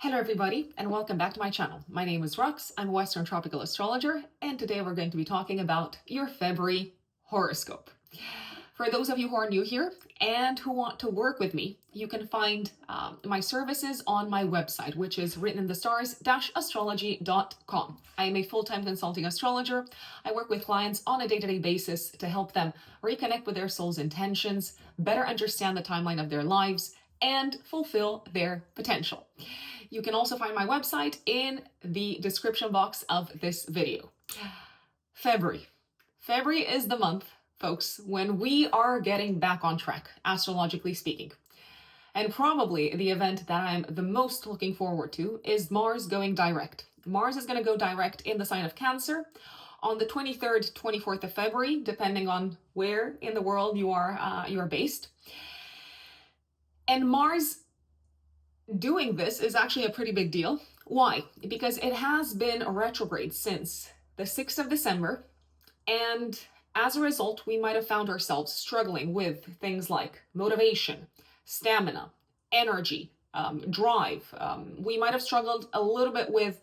Hello everybody and welcome back to my channel. My name is Rux, I'm a Western Tropical Astrologer, and today we're going to be talking about your February horoscope. For those of you who are new here and who want to work with me, you can find my services on my website, which is writteninthestars-astrology.com. I am a full-time consulting astrologer. I work with clients on a day-to-day basis to help them reconnect with their soul's intentions, better understand the timeline of their lives, and fulfill their potential. You can also find my website in the description box of this video. February. February is the month, folks, when we are getting back on track, astrologically speaking. And probably the event that I'm the most looking forward to is Mars going direct. Mars is going to go direct in the sign of Cancer on the 23rd, 24th of February, depending on where in the world you are based. And Mars doing this is actually a pretty big deal. Why? Because it has been retrograde since the 6th of December, and as a result, we might have found ourselves struggling with things like motivation, stamina, energy, drive. We might have struggled a little bit with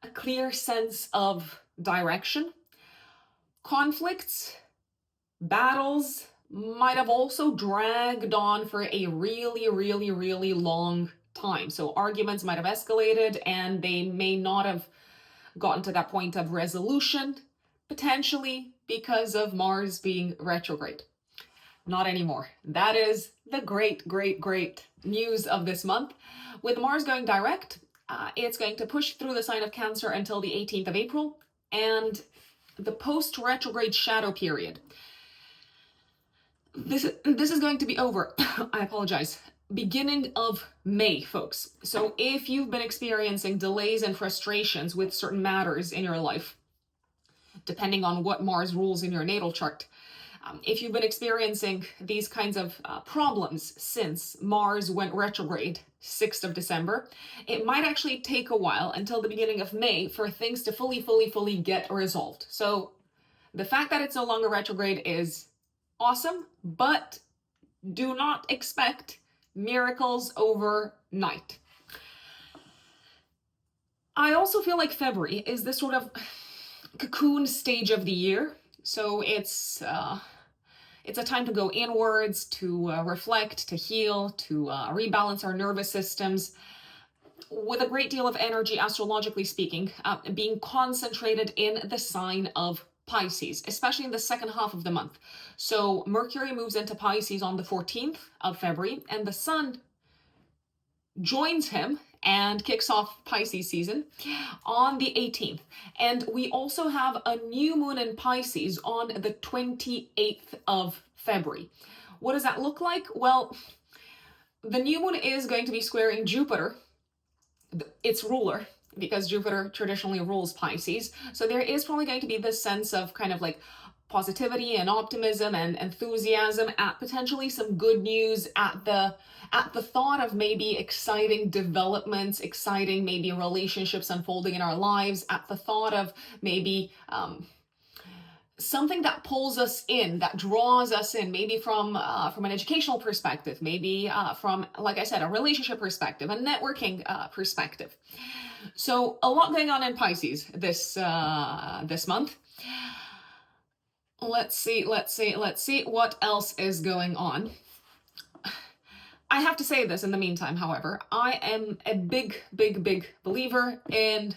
a clear sense of direction. Conflicts, battles might have also dragged on for a really long time. So arguments might have escalated and they may not have gotten to that point of resolution, potentially because of Mars being retrograde. Not anymore. That is the great news of this month. With Mars going direct, it's going to push through the sign of Cancer until the 18th of April, and the post-retrograde shadow period. This is going to be over, I apologize, beginning of May, folks. So if you've been experiencing delays and frustrations with certain matters in your life, depending on what Mars rules in your natal chart, if you've been experiencing these kinds of problems since Mars went retrograde 6th of December, it might actually take a while until the beginning of May for things to fully get resolved. So the fact that it's no longer retrograde is awesome, but do not expect miracles overnight. I also feel like February is this sort of cocoon stage of the year. So it's a time to go inwards, to reflect, to heal, to rebalance our nervous systems, with a great deal of energy, astrologically speaking, being concentrated in the sign of Pisces, especially in the second half of the month. So Mercury moves into Pisces on the 14th of February, and the Sun joins him and kicks off Pisces season on the 18th. And we also have a new moon in Pisces on the 28th of February. What does that look like? Well, the new moon is going to be squaring Jupiter, its ruler, because Jupiter traditionally rules Pisces. So there is probably going to be this sense of kind of like positivity and optimism and enthusiasm at potentially some good news, at the thought of maybe exciting developments, exciting maybe relationships unfolding in our lives, at the thought of maybe something that pulls us in, that draws us in, maybe from an educational perspective, maybe from, like I said, a relationship perspective, a networking perspective. So a lot going on in Pisces this month. Let's see what else is going on. I have to say this in the meantime, however, I am a big believer in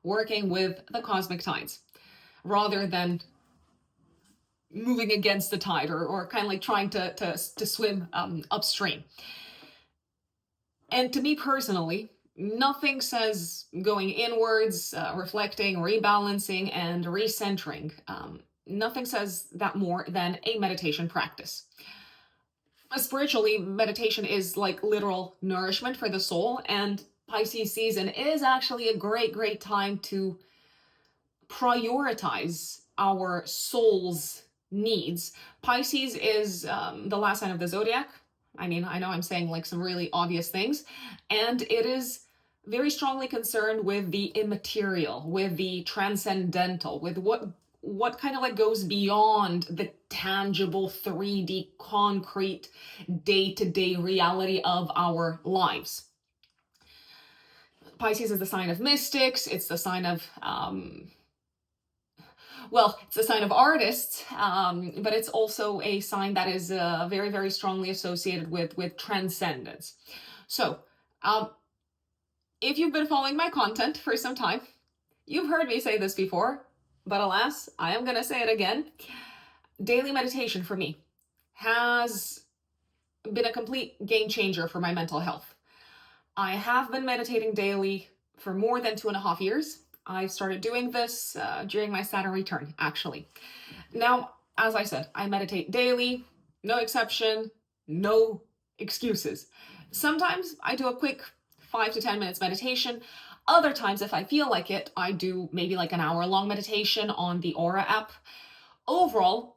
working with the cosmic tides rather than moving against the tide or kind of like trying to swim upstream. And to me personally, nothing says going inwards, reflecting, rebalancing, and recentering. Nothing says that more than a meditation practice. Spiritually, meditation is like literal nourishment for the soul, and Pisces season is actually a great time to prioritize our soul's needs. Pisces is the last sign of the zodiac. I mean, I know I'm saying like some really obvious things, and it is very strongly concerned with the immaterial, with the transcendental, with what kind of like goes beyond the tangible 3D concrete day-to-day reality of our lives. Pisces is the sign of mystics. It's the sign of, well, it's a sign of artists, but it's also a sign that is very, very strongly associated with transcendence. So, if you've been following my content for some time, you've heard me say this before, but alas, I am going to say it again. Daily meditation for me has been a complete game changer for my mental health. I have been meditating daily for more than 2.5 years. I started doing this during my Saturn return, actually. Now, as I said, I meditate daily, no exception, no excuses. Sometimes I do a quick 5 to 10 minutes meditation. Other times, if I feel like it, I do maybe like an hour-long meditation on the Aura app. Overall,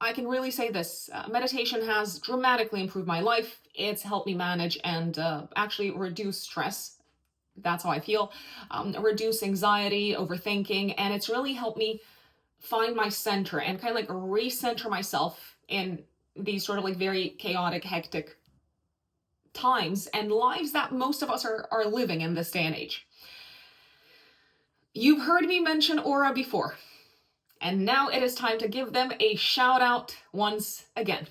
I can really say this, meditation has dramatically improved my life. It's helped me manage and actually reduce stress. That's how I feel. Reduce anxiety, overthinking, and it's really helped me find my center and kind of like recenter myself in these sort of like very chaotic, hectic times and lives that most of us are living in this day and age. You've heard me mention Aura before. And now it is time to give them a shout out once again.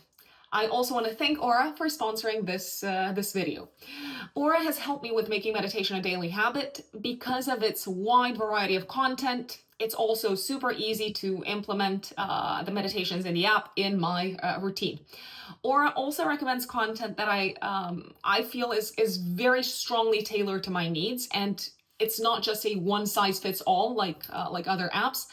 I also want to thank Aura for sponsoring this video. Aura has helped me with making meditation a daily habit because of its wide variety of content. It's also super easy to implement the meditations in the app in my routine. Aura also recommends content that I feel is very strongly tailored to my needs, and it's not just a one size fits all like other apps.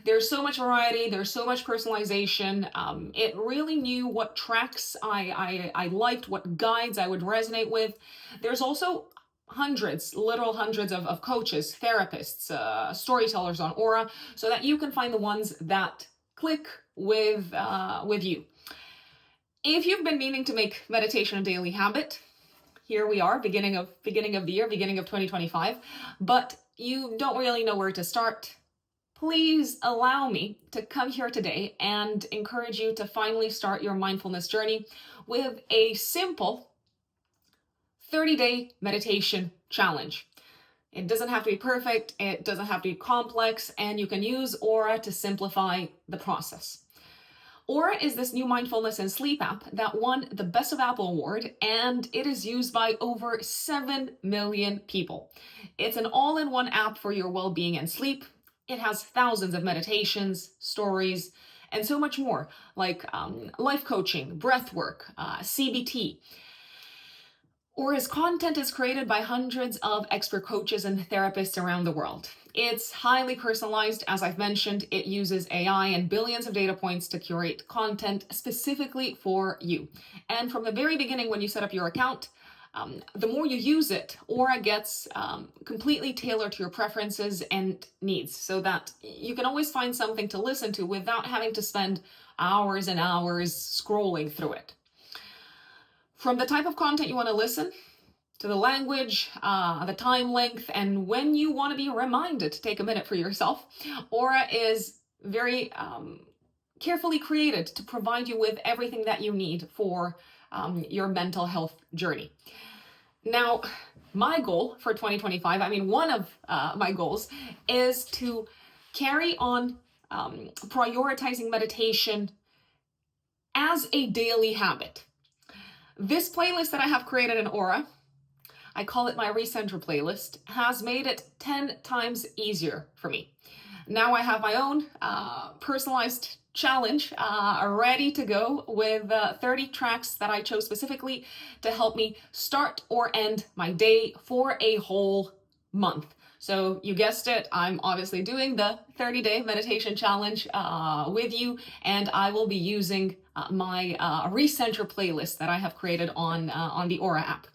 There's so much variety, there's so much personalization. It really knew what tracks I liked, what guides I would resonate with. There's also literal hundreds of coaches, therapists, storytellers on Aura, so that you can find the ones that click with you. If you've been meaning to make meditation a daily habit, here we are, beginning of the year, beginning of 2025, but you don't really know where to start, please allow me to come here today and encourage you to finally start your mindfulness journey with a simple 30-day meditation challenge. It doesn't have to be perfect, it doesn't have to be complex, and you can use Aura to simplify the process. Aura is this new mindfulness and sleep app that won the Best of Apple award, and it is used by over 7 million people. It's an all-in-one app for your well-being and sleep. It has thousands of meditations, stories, and so much more, like life coaching, breath work, CBT. Aura's content is created by hundreds of expert coaches and therapists around the world. It's highly personalized, as I've mentioned. It uses AI and billions of data points to curate content specifically for you. And from the very beginning, when you set up your account, the more you use it, Aura gets completely tailored to your preferences and needs, so that you can always find something to listen to without having to spend hours and hours scrolling through it. From the type of content you want to listen, to the language, the time length, and when you want to be reminded to take a minute for yourself, Aura is very carefully created to provide you with everything that you need for your mental health journey. Now, my goal for 2025, one of my goals is to carry on prioritizing meditation as a daily habit. This playlist that I have created in Aura, I call it my Recenter playlist, has made it 10 times easier for me. Now I have my own personalized challenge ready to go with 30 tracks that I chose specifically to help me start or end my day for a whole month. So you guessed it, I'm obviously doing the 30-day meditation challenge with you, and I will be using my Recenter playlist that I have created on the Aura app.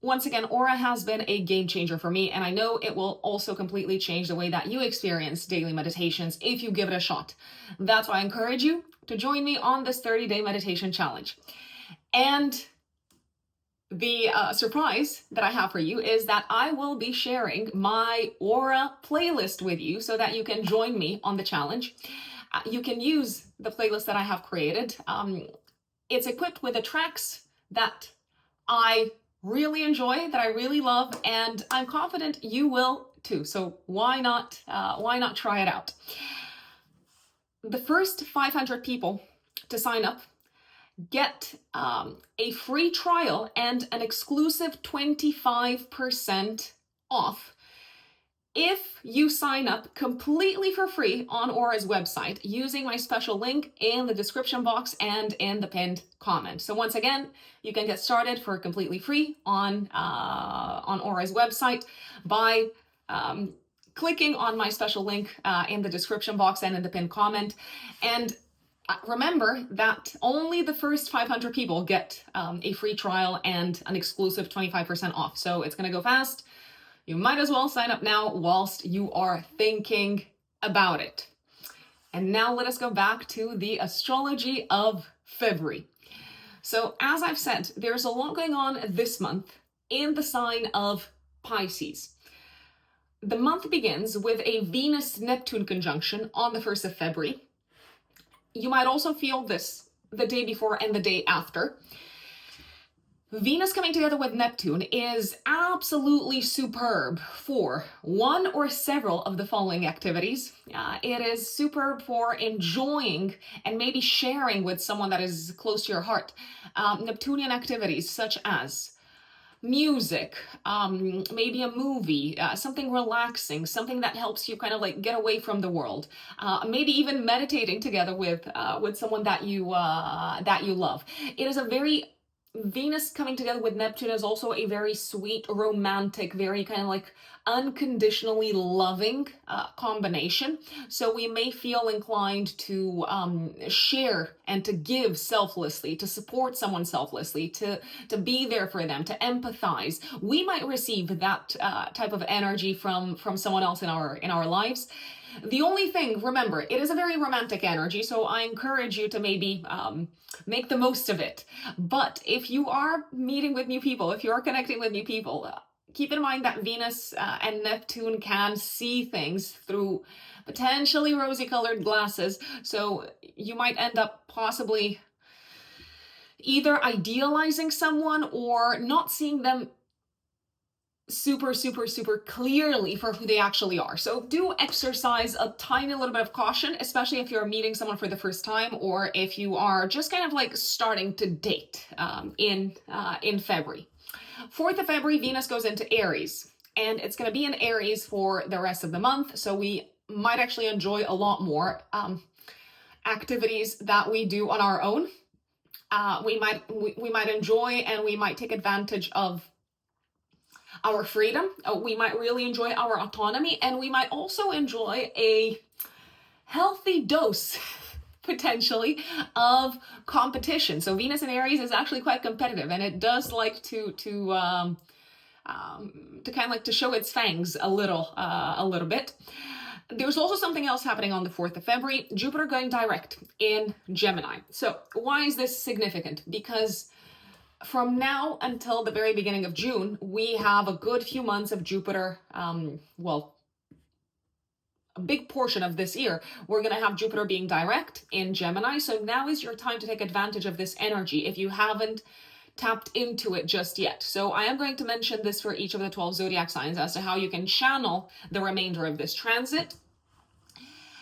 Once again, Aura has been a game changer for me, and I know it will also completely change the way that you experience daily meditations if you give it a shot. That's why I encourage you to join me on this 30-day meditation challenge. And the surprise that I have for you is that I will be sharing my Aura playlist with you so that you can join me on the challenge. You can use the playlist that I have created. It's equipped with the tracks that I really enjoy, that I really love, and I'm confident you will too. So why not try it out? The first 500 people to sign up get a free trial and an exclusive 25% off if you sign up completely for free on Aura's website using my special link in the description box and in the pinned comment. So once again, you can get started for completely free on Aura's website by clicking on my special link in the description box and in the pinned comment. And remember that only the first 500 people get a free trial and an exclusive 25% off. So it's going to go fast. You might as well sign up now whilst you are thinking about it. And now let us go back to the astrology of February. So as I've said, there's a lot going on this month in the sign of Pisces. The month begins with a Venus-Neptune conjunction on the 1st of February. You might also feel this the day before and the day after. Venus coming together with Neptune is absolutely superb for one or several of the following activities. It is superb for enjoying and maybe sharing with someone that is close to your heart. Neptunian activities such as music, maybe a movie, something relaxing, something that helps you kind of like get away from the world. Maybe even meditating together with someone that you love. It is a very Venus coming together with Neptune is also a very sweet, romantic, very kind of like unconditionally loving combination. So we may feel inclined to share and to give selflessly, to support someone selflessly, to be there for them, to empathize. We might receive that type of energy from someone else in our lives. The only thing, remember, it is a very romantic energy, so I encourage you to maybe make the most of it. But if you are meeting with new people, if you are connecting with new people, keep in mind that Venus and Neptune can see things through potentially rosy-colored glasses, so you might end up possibly either idealizing someone or not seeing them super clearly for who they actually are. So do exercise a tiny little bit of caution, especially if you're meeting someone for the first time or if you are just kind of like starting to date in February. 4th of February, Venus goes into Aries, and it's going to be in Aries for the rest of the month. So we might actually enjoy a lot more activities that we do on our own. We might enjoy and we might take advantage of our freedom. We might really enjoy our autonomy, and we might also enjoy a healthy dose potentially of competition. So Venus in Aries is actually quite competitive, and it does like to kind of like to show its fangs a little bit. There's also something else happening on the 4th of February, Jupiter going direct in Gemini. So why is this significant? Because from now until the very beginning of June, we have a good few months of Jupiter, well, a big portion of this year, we're going to have Jupiter being direct in Gemini. So now is your time to take advantage of this energy if you haven't tapped into it just yet. So I am going to mention this for each of the 12 zodiac signs as to how you can channel the remainder of this transit.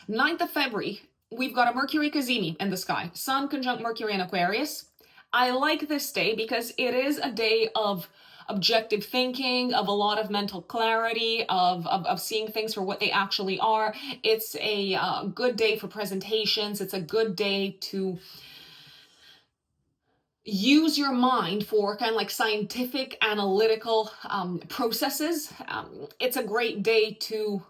9th of February, we've got a Mercury cazimi in the sky, Sun conjunct Mercury in Aquarius. I like this day because it is a day of objective thinking, of a lot of mental clarity, of seeing things for what they actually are. It's a good day for presentations. It's a good day to use your mind for kind of like scientific, analytical processes. It's a great day to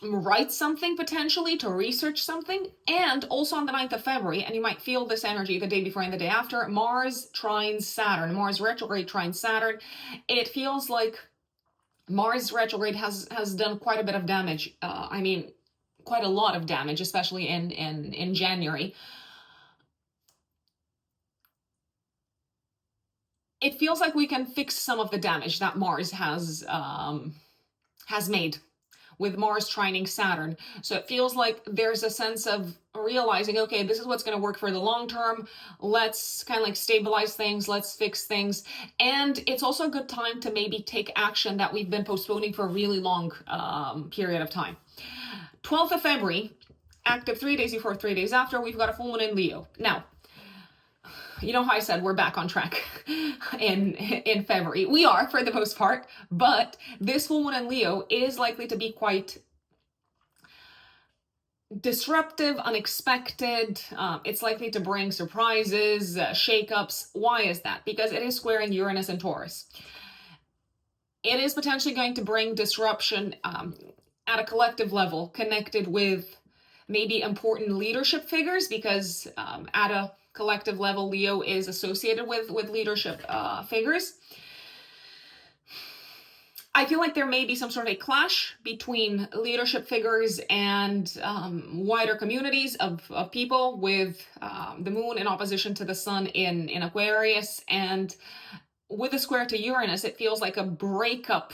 write something potentially, to research something. And also on the 9th of February, and you might feel this energy the day before and the day after, Mars trines Saturn, Mars retrograde trines Saturn. It feels like Mars retrograde has done quite a bit of damage. I mean, quite a lot of damage, especially in January. It feels like we can fix some of the damage that Mars has made with Mars trining Saturn. So it feels like there's a sense of realizing, okay, this is what's going to work for the long term. Let's kind of like stabilize things. Let's fix things. And it's also a good time to maybe take action that we've been postponing for a really long period of time. 12th of February, active 3 days before, 3 days after, we've got a full moon in Leo. Now, you know how I said we're back on track in February. We are, for the most part, but this full moon in Leo is likely to be quite disruptive, unexpected. It's likely to bring surprises, shakeups. Why is that? Because it is squaring Uranus and Taurus. It is potentially going to bring disruption at a collective level, connected with maybe important leadership figures, because at a collective level, Leo is associated with leadership figures. I feel like there may be some sort of a clash between leadership figures and wider communities of people, with the moon in opposition to the sun in Aquarius. And with a square to Uranus, it feels like a breakup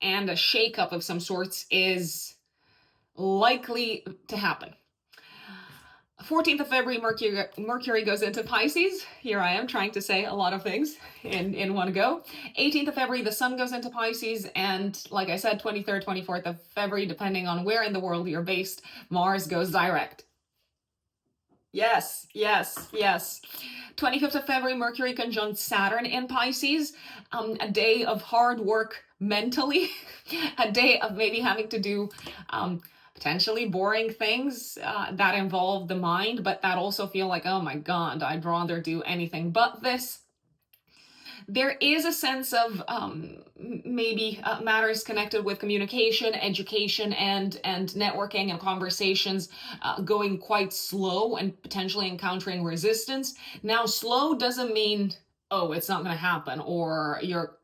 and a shakeup of some sorts is likely to happen. 14th of February, Mercury goes into Pisces. Here I am trying to say a lot of things in one go. 18th of February, the sun goes into Pisces. And like I said, 23rd, 24th of February, depending on where in the world you're based, Mars goes direct. Yes, yes, yes. 25th of February, Mercury conjunct Saturn in Pisces. A day of hard work mentally, a day of maybe having to do potentially boring things that involve the mind, but that also feel like, oh my God, I'd rather do anything but this. There is a sense of maybe matters connected with communication, education, and networking and conversations going quite slow and potentially encountering resistance. Now, slow doesn't mean, oh, it's not going to happen, or you're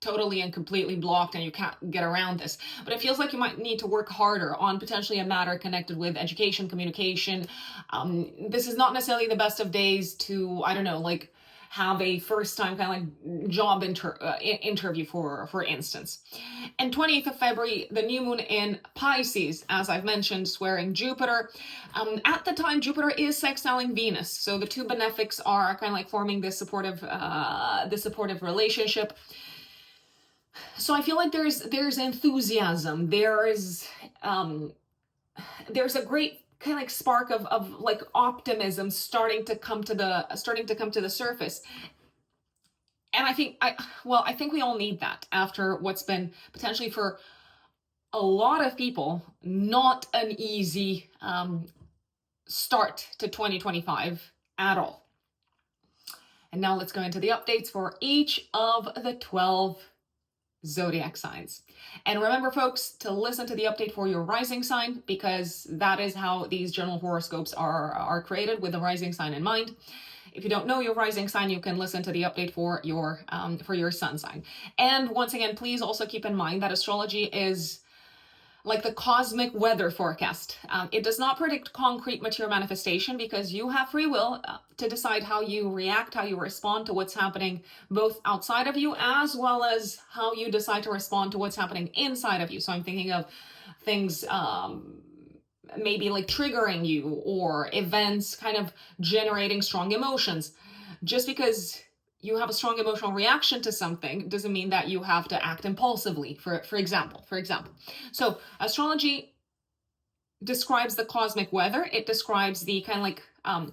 totally and completely blocked and you can't get around this. But it feels like you might need to work harder on potentially a matter connected with education, communication. This is not necessarily the best of days to, I don't know, like have a first time kind of like job interview, for instance. And 20th of February, the new moon in Pisces, as I've mentioned, squaring Jupiter. At the time, Jupiter is sextiling Venus. So the two benefics are kind of like forming this supportive relationship. So I feel like there's enthusiasm. There's a great kind of like spark of like optimism starting to come to the surface. And I think we all need that after what's been potentially for a lot of people not an easy start to 2025 at all. And now let's go into the updates for each of the 12 zodiac signs. And remember, folks, to listen to the update for your rising sign, because that is how these general horoscopes are created, with the rising sign in mind. If you don't know your rising sign, you can listen to the update for your sun sign. And once again, please also keep in mind that astrology is like the cosmic weather forecast. It does not predict concrete material manifestation, because you have free will to decide how you react, how you respond to what's happening both outside of you, as well as how you decide to respond to what's happening inside of you. So I'm thinking of things maybe like triggering you, or events kind of generating strong emotions. Just because you have a strong emotional reaction to something doesn't mean that you have to act impulsively, for example. So astrology describes the cosmic weather. It describes the kind of like, how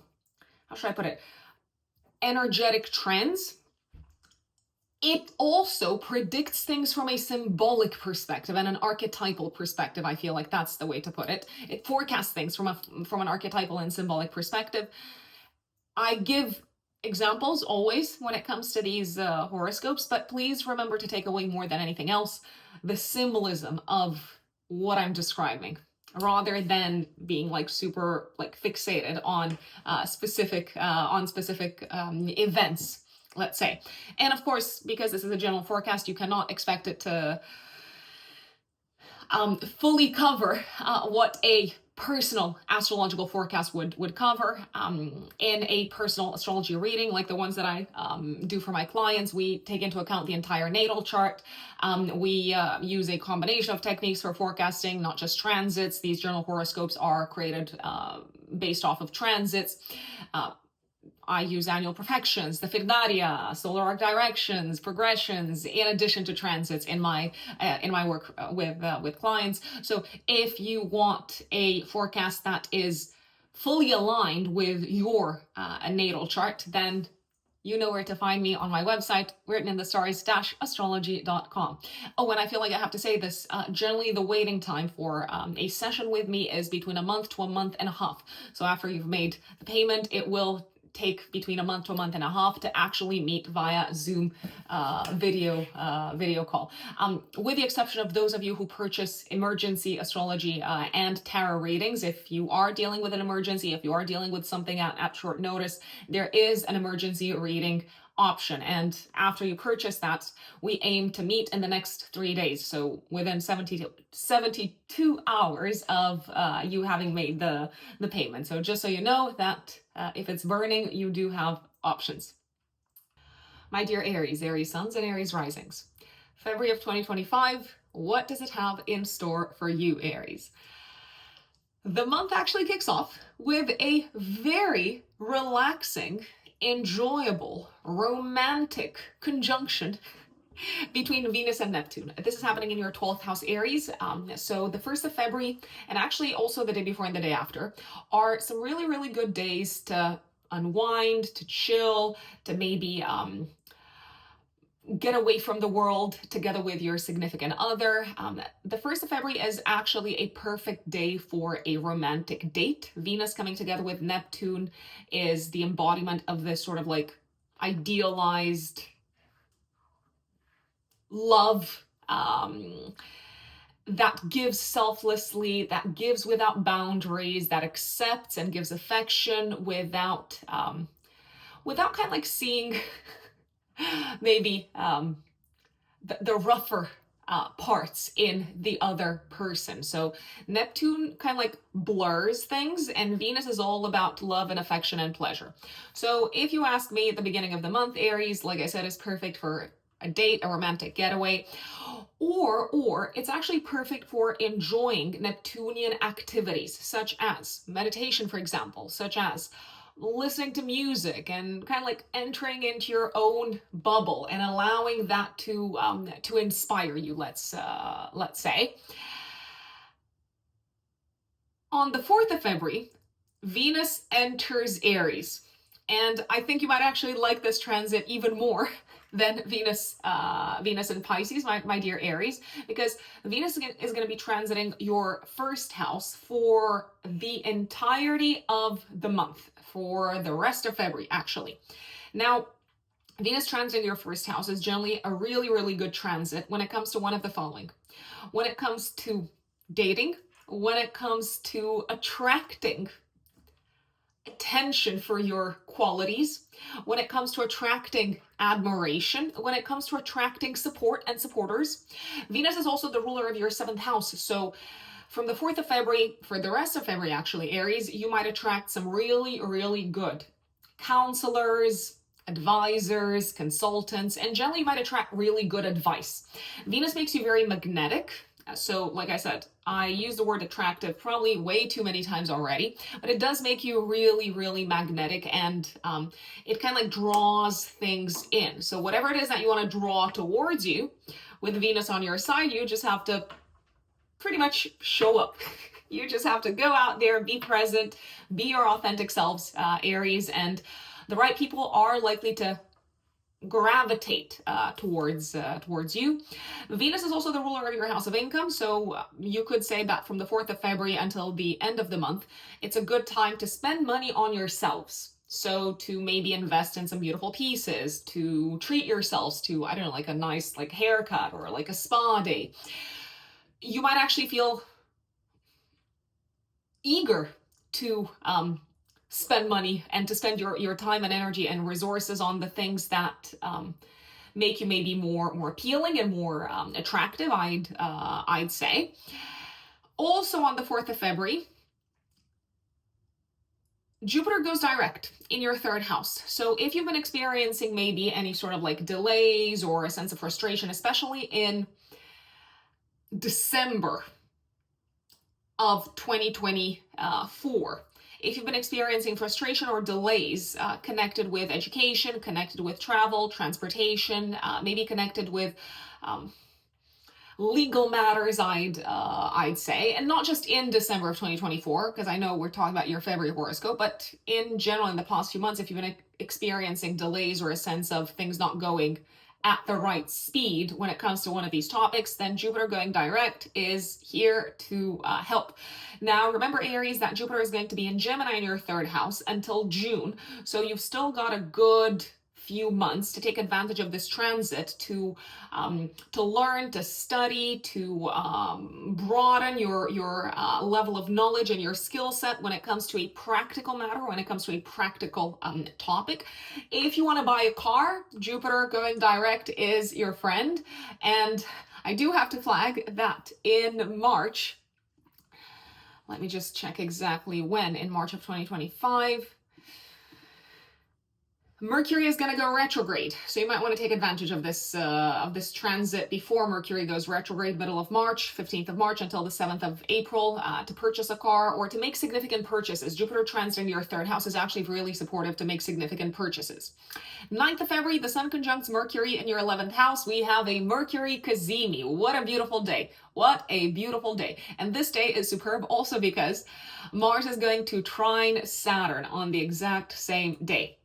should I put it? Energetic trends. It also predicts things from a symbolic perspective and an archetypal perspective. I feel like that's the way to put it. It forecasts things from an archetypal and symbolic perspective. I give examples always when it comes to these horoscopes, but please remember to take away, more than anything else, the symbolism of what I'm describing, rather than being like super like fixated on specific events, let's say. And of course, because this is a general forecast, you cannot expect it to fully cover what a personal astrological forecast would cover. In a personal astrology reading, like the ones that I do for my clients, we take into account the entire natal chart. We use a combination of techniques for forecasting, not just transits. These journal horoscopes are created based off of transits. I use annual perfections, the Fignaria, solar arc directions, progressions, in addition to transits in my work with clients. So if you want a forecast that is fully aligned with your natal chart, then you know where to find me on my website, written in the stars-astrology.com. Oh, and I feel like I have to say this, generally the waiting time for a session with me is between a month to a month and a half. So after you've made the payment, it will take between a month to a month and a half to actually meet via Zoom video call. With the exception of those of you who purchase emergency astrology and tarot readings, if you are dealing with an emergency, if you are dealing with something at short notice, there is an emergency reading option. And after you purchase that, we aim to meet in the next 3 days. So within 72 hours of you having made the payment. So just so you know that if it's burning, you do have options. My dear Aries, Aries suns and Aries risings. February of 2025, what does it have in store for you, Aries? The month actually kicks off with a very relaxing, enjoyable, romantic conjunction between Venus and Neptune. This is happening in your 12th house, Aries. So the 1st of February, and actually also the day before and the day after, are some really, really good days to unwind, to chill, to maybe get away from the world together with your significant other. The 1st of February is actually a perfect day for a romantic date. Venus coming together with Neptune is the embodiment of this sort of like idealized love that gives selflessly, that gives without boundaries, that accepts and gives affection without kind of like seeing maybe the rougher parts in the other person. So Neptune kind of like blurs things, and Venus is all about love and affection and pleasure. So if you ask me at the beginning of the month, Aries, like I said, is perfect for a date, a romantic getaway, or it's actually perfect for enjoying Neptunian activities, such as meditation, for example, such as listening to music and kind of like entering into your own bubble and allowing that to inspire you, let's say. On the 4th of February, Venus enters Aries. And I think you might actually like this transit even more than Venus in Pisces, my dear Aries, because Venus is going to be transiting your 1st house for the entirety of the month, for the rest of February, actually. Now, Venus transiting your 1st house is generally a really, really good transit when it comes to one of the following. When it comes to dating, when it comes to attracting attention for your qualities, when it comes to attracting admiration, when it comes to attracting support and supporters. Venus is also the ruler of your 7th house. So from the 4th of February, for the rest of February actually, Aries, you might attract some really, really good counselors, advisors, consultants, and generally you might attract really good advice. Venus makes you very magnetic. So like I said, I use the word attractive probably way too many times already, but it does make you really, really magnetic, and it kind of like draws things in. So whatever it is that you want to draw towards you with Venus on your side, you just have to pretty much show up. You just have to go out there, be present, be your authentic selves, Aries, and the right people are likely to gravitate towards you. Venus is also the ruler of your house of income, so you could say that from the 4th of February until the end of the month, it's a good time to spend money on yourselves. So to maybe invest in some beautiful pieces, to treat yourselves to, I don't know, like a nice like haircut or like a spa day. You might actually feel eager to spend money and to spend your time and energy and resources on the things that make you maybe more appealing and more attractive, I'd say. Also on the 4th of February, Jupiter goes direct in your third house. So if you've been experiencing maybe any sort of like delays or a sense of frustration, especially in December of 2024, if you've been experiencing frustration or delays connected with education, connected with travel, transportation, maybe connected with legal matters, I'd say, and not just in December of 2024, because I know we're talking about your February horoscope, but in general, in the past few months, if you've been experiencing delays or a sense of things not going at the right speed when it comes to one of these topics, then Jupiter going direct is here to help. Now, remember, Aries, that Jupiter is going to be in Gemini in your third house until June, so you've still got a good few months to take advantage of this transit to learn, to study, to broaden your level of knowledge and your skill set when it comes to a practical matter, when it comes to a practical topic. If you want to buy a car, Jupiter going direct is your friend. And I do have to flag that in March, let me just check exactly when, in March of 2025, Mercury is going to go retrograde, so you might want to take advantage of this transit before Mercury goes retrograde, middle of March, 15th of March until the 7th of April, to purchase a car or to make significant purchases. Jupiter transiting your third house is actually really supportive to make significant purchases. 9th of February, the Sun conjuncts Mercury in your 11th house. We have a Mercury Cazimi. What a beautiful day. What a beautiful day. And this day is superb also because Mars is going to trine Saturn on the exact same day.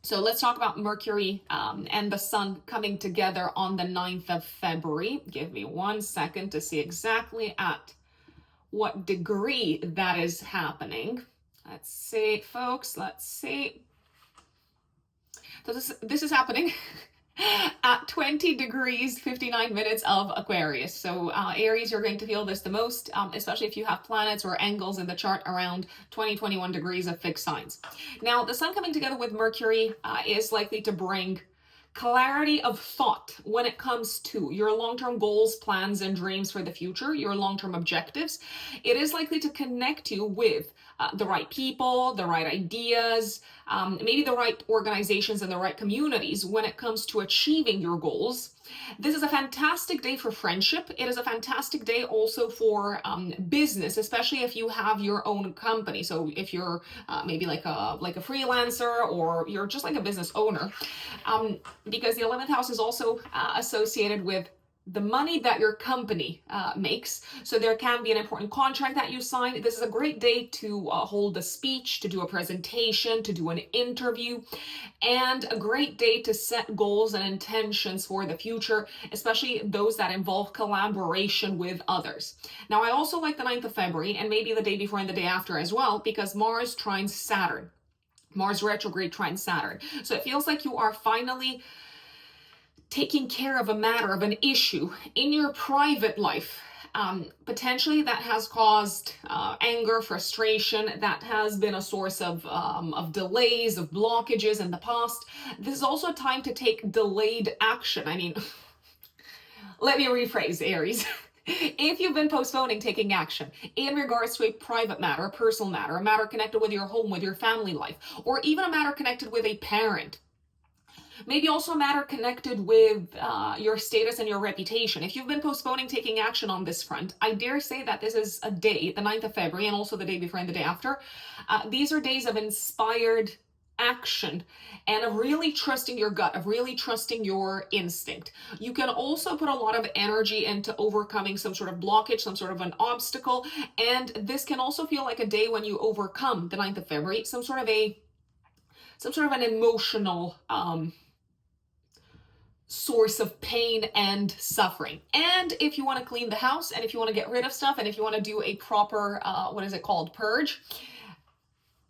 So let's talk about Mercury and the Sun coming together on the 9th of February. Give me 1 second to see exactly at what degree that is happening. Let's see, folks, let's see. So this is happening at 20 degrees, 59 minutes of Aquarius. So Aries, you're going to feel this the most, especially if you have planets or angles in the chart around 21 degrees of fixed signs. Now, the Sun coming together with Mercury is likely to bring clarity of thought when it comes to your long-term goals, plans, and dreams for the future, your long-term objectives. It is likely to connect you with the right people, the right ideas, maybe the right organizations and the right communities when it comes to achieving your goals. This is a fantastic day for friendship. It is a fantastic day also for business, especially if you have your own company. So if you're maybe like a freelancer, or you're just like a business owner, because the 11th house is also associated with the money that your company makes. So there can be an important contract that you sign. This is a great day to hold a speech, to do a presentation, to do an interview, and a great day to set goals and intentions for the future, especially those that involve collaboration with others. Now, I also like the 9th of February, and maybe the day before and the day after as well, because Mars trines Saturn. Mars retrograde trines Saturn. So it feels like you are finally taking care of a matter, of an issue in your private life, potentially that has caused anger, frustration, that has been a source of delays, of blockages in the past. This is also a time to take delayed action. I mean, let me rephrase, Aries. If you've been postponing taking action in regards to a private matter, a personal matter, a matter connected with your home, with your family life, or even a matter connected with a parent, maybe also a matter connected with your status and your reputation. If you've been postponing taking action on this front, I dare say that this is a day, the 9th of February, and also the day before and the day after. These are days of inspired action and of really trusting your gut, of really trusting your instinct. You can also put a lot of energy into overcoming some sort of blockage, some sort of an obstacle, and this can also feel like a day when you overcome the 9th of February, some sort of an emotional source of pain and suffering. And if you want to clean the house, and if you want to get rid of stuff, and if you want to do a proper, purge,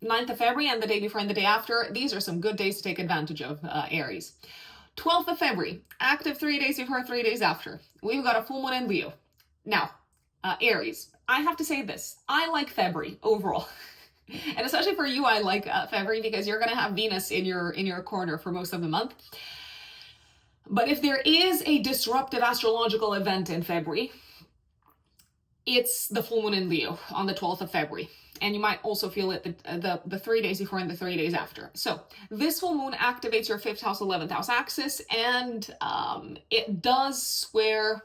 9th of February and the day before and the day after, these are some good days to take advantage of, Aries. 12th of February, active 3 days before, 3 days after. We've got a full moon in Leo. Now, Aries, I have to say this, I like February overall. And especially for you, I like February because you're going to have Venus in your corner for most of the month. But if there is a disruptive astrological event in February, it's the full moon in Leo on the 12th of February. And you might also feel it the 3 days before and the 3 days after. So this full moon activates your 5th house, 11th house axis, and it does square.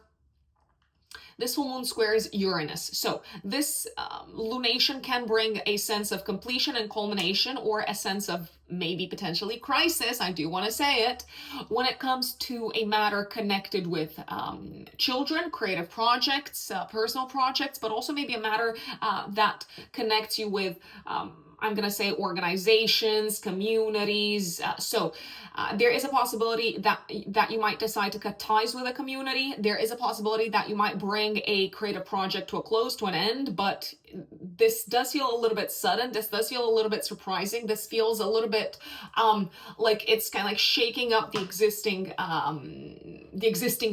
This full moon squares Uranus. So this lunation can bring a sense of completion and culmination, or a sense of maybe potentially crisis, I do want to say it, when it comes to a matter connected with children, creative projects, personal projects, but also maybe a matter that connects you with I'm going to say organizations, communities. So there is a possibility that you might decide to cut ties with a community. There is a possibility that you might bring a creative project to a close, to an end, but this does feel a little bit sudden. This does feel a little bit surprising. This feels a little bit like it's kind of like shaking up the existing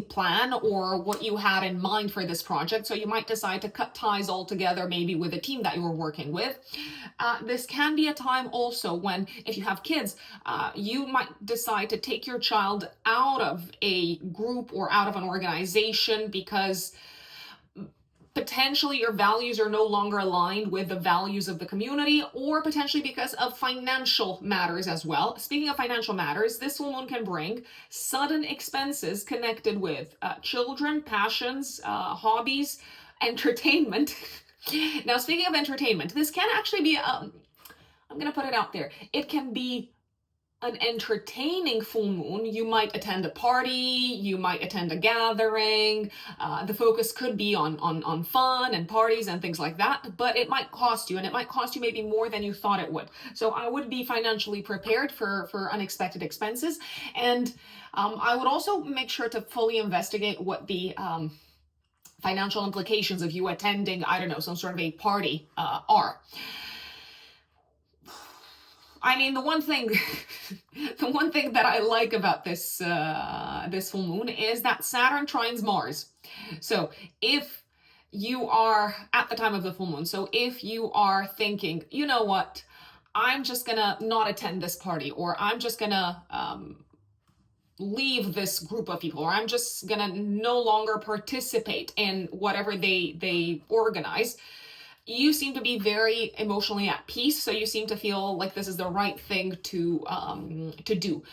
plan, or what you had in mind for this project. So you might decide to cut ties altogether, maybe with a team that you were working with. This can be a time also when, if you have kids, you might decide to take your child out of a group or out of an organization because potentially your values are no longer aligned with the values of the community, or potentially because of financial matters as well. Speaking of financial matters, this full moon can bring sudden expenses connected with children, passions, hobbies, entertainment. Now, speaking of entertainment, this can actually be, I'm going to put it out there, it can be an entertaining full moon. You might attend a party, you might attend a gathering. The focus could be on fun and parties and things like that, but it might cost you, and it might cost you maybe more than you thought it would. So I would be financially prepared for unexpected expenses. And I would also make sure to fully investigate what the financial implications of you attending, I don't know, some sort of a party are. I mean, the one thing that I like about this this full moon is that Saturn trines Mars. So if you are at the time of the full moon, so if you are thinking, you know what, I'm just gonna not attend this party, or I'm just gonna leave this group of people, or I'm just gonna no longer participate in whatever they organize, you seem to be very emotionally at peace. So you seem to feel like this is the right thing to do.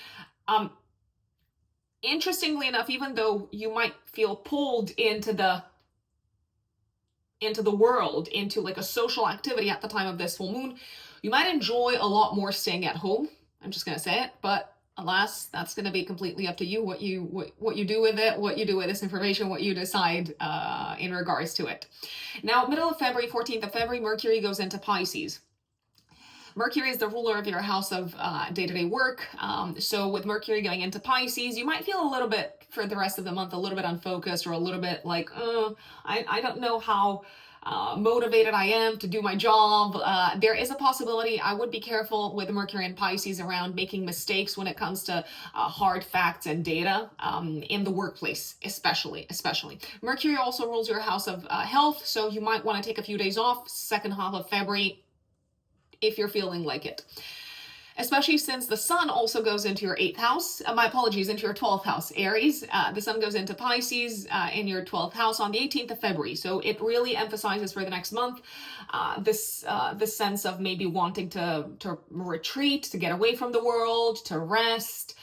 Interestingly enough, even though you might feel pulled into the world, into like a social activity at the time of this full moon, you might enjoy a lot more staying at home. I'm just gonna say it, but alas, that's going to be completely up to you, what you do with it, what you do with this information, what you decide in regards to it. Now, middle of February, 14th of February, Mercury goes into Pisces. Mercury is the ruler of your house of day-to-day work. So with Mercury going into Pisces, you might feel a little bit, for the rest of the month, a little bit unfocused, or a little bit like, I don't know how motivated I am to do my job. There is a possibility, I would be careful with Mercury and Pisces around making mistakes when it comes to hard facts and data in the workplace, especially. Mercury also rules your house of health, so you might want to take a few days off, second half of February, if you're feeling like it. Especially since the sun also goes into your 8th house, into your 12th house, Aries. The sun goes into Pisces in your 12th house on the 18th of February. So it really emphasizes for the next month this sense of maybe wanting to retreat, to get away from the world, to rest,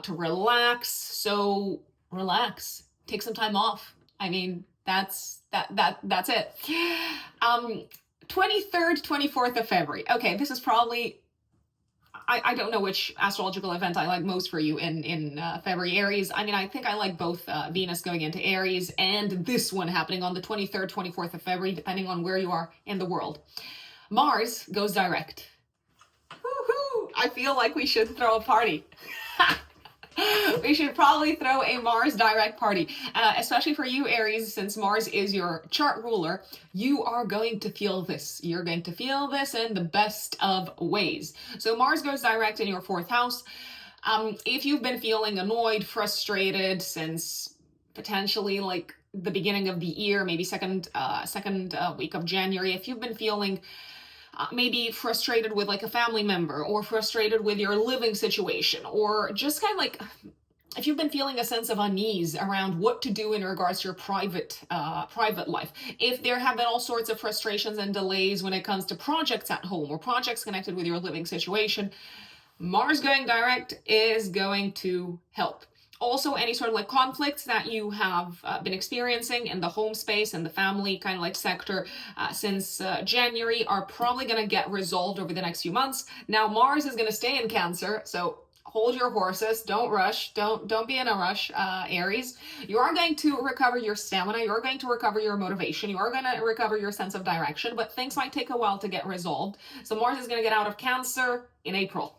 to relax. So relax, take some time off. I mean, that's it. 23rd, 24th of February. Okay, this is probably, I don't know which astrological event I like most for you in February, Aries. I mean, I think I like both Venus going into Aries and this one happening on the 23rd, 24th of February, depending on where you are in the world. Mars goes direct. Woohoo! I feel like we should throw a party. We should probably throw a Mars direct party, especially for you, Aries, since Mars is your chart ruler. You are going to feel this. You're going to feel this in the best of ways. So Mars goes direct in your 4th house. If you've been feeling annoyed, frustrated since potentially like the beginning of the year, maybe second week of January, if you've been feeling maybe frustrated with like a family member, or frustrated with your living situation, or just kind of like if you've been feeling a sense of unease around what to do in regards to your private life, if there have been all sorts of frustrations and delays when it comes to projects at home or projects connected with your living situation, Mars going direct is going to help. Also, any sort of like conflicts that you have been experiencing in the home space and the family kind of like sector since January are probably going to get resolved over the next few months. Now, Mars is going to stay in Cancer, so hold your horses, don't rush, don't be in a rush, Aries. You are going to recover your stamina, you're going to recover your motivation, you are going to recover your sense of direction, but things might take a while to get resolved. So Mars is going to get out of Cancer in April.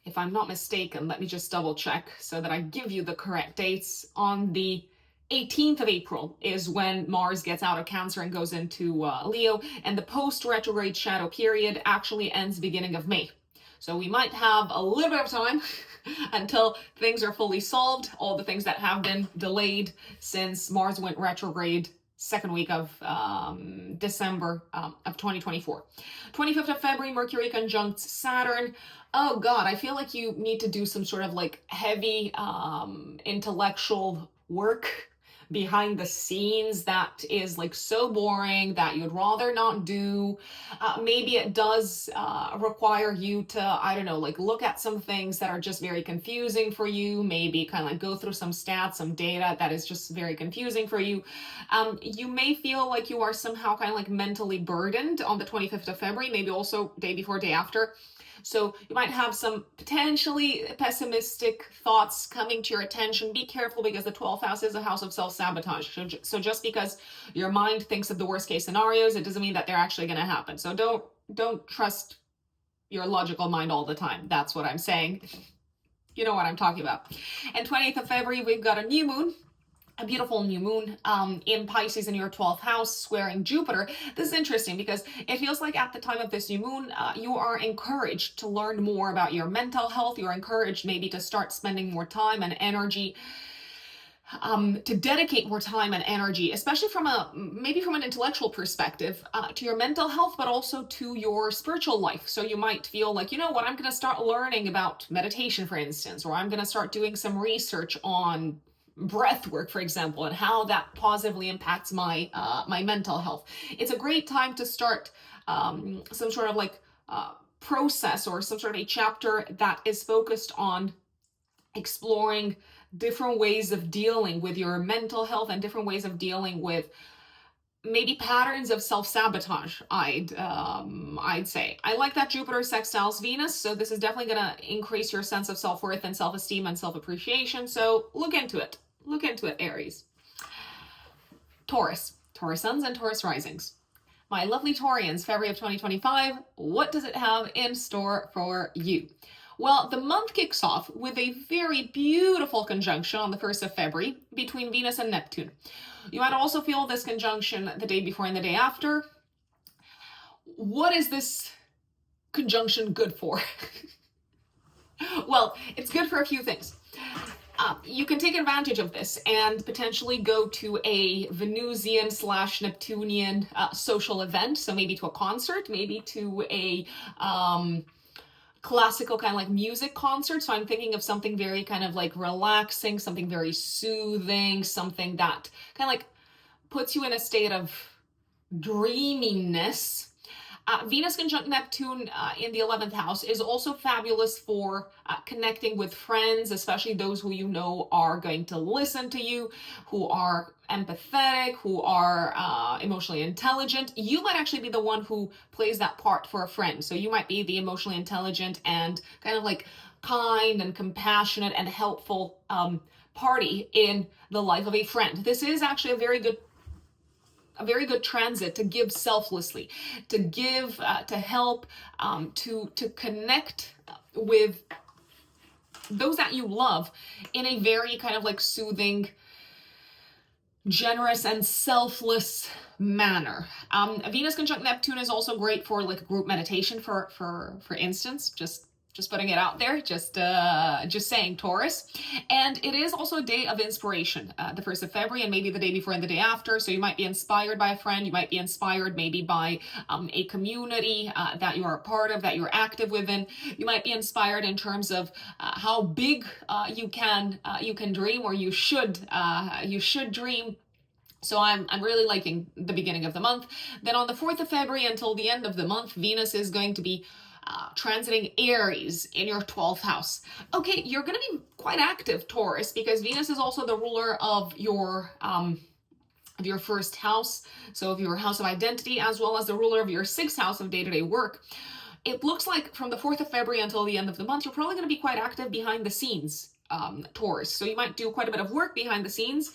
If I'm not mistaken, let me just double check so that I give you the correct dates. On the 18th of April is when Mars gets out of Cancer and goes into Leo, and the post-retrograde shadow period actually ends beginning of May. So we might have a little bit of time until things are fully solved, all the things that have been delayed since Mars went retrograde second week of December of 2024. 25th of February, Mercury conjuncts Saturn. Oh God, I feel like you need to do some sort of like heavy intellectual work behind the scenes that is like so boring that you'd rather not do. Maybe it does require you to, I don't know, like look at some things that are just very confusing for you, maybe kind of like go through some stats, some data that is just very confusing for you. You may feel like you are somehow kind of like mentally burdened on the 25th of February, maybe also day before, day after. So you might have some potentially pessimistic thoughts coming to your attention. Be careful because the 12th house is a house of self-sabotage. So just because your mind thinks of the worst case scenarios, it doesn't mean that they're actually going to happen. So don't trust your logical mind all the time. That's what I'm saying. You know what I'm talking about. And 20th of February, we've got a new moon. A beautiful new moon in Pisces in your 12th house, squaring Jupiter. This is interesting because it feels like at the time of this new moon, you are encouraged to learn more about your mental health. You're encouraged maybe to start spending more time and energy, to dedicate more time and energy, especially maybe from an intellectual perspective, to your mental health, but also to your spiritual life. So you might feel like, you know what, I'm going to start learning about meditation, for instance, or I'm going to start doing some research on breath work, for example, and how that positively impacts my my mental health. It's a great time to start some sort of like process or some sort of a chapter that is focused on exploring different ways of dealing with your mental health and different ways of dealing with maybe patterns of self-sabotage, I'd say. I like that Jupiter sextiles Venus, so this is definitely going to increase your sense of self-worth and self-esteem and self-appreciation. So look into it. Look into it, Aries. Taurus suns and Taurus risings. My lovely Taurians, February of 2025, what does it have in store for you? Well, the month kicks off with a very beautiful conjunction on the 1st of February between Venus and Neptune. You might also feel this conjunction the day before and the day after. What is this conjunction good for? Well, it's good for a few things. You can take advantage of this and potentially go to a Venusian / Neptunian social event. So maybe to a concert, maybe to a classical kind of like music concert. So I'm thinking of something very kind of like relaxing, something very soothing, something that kind of like puts you in a state of dreaminess. Venus conjunct Neptune in the 11th house is also fabulous for connecting with friends, especially those who you know are going to listen to you, who are empathetic, who are emotionally intelligent. You might actually be the one who plays that part for a friend. So you might be the emotionally intelligent and kind of like kind and compassionate and helpful party in the life of a friend. This is actually a very good transit to give selflessly, to give, to help, to connect with those that you love in a very kind of like soothing, generous and selfless manner. Venus conjunct Neptune is also great for like group meditation, for instance, just Just putting it out there, just saying, Taurus. And it is also a day of inspiration, the 1st of February and maybe the day before and the day after. So you might be inspired by a friend. You might be inspired maybe by a community that you are a part of, that you're active within. You might be inspired in terms of how big you can dream, or you should dream. So I'm really liking the beginning of the month. Then on the 4th of February until the end of the month, Venus is going to be transiting Aries in your 12th house. Okay, you're going to be quite active, Taurus, because Venus is also the ruler of your first house, so of your house of identity, as well as the ruler of your 6th house of day-to-day work. It looks like from the 4th of February until the end of the month, you're probably going to be quite active behind the scenes, Taurus. So you might do quite a bit of work behind the scenes.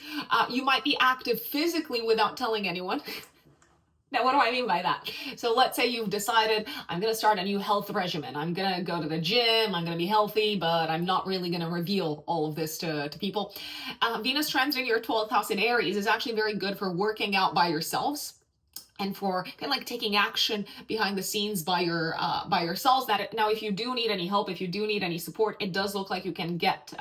You might be active physically without telling anyone. Now, what do I mean by that? So let's say you've decided, I'm going to start a new health regimen. I'm going to go to the gym. I'm going to be healthy, but I'm not really going to reveal all of this to people. Venus transiting your 12th house in Aries is actually very good for working out by yourselves, and for kind of like taking action behind the scenes by yourselves. Now, if you do need any help, if you do need any support, it does look like you can get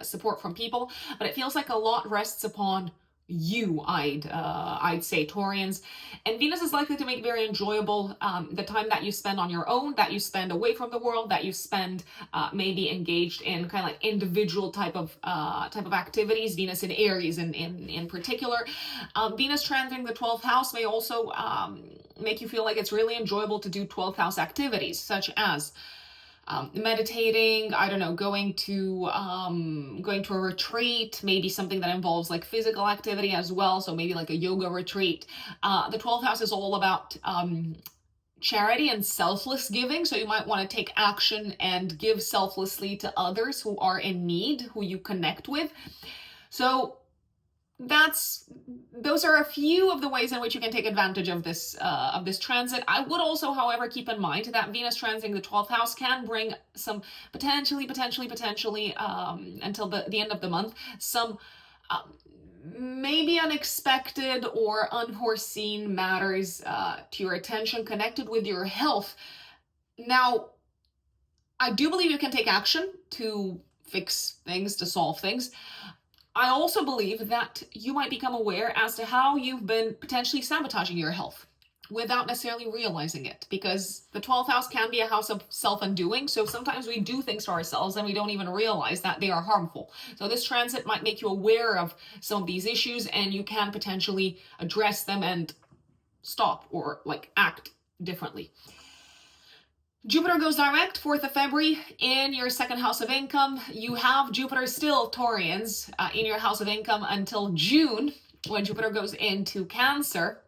support from people, but it feels like a lot rests upon you, I'd say, Taurians. And Venus is likely to make very enjoyable the time that you spend on your own, that you spend away from the world, that you spend maybe engaged in kind of like individual type of activities. Venus in Aries in particular. Venus transiting the 12th house may also make you feel like it's really enjoyable to do 12th house activities, such as meditating, I don't know, going to a retreat, maybe something that involves like physical activity as well. So maybe like a yoga retreat. The 12th house is all about charity and selfless giving. So you might want to take action and give selflessly to others who are in need, who you connect with. So those are a few of the ways in which you can take advantage of this transit. I would also, however, keep in mind that Venus transiting the 12th house can bring some potentially until the end of the month, some maybe unexpected or unforeseen matters to your attention connected with your health. Now, I do believe you can take action to fix things, to solve things. I also believe that you might become aware as to how you've been potentially sabotaging your health without necessarily realizing it, because the 12th house can be a house of self-undoing. So sometimes we do things to ourselves and we don't even realize that they are harmful. So this transit might make you aware of some of these issues, and you can potentially address them and stop or like act differently. Jupiter goes direct 4th of February in your 2nd house of income. You have Jupiter still, Taurians, in your house of income until June, when Jupiter goes into Cancer.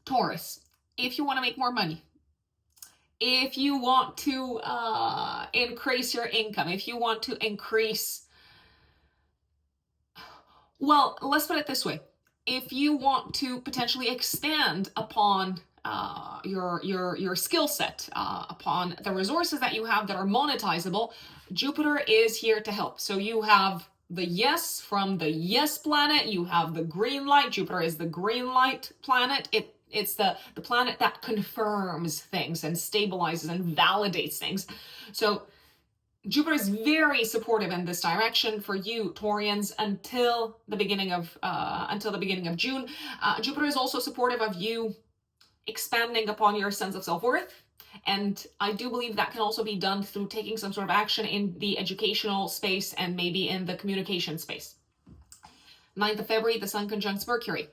Taurus, if you want to make more money, if you want to increase your income, if you want to increase, well, let's put it this way. If you want to potentially expand upon your skill set, upon the resources that you have that are monetizable, Jupiter is here to help. So you have the yes from the yes planet, you have the green light. Jupiter is the green light planet. It's the planet that confirms things and stabilizes and validates things. So Jupiter is very supportive in this direction for you, Taurians, until the beginning of June. Jupiter is also supportive of you expanding upon your sense of self-worth. And I do believe that can also be done through taking some sort of action in the educational space and maybe in the communication space. 9th of February, the Sun conjuncts Mercury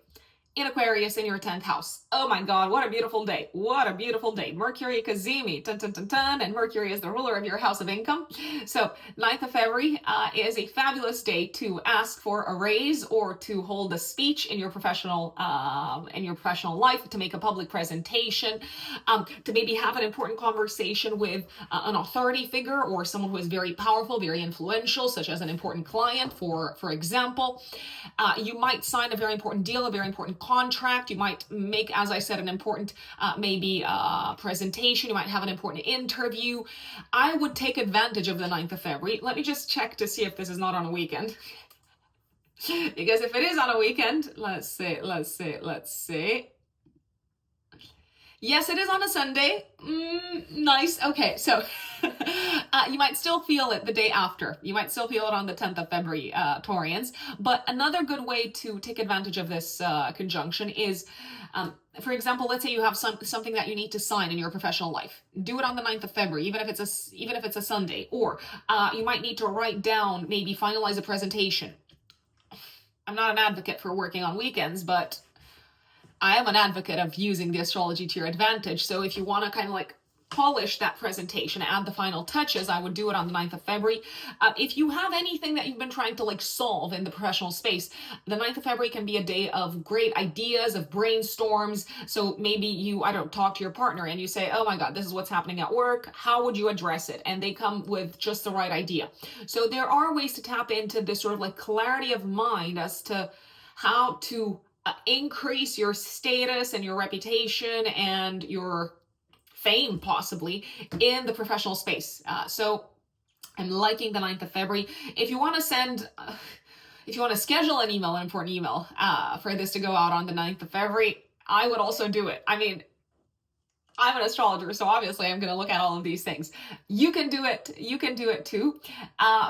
in Aquarius in your 10th house. Oh my God, what a beautiful day. What a beautiful day. Mercury Kazemi, dun, dun, dun, dun, and Mercury is the ruler of your house of income. So 9th of February is a fabulous day to ask for a raise or to hold a speech in your professional life, to make a public presentation, to maybe have an important conversation with an authority figure or someone who is very powerful, very influential, such as an important client, for example. You might sign a very important deal, a very important contract. You might make, as I said, an important presentation. You might have an important interview. I would take advantage of the 9th of February. Let me just check to see if this is not on a weekend. Because if it is on a weekend, let's see. Yes, it is on a Sunday. Nice. Okay, so you might still feel it the day after. You might still feel it on the 10th of February, Taurians. But another good way to take advantage of this conjunction is, for example, let's say you have something that you need to sign in your professional life. Do it on the 9th of February, even if it's a Sunday. Or you might need to write down, maybe finalize a presentation. I'm not an advocate for working on weekends, but I am an advocate of using the astrology to your advantage. So if you want to kind of like polish that presentation, add the final touches, I would do it on the 9th of February. If you have anything that you've been trying to like solve in the professional space, the 9th of February can be a day of great ideas, of brainstorms. So maybe you, talk to your partner and you say, oh my God, this is what's happening at work. How would you address it? And they come with just the right idea. So there are ways to tap into this sort of like clarity of mind as to how to increase your status and your reputation and your fame, possibly, in the professional space. So I'm liking the 9th of February. If you want to schedule an important email for this to go out on the 9th of February, I would also do it. I mean, I'm an astrologer, so obviously I'm going to look at all of these things. You can do it. You can do it too.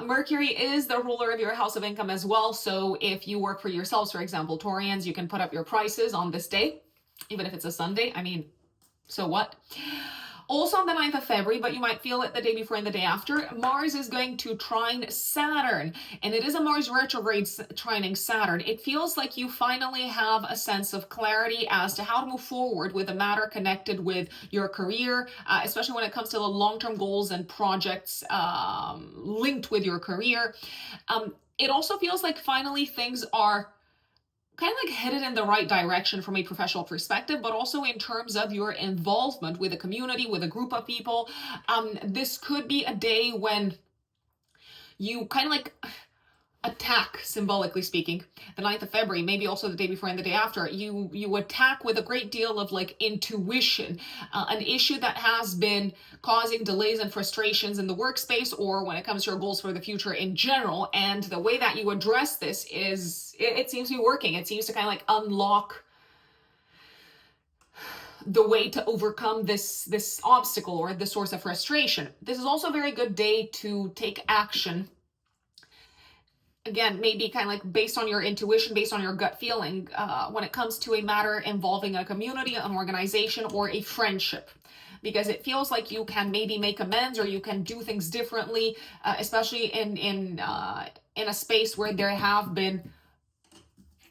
Mercury is the ruler of your house of income as well. So if you work for yourselves, for example, Taurians, you can put up your prices on this day, even if it's a Sunday. I mean, so what? Also on the 9th of February, but you might feel it the day before and the day after, Mars is going to trine Saturn. And it is a Mars retrograde trining Saturn. It feels like you finally have a sense of clarity as to how to move forward with a matter connected with your career, especially when it comes to the long-term goals and projects linked with your career. It also feels like finally things are kind of like headed in the right direction from a professional perspective, but also in terms of your involvement with a community, with a group of people. This could be a day when you kind of like attack, symbolically speaking, the 9th of February, maybe also the day before and the day after. You attack with a great deal of like intuition, an issue that has been causing delays and frustrations in the workspace or when it comes to your goals for the future in general. And the way that you address this is, it seems to be working. It seems to kind of like unlock the way to overcome this obstacle or this source of frustration. This is also a very good day to take action. Again, maybe kind of like based on your intuition, based on your gut feeling, when it comes to a matter involving a community, an organization, or a friendship. Because it feels like you can maybe make amends or you can do things differently, especially in a space where there have been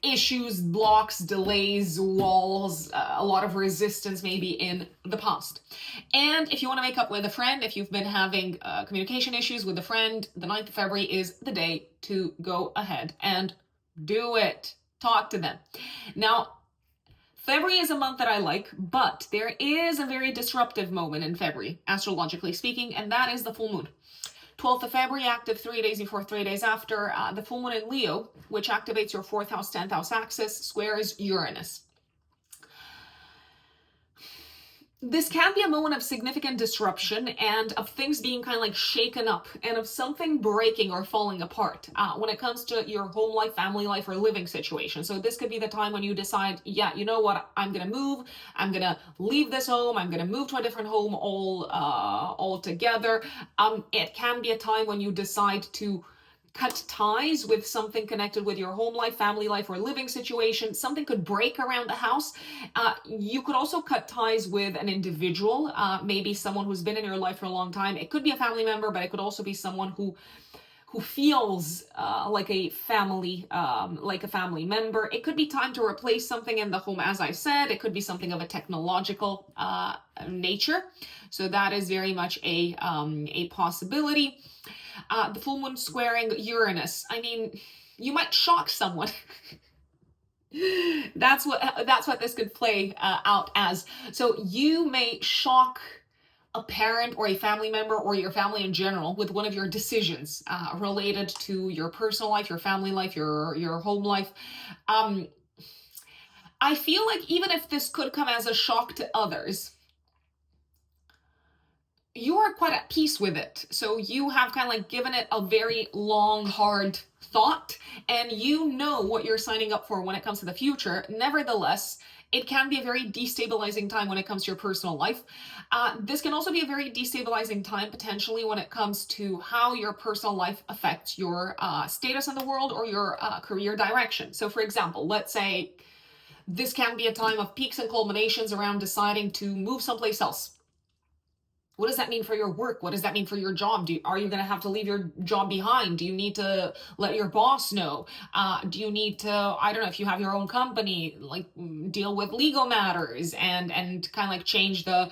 issues, blocks, delays, walls, a lot of resistance maybe in the past. And if you want to make up with a friend, if you've been having communication issues with a friend, the 9th of February is the day to go ahead and do it. Talk to them. Now, February is a month that I like, but there is a very disruptive moment in February, astrologically speaking, and that is the full moon. 12th of February, active 3 days before, 3 days after. The full moon in Leo, which activates your 4th house, 10th house axis, squares Uranus. This can be a moment of significant disruption and of things being kind of like shaken up and of something breaking or falling apart when it comes to your home life, family life, or living situation. So this could be the time when you decide, yeah, you know what, I'm going to move. I'm going to leave this home. I'm going to move to a different home altogether. It can be a time when you decide to cut ties with something connected with your home life, family life, or living situation. Something could break around the house. You could also cut ties with an individual, maybe someone who's been in your life for a long time. It could be a family member, but it could also be someone who feels like a family member. It could be time to replace something in the home, as I said. It could be something of a technological nature. So that is very much a possibility. The full moon squaring Uranus. I mean, you might shock someone. That's what this could play out as. So you may shock a parent or a family member or your family in general with one of your decisions related to your personal life, your family life, your home life. I feel like even if this could come as a shock to others, you are quite at peace with it. So you have kind of like given it a very long, hard thought, and you know what you're signing up for when it comes to the future. Nevertheless, It can be a very destabilizing time when it comes to your personal life. This can also be a very destabilizing time potentially when it comes to how your personal life affects your status in the world or your career direction. So for example, let's say this can be a time of peaks and culminations around deciding to move someplace else. What does that mean for your work? What does that mean for your job? Are you going to have to leave your job behind? Do you need to let your boss know? Do you need to, I don't know, if you have your own company, like deal with legal matters and kind of like change the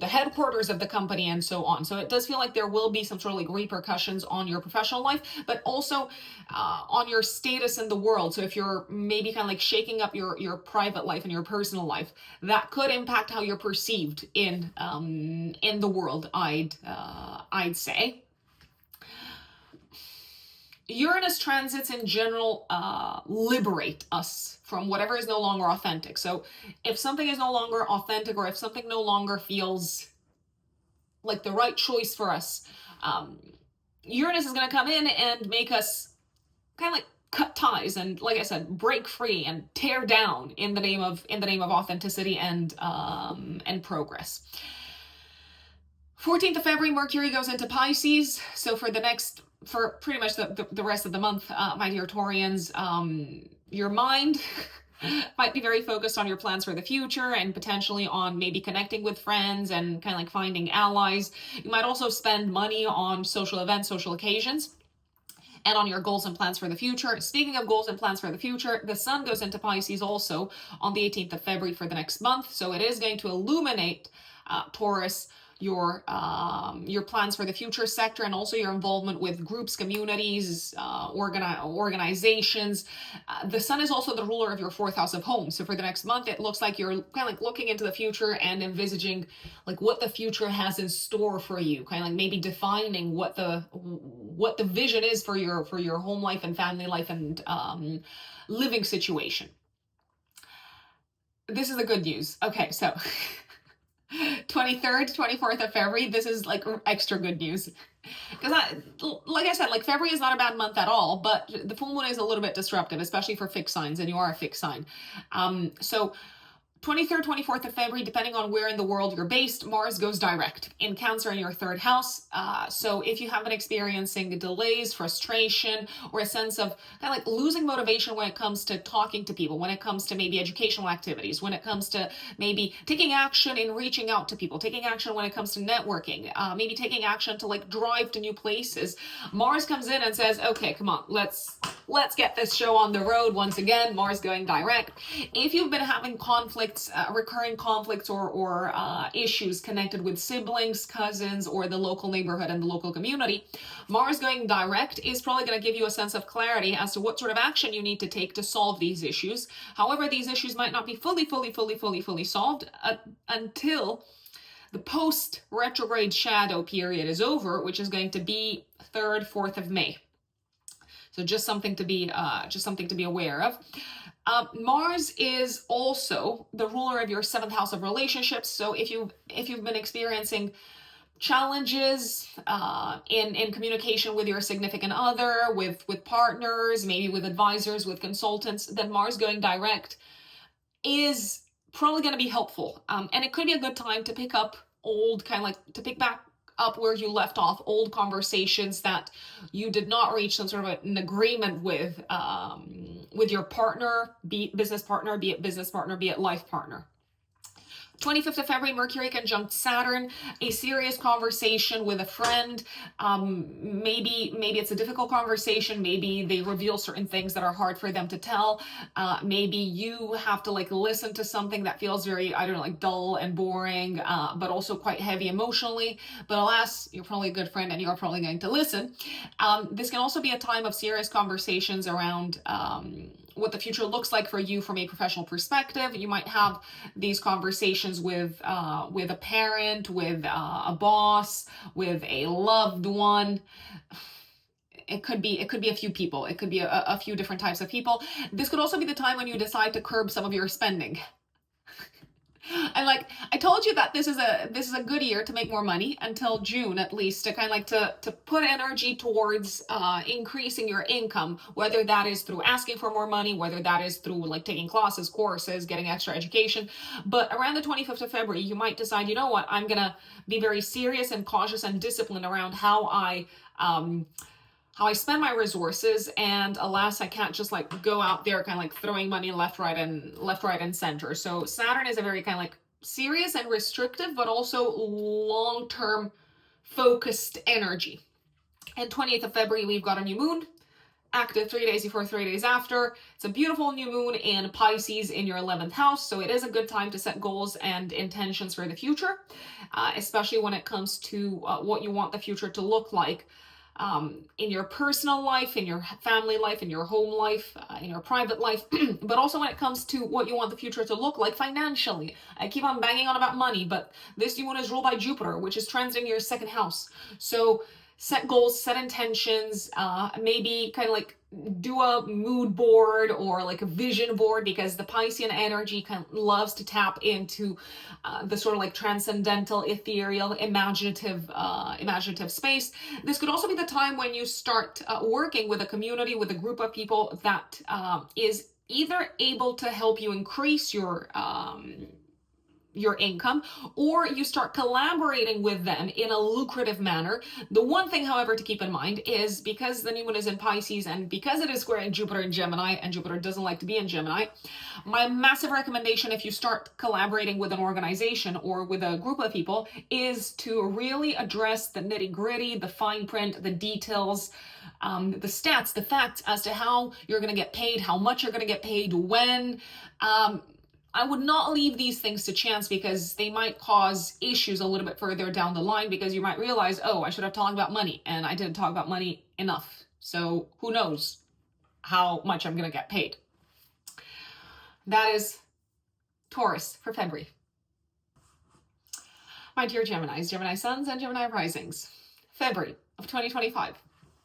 headquarters of the company and so on. So it does feel like there will be some sort of like repercussions on your professional life, but also on your status in the world. So if you're maybe kind of like shaking up your private life and your personal life, that could impact how you're perceived in the world, I'd say. Uranus transits in general liberate us from whatever is no longer authentic. So if something is no longer authentic, or if something no longer feels like the right choice for us, Uranus is going to come in and make us kind of like cut ties and, like I said, break free and tear down in the name of authenticity and progress. 14th of February, Mercury goes into Pisces. So for pretty much the rest of the month, my dear Taurians, your mind might be very focused on your plans for the future and potentially on maybe connecting with friends and kind of like finding allies. You might also spend money on social events, social occasions, and on your goals and plans for the future. Speaking of goals and plans for the future, the sun goes into Pisces also on the 18th of February for the next month. So it is going to illuminate, Taurus, your plans for the future sector, and also your involvement with groups, communities, organizations. The sun is also the ruler of your fourth house of home. So for the next month, it looks like you're kind of like looking into the future and envisaging like what the future has in store for you, kind of like maybe defining what the vision is for your home life and family life and living situation. This is the good news. Okay, so 23rd, 24th of February, this is like extra good news. Because like I said, like February is not a bad month at all, but the full moon is a little bit disruptive, especially for fixed signs, and you are a fixed sign. So 23rd, 24th of February, depending on where in the world you're based, Mars goes direct in Cancer in your third house. So if you have been experiencing delays, frustration, or a sense of kind of like losing motivation when it comes to talking to people, when it comes to maybe educational activities, when it comes to maybe taking action in reaching out to people, taking action when it comes to networking, maybe taking action to like drive to new places, Mars comes in and says, okay, come on, let's get this show on the road once again. Mars going direct. If you've been having recurring conflicts or issues connected with siblings, cousins, or the local neighborhood and the local community, Mars going direct is probably going to give you a sense of clarity as to what sort of action you need to take to solve these issues. However, these issues might not be fully solved until the post-retrograde shadow period is over, which is going to be 3rd, 4th of May. So just something to be aware of. Mars is also the ruler of your 7th house of relationships. So if you've been experiencing challenges in communication with your significant other, with partners, maybe with advisors, with consultants, then Mars going direct is probably going to be helpful. And it could be a good time to pick up pick back up where you left off, old conversations that you did not reach some sort of an agreement with your partner, be it business partner, be it life partner. 25th of February, Mercury conjunct Saturn, a serious conversation with a friend. Maybe it's a difficult conversation. Maybe they reveal certain things that are hard for them to tell. Maybe you have to like listen to something that feels very, I don't know, like dull and boring, but also quite heavy emotionally. But alas, you're probably a good friend and you're probably going to listen. This can also be a time of serious conversations around what the future looks like for you from a professional perspective. You might have these conversations with a parent, with a boss, with a loved one. It could be a few people. It could be a few different types of people. This could also be the time when you decide to curb some of your spending. And like I told you that this is a good year to make more money until June at least, to kind of like to put energy towards increasing your income, whether that is through asking for more money, whether that is through like taking classes, courses, getting extra education. But around the 25th of February, you might decide, you know what, I'm gonna be very serious and cautious and disciplined around how I spend my resources, and alas, I can't just like go out there kind of like throwing money left, right, and center. So Saturn is a very kind of like serious and restrictive, but also long-term focused energy. And 28th of February, we've got a new moon, active 3 days before, 3 days after. It's a beautiful new moon in Pisces in your 11th house, so it is a good time to set goals and intentions for the future, especially when it comes to what you want the future to look like. In your personal life, in your family life, in your home life, in your private life, but also when it comes to what you want the future to look like financially. I keep on banging on about money, but this new moon is ruled by Jupiter, which is transiting your second house. So set goals, set intentions, maybe kind of like do a mood board or like a vision board, because the Piscean energy kind of loves to tap into the sort of like transcendental, ethereal, imaginative space. This could also be the time when you start working with a community, with a group of people that is either able to help you increase your income, or you start collaborating with them in a lucrative manner. The one thing, however, to keep in mind is, because the new moon is in Pisces and because it is squaring Jupiter in Gemini, and Jupiter doesn't like to be in Gemini, my massive recommendation if you start collaborating with an organization or with a group of people is to really address the nitty-gritty, the fine print, the details, the stats, the facts as to how you're going to get paid, how much you're going to get paid, when. I would not leave these things to chance, because they might cause issues a little bit further down the line, because you might realize, oh, I should have talked about money and I didn't talk about money enough. So who knows how much I'm going to get paid. That is Taurus for February. My dear Geminis, Gemini suns and Gemini risings, February of 2025.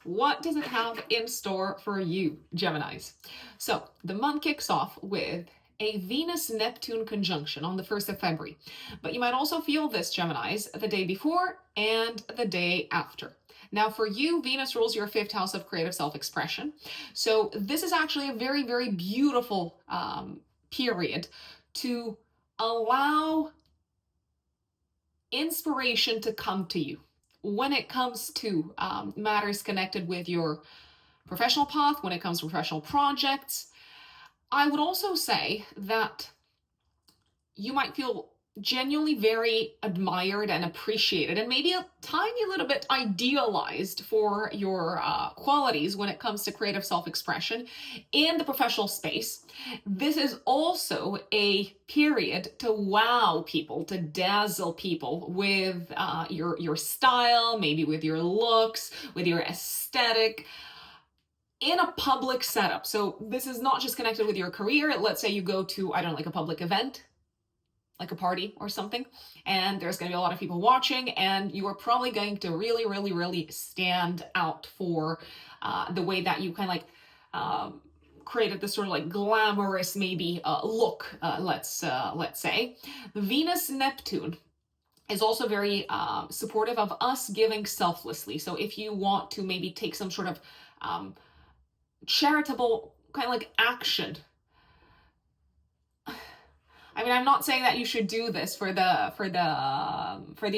What does it have in store for you, Geminis? So the month kicks off with a Venus-Neptune conjunction on the 1st of February. But you might also feel this, Geminis, the day before and the day after. Now for you, Venus rules your 5th house of creative self-expression. So this is actually a very, very beautiful period to allow inspiration to come to you when it comes to matters connected with your professional path, when it comes to professional projects. I would also say that you might feel genuinely very admired and appreciated, and maybe a tiny little bit idealized for your qualities when it comes to creative self-expression in the professional space. This is also a period to wow people, to dazzle people with your style, maybe with your looks, with your aesthetic, in a public setup. So this is not just connected with your career. Let's say you go to, I don't know, like a public event, like a party or something, and there's going to be a lot of people watching, and you are probably going to really, really, really stand out for the way that you kind of like created this sort of like glamorous maybe look, let's say. Venus Neptune is also very supportive of us giving selflessly. So if you want to maybe take some sort of charitable kind of like action. I mean, I'm not saying that you should do this for the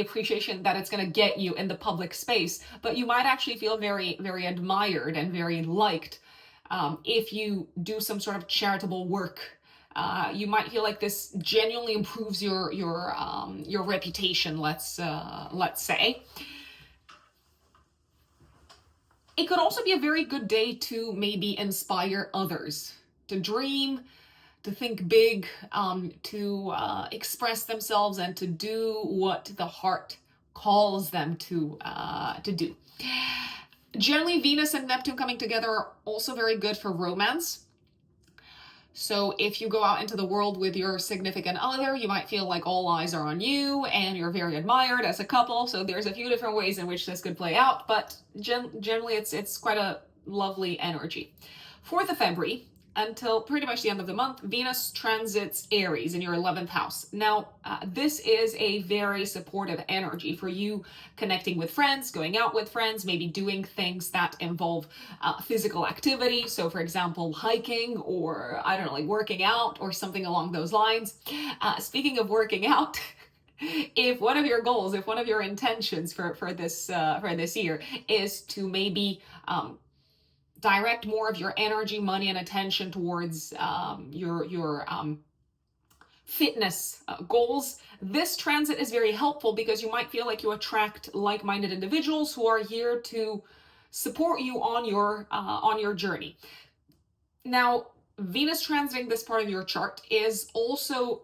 appreciation that it's going to get you in the public space, but you might actually feel very, very admired and very liked if you do some sort of charitable work. You might feel like this genuinely improves your reputation. Let's say. It could also be a very good day to maybe inspire others to dream, to think big, to express themselves, and to do what the heart calls them to do. Generally, Venus and Neptune coming together are also very good for romance. So if you go out into the world with your significant other, you might feel like all eyes are on you and you're very admired as a couple. So there's a few different ways in which this could play out, but generally it's quite a lovely energy. 4th of February, until pretty much the end of the month, Venus transits Aries in your 11th house. Now, this is a very supportive energy for you connecting with friends, going out with friends, maybe doing things that involve physical activity. So, for example, hiking or, I don't know, like working out or something along those lines. Speaking of working out, if one of your goals, if one of your intentions for this year is to maybe direct more of your energy, money, and attention towards your fitness goals, this transit is very helpful because you might feel like you attract like-minded individuals who are here to support you on your journey. Now, Venus transiting this part of your chart is also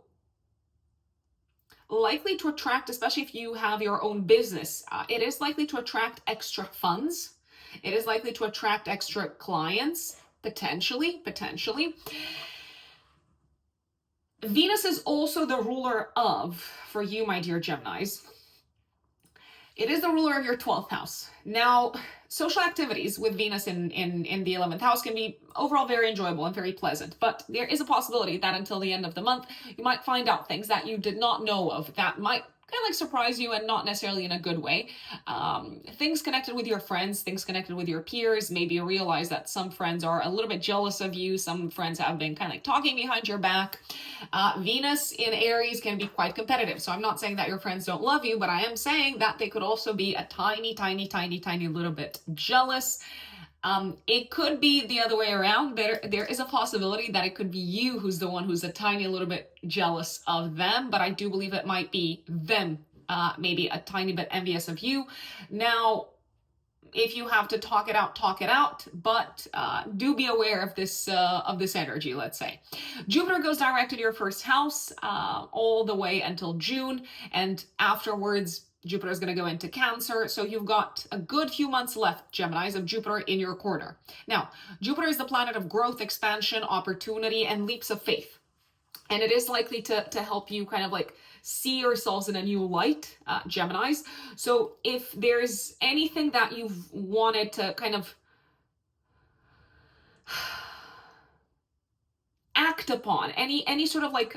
likely to attract, especially if you have your own business, it is likely to attract extra funds. It is likely to attract extra clients, potentially. Venus is also the ruler of, for you, my dear Geminis, it is the ruler of your 12th house. Now, social activities with Venus in the 11th house can be overall very enjoyable and very pleasant, but there is a possibility that until the end of the month, you might find out things that you did not know of that might kind of like surprise you, and not necessarily in a good way. Things connected with your friends, things connected with your peers. Maybe you realize that some friends are a little bit jealous of you. Some friends have been kind of like talking behind your back. Venus in Aries can be quite competitive. So I'm not saying that your friends don't love you, but I am saying that they could also be a tiny little bit jealous. It could be the other way around. There is a possibility that it could be you who's the one who's a tiny little bit jealous of them, but I do believe it might be them, maybe a tiny bit envious of you. Now, if you have to talk it out, but do be aware of this energy, let's say. Jupiter goes direct in your first house all the way until June, and afterwards, Jupiter is going to go into Cancer, so you've got a good few months left, Geminis, of Jupiter in your corner. Now, Jupiter is the planet of growth, expansion, opportunity, and leaps of faith. And it is likely to help you kind of like see yourselves in a new light, Geminis. So if there's anything that you've wanted to kind of act upon, any sort of like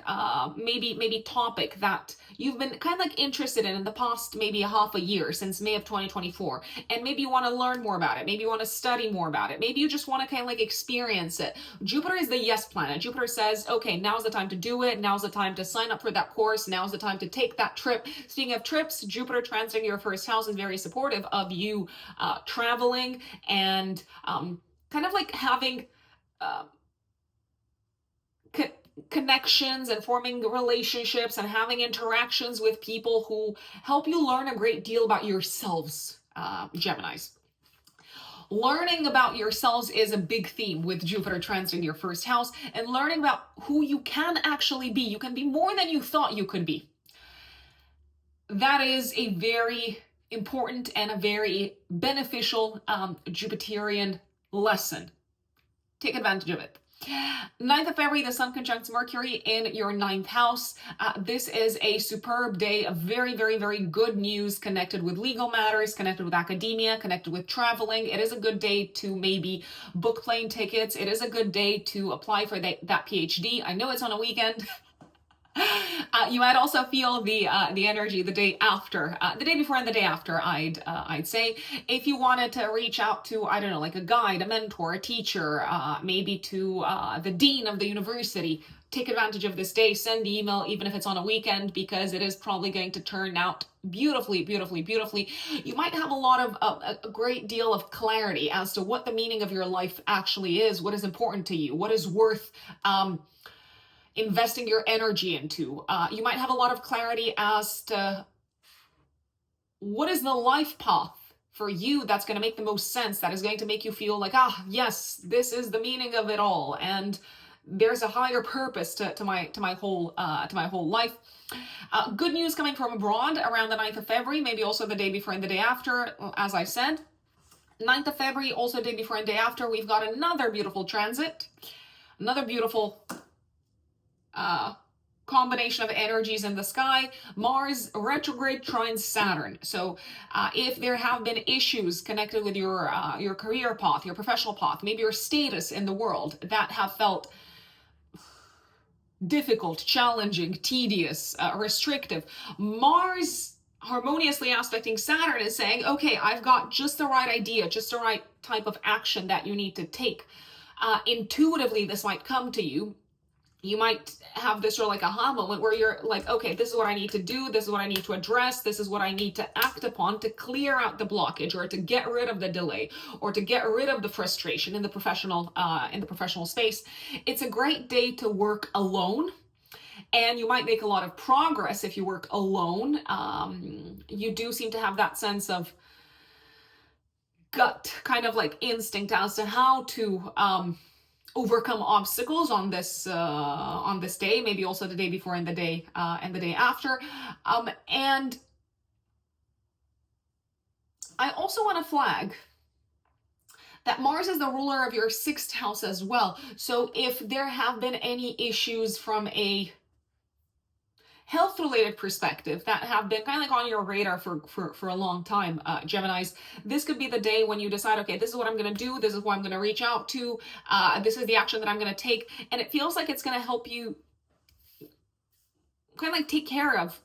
maybe topic that you've been kind of like interested in the past maybe half a year, since May of 2024, and maybe you want to learn more about it, maybe you want to study more about it, maybe you just want to kind of like experience it. Jupiter is the yes planet. Jupiter says, okay, now's the time to do it, now's the time to sign up for that course, now's the time to take that trip. Speaking of trips, Jupiter transiting your first house is very supportive of you traveling and kind of like having connections and forming relationships and having interactions with people who help you learn a great deal about yourselves, Geminis. Learning about yourselves is a big theme with Jupiter transiting your first house, and learning about who you can actually be. You can be more than you thought you could be. That is a very important and a very beneficial Jupiterian lesson. Take advantage of it. 9th of February, the Sun conjuncts Mercury in your 9th house. This is a superb day of very good news connected with legal matters, connected with academia, connected with traveling. It is a good day to maybe book plane tickets. It is a good day to apply for that PhD. I know it's on a weekend. You might also feel the energy the day after, the day before and the day after, I'd say. If you wanted to reach out to, I don't know, like a guide, a mentor, a teacher, maybe to the dean of the university, take advantage of this day, send the email, even if it's on a weekend, because it is probably going to turn out beautifully. You might have a lot of a great deal of clarity as to what the meaning of your life actually is, what is important to you, what is worth investing your energy into. You might have a lot of clarity as to what is the life path for you that's going to make the most sense, that is going to make you feel like, yes, this is the meaning of it all, and there's a higher purpose to my whole life. Good news coming from abroad around the 9th of February, maybe also the day before and the day after, as I said. 9th of February, also day before and day after, we've got another beautiful transit, another beautiful combination of energies in the sky. Mars retrograde trines Saturn. So if there have been issues connected with your career path, your professional path, maybe your status in the world that have felt difficult, challenging, tedious, restrictive, Mars harmoniously aspecting Saturn is saying, okay, I've got just the right idea, just the right type of action that you need to take. Intuitively, this might come to you. You might have this sort of like aha moment where you're like, okay, this is what I need to do. This is what I need to address. This is what I need to act upon to clear out the blockage, or to get rid of the delay, or to get rid of the frustration in the professional space. It's a great day to work alone. And you might make a lot of progress if you work alone. You do seem to have that sense of gut, kind of like instinct as to how to overcome obstacles on this day, maybe also the day before and the day after. And I also want to flag that Mars is the ruler of your 6th house as well. So if there have been any issues from a health related perspective that have been kind of like on your radar for a long time, Geminis, this could be the day when you decide, okay, this is what I'm going to do. This is who I'm going to reach out to. This is the action that I'm going to take. And it feels like it's going to help you kind of like take care of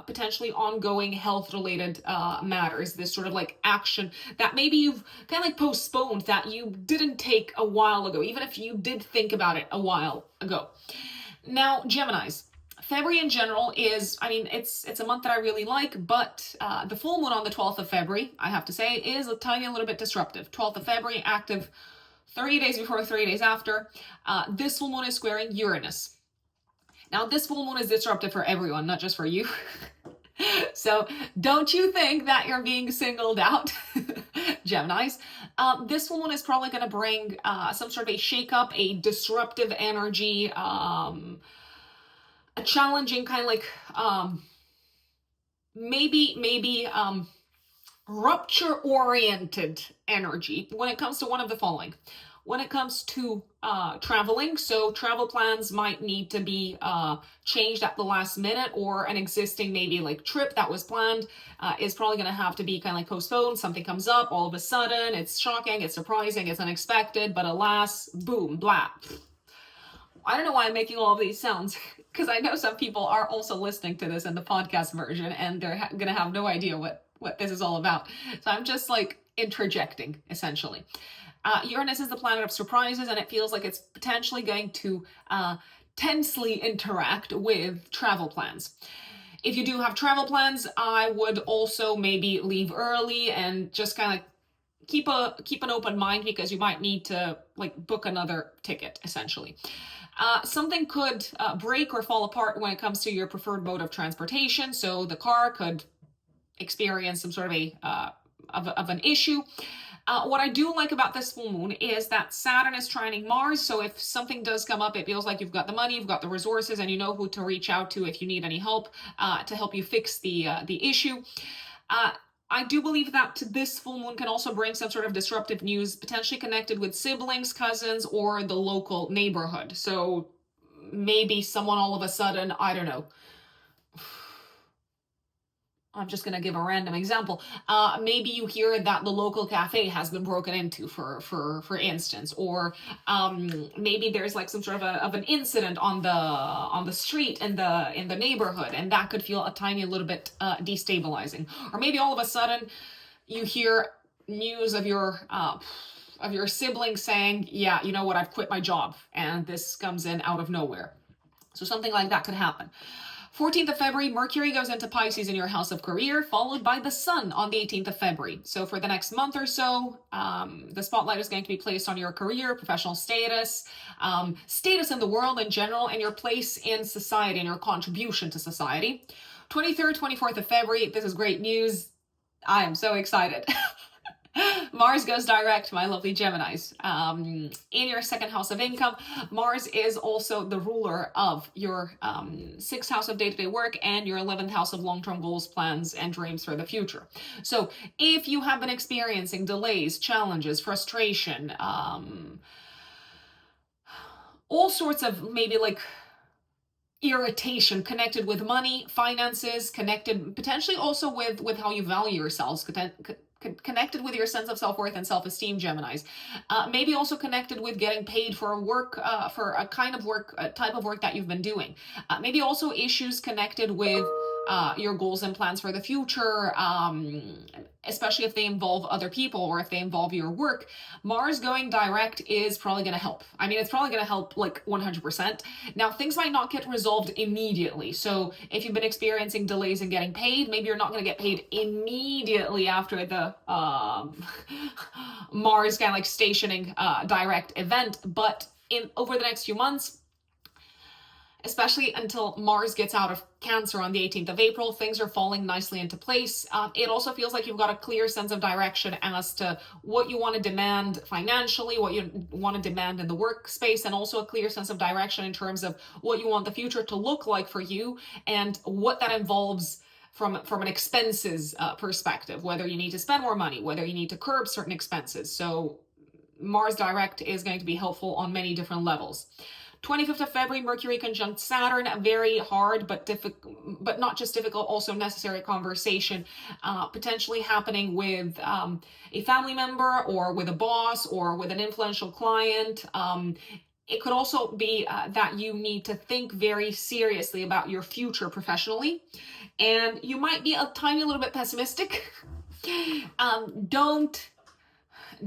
potentially ongoing health related matters. This sort of like action that maybe you've kind of like postponed, that you didn't take a while ago, even if you did think about it a while ago. Now, Geminis, February in general is, I mean, it's a month that I really like, but the full moon on the 12th of February, I have to say, is a tiny little bit disruptive. 12th of February, active 30 days before, 30 days after. This full moon is squaring Uranus. Now, this full moon is disruptive for everyone, not just for you. So don't you think that you're being singled out, Geminis. This full moon is probably going to bring some sort of a shakeup, a disruptive energy, a challenging kind of like maybe rupture oriented energy when it comes to one of the following. When it comes to traveling, so travel plans might need to be changed at the last minute, or an existing maybe like trip that was planned is probably going to have to be kind of like postponed. Something comes up all of a sudden, it's shocking, it's surprising, it's unexpected, but alas, boom, blah. I don't know why I'm making all of these sounds, because I know some people are also listening to this in the podcast version and they're going to have no idea what this is all about. So I'm just like interjecting, essentially. Uranus is the planet of surprises, and it feels like it's potentially going to tensely interact with travel plans. If you do have travel plans, I would also maybe leave early and just kind of keep an open mind, because you might need to like book another ticket, essentially. Something could break or fall apart when it comes to your preferred mode of transportation. So the car could experience some sort of an issue. What I do like about this full moon is that Saturn is trining Mars. So if something does come up, it feels like you've got the money, you've got the resources, and you know who to reach out to if you need any help to help you fix the issue. I do believe that this full moon can also bring some sort of disruptive news, potentially connected with siblings, cousins, or the local neighborhood. So maybe someone all of a sudden, I don't know, I'm just going to give a random example. Maybe you hear that the local cafe has been broken into, for instance, or maybe there's like some sort of an incident on the street in the neighborhood, and that could feel a tiny little bit destabilizing. Or maybe all of a sudden you hear news of your sibling saying, "Yeah, you know what? I've quit my job," and this comes in out of nowhere. So something like that could happen. 14th of February, Mercury goes into Pisces in your house of career, followed by the Sun on the 18th of February. So for the next month or so, the spotlight is going to be placed on your career, professional status, status in the world in general, and your place in society and your contribution to society. 23rd, 24th of February, this is great news. I am so excited. Mars goes direct, my lovely Geminis. In your 2nd house of income, Mars is also the ruler of your 6th house of day-to-day work and your 11th house of long-term goals, plans, and dreams for the future. So if you have been experiencing delays, challenges, frustration, all sorts of maybe like irritation connected with money, finances, connected potentially also with how you value yourselves, connected with your sense of self-worth and self-esteem, Geminis. Maybe also connected with getting paid for work, for a kind of work, a type of work that you've been doing. Maybe also issues connected with your goals and plans for the future, especially if they involve other people or if they involve your work. Mars going direct is probably going to help. I mean, it's probably going to help like 100%. Now, things might not get resolved immediately. So if you've been experiencing delays in getting paid, maybe you're not going to get paid immediately after the Mars kind of like stationing direct event. But over the next few months, especially until Mars gets out of Cancer on the 18th of April, things are falling nicely into place. It also feels like you've got a clear sense of direction as to what you want to demand financially, what you want to demand in the workspace, and also a clear sense of direction in terms of what you want the future to look like for you and what that involves from an expenses perspective, whether you need to spend more money, whether you need to curb certain expenses. So Mars direct is going to be helpful on many different levels. 25th of February, Mercury conjunct Saturn, a very hard but not just difficult, also necessary conversation, potentially happening with a family member or with a boss or with an influential client. It could also be that you need to think very seriously about your future professionally, and you might be a tiny little bit pessimistic.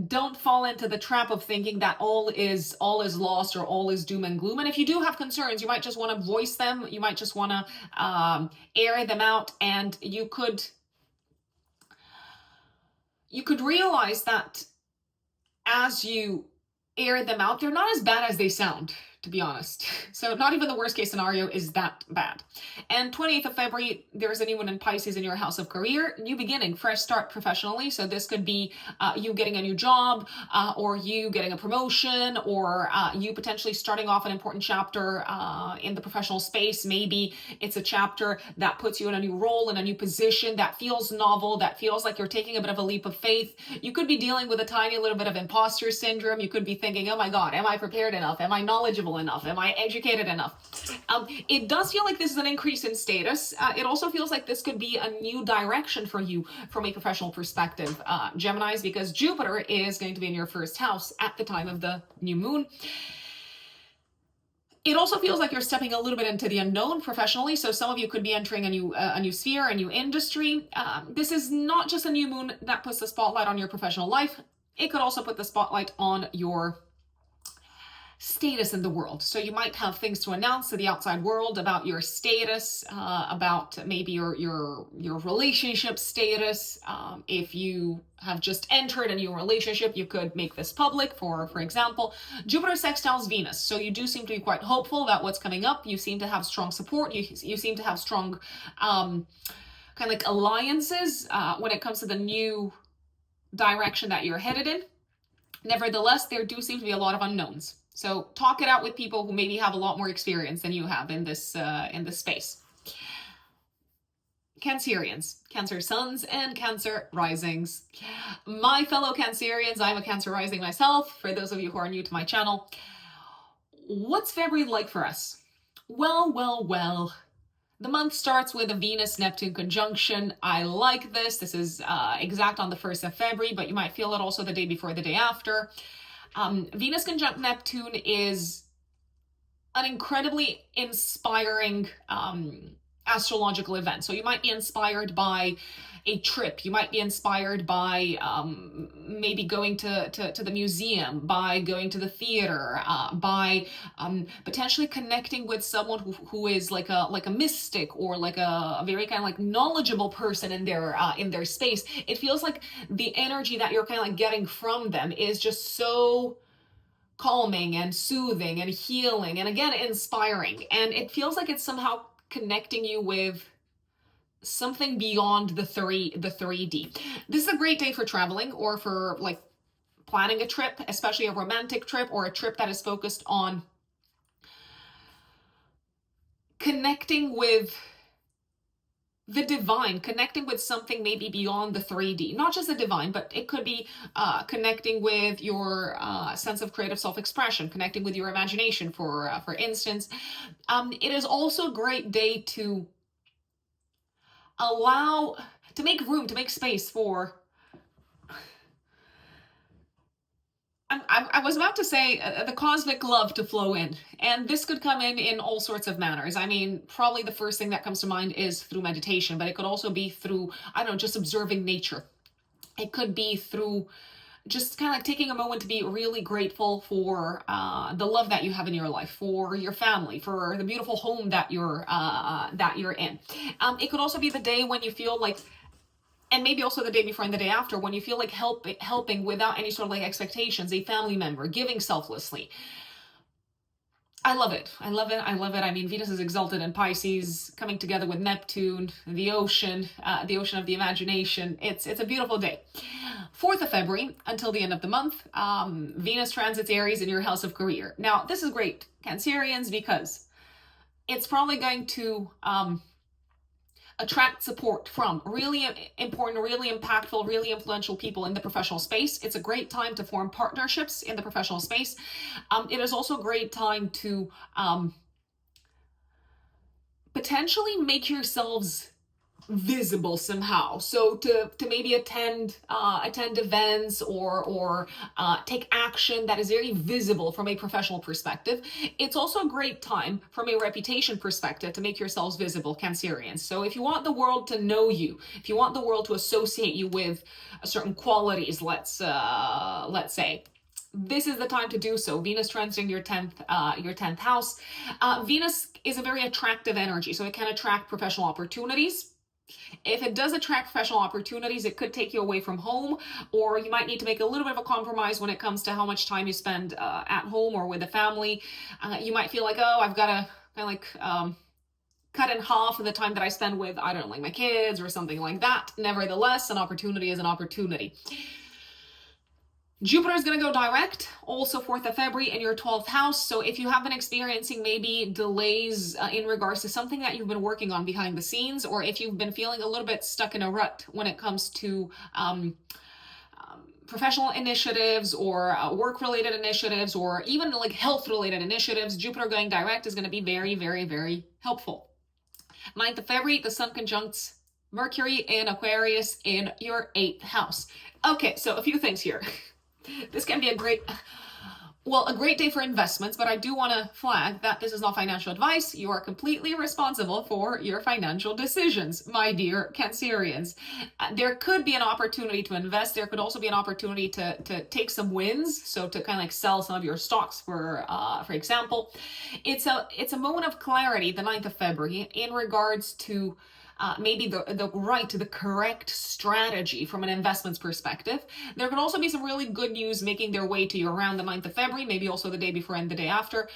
Don't fall into the trap of thinking that all is lost or all is doom and gloom. And if you do have concerns, you might just want to voice them. You might just want to air them out, and you could realize that as you air them out, they're not as bad as they sound, to be honest. So not even the worst case scenario is that bad. And 28th of February, there's a new one in Pisces in your house of career, new beginning, fresh start professionally. So this could be you getting a new job, or you getting a promotion, or you potentially starting off an important chapter in the professional space. Maybe it's a chapter that puts you in a new role, in a new position that feels novel, that feels like you're taking a bit of a leap of faith. You could be dealing with a tiny little bit of imposter syndrome. You could be thinking, oh my God, am I prepared enough? Am I knowledgeable enough? Am I educated enough? It does feel like this is an increase in status. It also feels like this could be a new direction for you from a professional perspective, Geminis, because Jupiter is going to be in your first house at the time of the new moon. It also feels like you're stepping a little bit into the unknown professionally. So some of you could be entering a new sphere, a new industry. This is not just a new moon that puts the spotlight on your professional life. It could also put the spotlight on your status in the world. So you might have things to announce to the outside world about your status, about maybe your relationship status. If you have just entered a new relationship, you could make this public. For example, Jupiter sextiles Venus. So you do seem to be quite hopeful about what's coming up. You seem to have strong support. You seem to have strong kind of like alliances when it comes to the new direction that you're headed in. Nevertheless, there do seem to be a lot of unknowns. So talk it out with people who maybe have a lot more experience than you have in this space. Cancerians, Cancer suns and Cancer risings. My fellow Cancerians, I'm a Cancer rising myself. For those of you who are new to my channel, what's February like for us? Well. The month starts with a Venus-Neptune conjunction. I like this. This is exact on the 1st of February, but you might feel it also the day before, the day after. Venus conjunct Neptune is an incredibly inspiring astrological event. So you might be inspired by a trip. You might be inspired by maybe going to the museum, by going to the theater, by potentially connecting with someone who is like a mystic or like a very kind of like knowledgeable person in their space. It feels like the energy that you're kind of like getting from them is just so calming and soothing and healing and again inspiring. And it feels like it's somehow connecting you with something beyond the 3D. This is a great day for traveling or for like planning a trip, especially a romantic trip or a trip that is focused on connecting with the divine, connecting with something maybe beyond the 3D, not just the divine, but it could be connecting with your sense of creative self-expression, connecting with your imagination, for instance. It is also a great day to make room, to make space for, I was about to say the cosmic love to flow in, and this could come in all sorts of manners. I mean, probably the first thing that comes to mind is through meditation, but it could also be through, I don't know, just observing nature. It could be through just kind of like taking a moment to be really grateful for the love that you have in your life, for your family, for the beautiful home that you're in. It could also be the day when you feel like, and maybe also the day before and the day after, when you feel like helping without any sort of like expectations, a family member, giving selflessly. I love it. I love it. I love it. I mean, Venus is exalted in Pisces, coming together with Neptune, the ocean of the imagination. It's a beautiful day. 4th of February until the end of the month, Venus transits Aries in your house of career. Now, this is great, Cancerians, because it's probably going to attract support from really important, really impactful, really influential people in the professional space. It's a great time to form partnerships in the professional space. It is also a great time to potentially make yourselves visible somehow. So to maybe attend events or take action that is very visible from a professional perspective. It's also a great time from a reputation perspective to make yourselves visible, Cancerians. So if you want the world to know you, if you want the world to associate you with certain qualities, let's say, this is the time to do so. Venus transiting your 10th house. Venus is a very attractive energy, so it can attract professional opportunities. If it does attract professional opportunities, it could take you away from home, or you might need to make a little bit of a compromise when it comes to how much time you spend at home or with the family. You might feel like, oh, I've got to kind of cut in half of the time that I spend with, I don't know, like my kids or something like that. Nevertheless, an opportunity is an opportunity. Jupiter is going to go direct, also 4th of February in your 12th house. So if you have been experiencing maybe delays in regards to something that you've been working on behind the scenes, or if you've been feeling a little bit stuck in a rut when it comes to professional initiatives or work-related initiatives, or even like health-related initiatives, Jupiter going direct is going to be very, very, very helpful. 9th of February, the Sun conjuncts Mercury in Aquarius in your 8th house. Okay, so a few things here. This can be a great day for investments, but I do want to flag that this is not financial advice. You are completely responsible for your financial decisions, my dear Cancerians. There could be an opportunity to invest. There could also be an opportunity to take some wins, so to kind of like sell some of your stocks, for example. It's a moment of clarity, the 9th of February, in regards to maybe the correct strategy from an investments perspective. There could also be some really good news making their way to you around the 9th of February, maybe also the day before and the day after,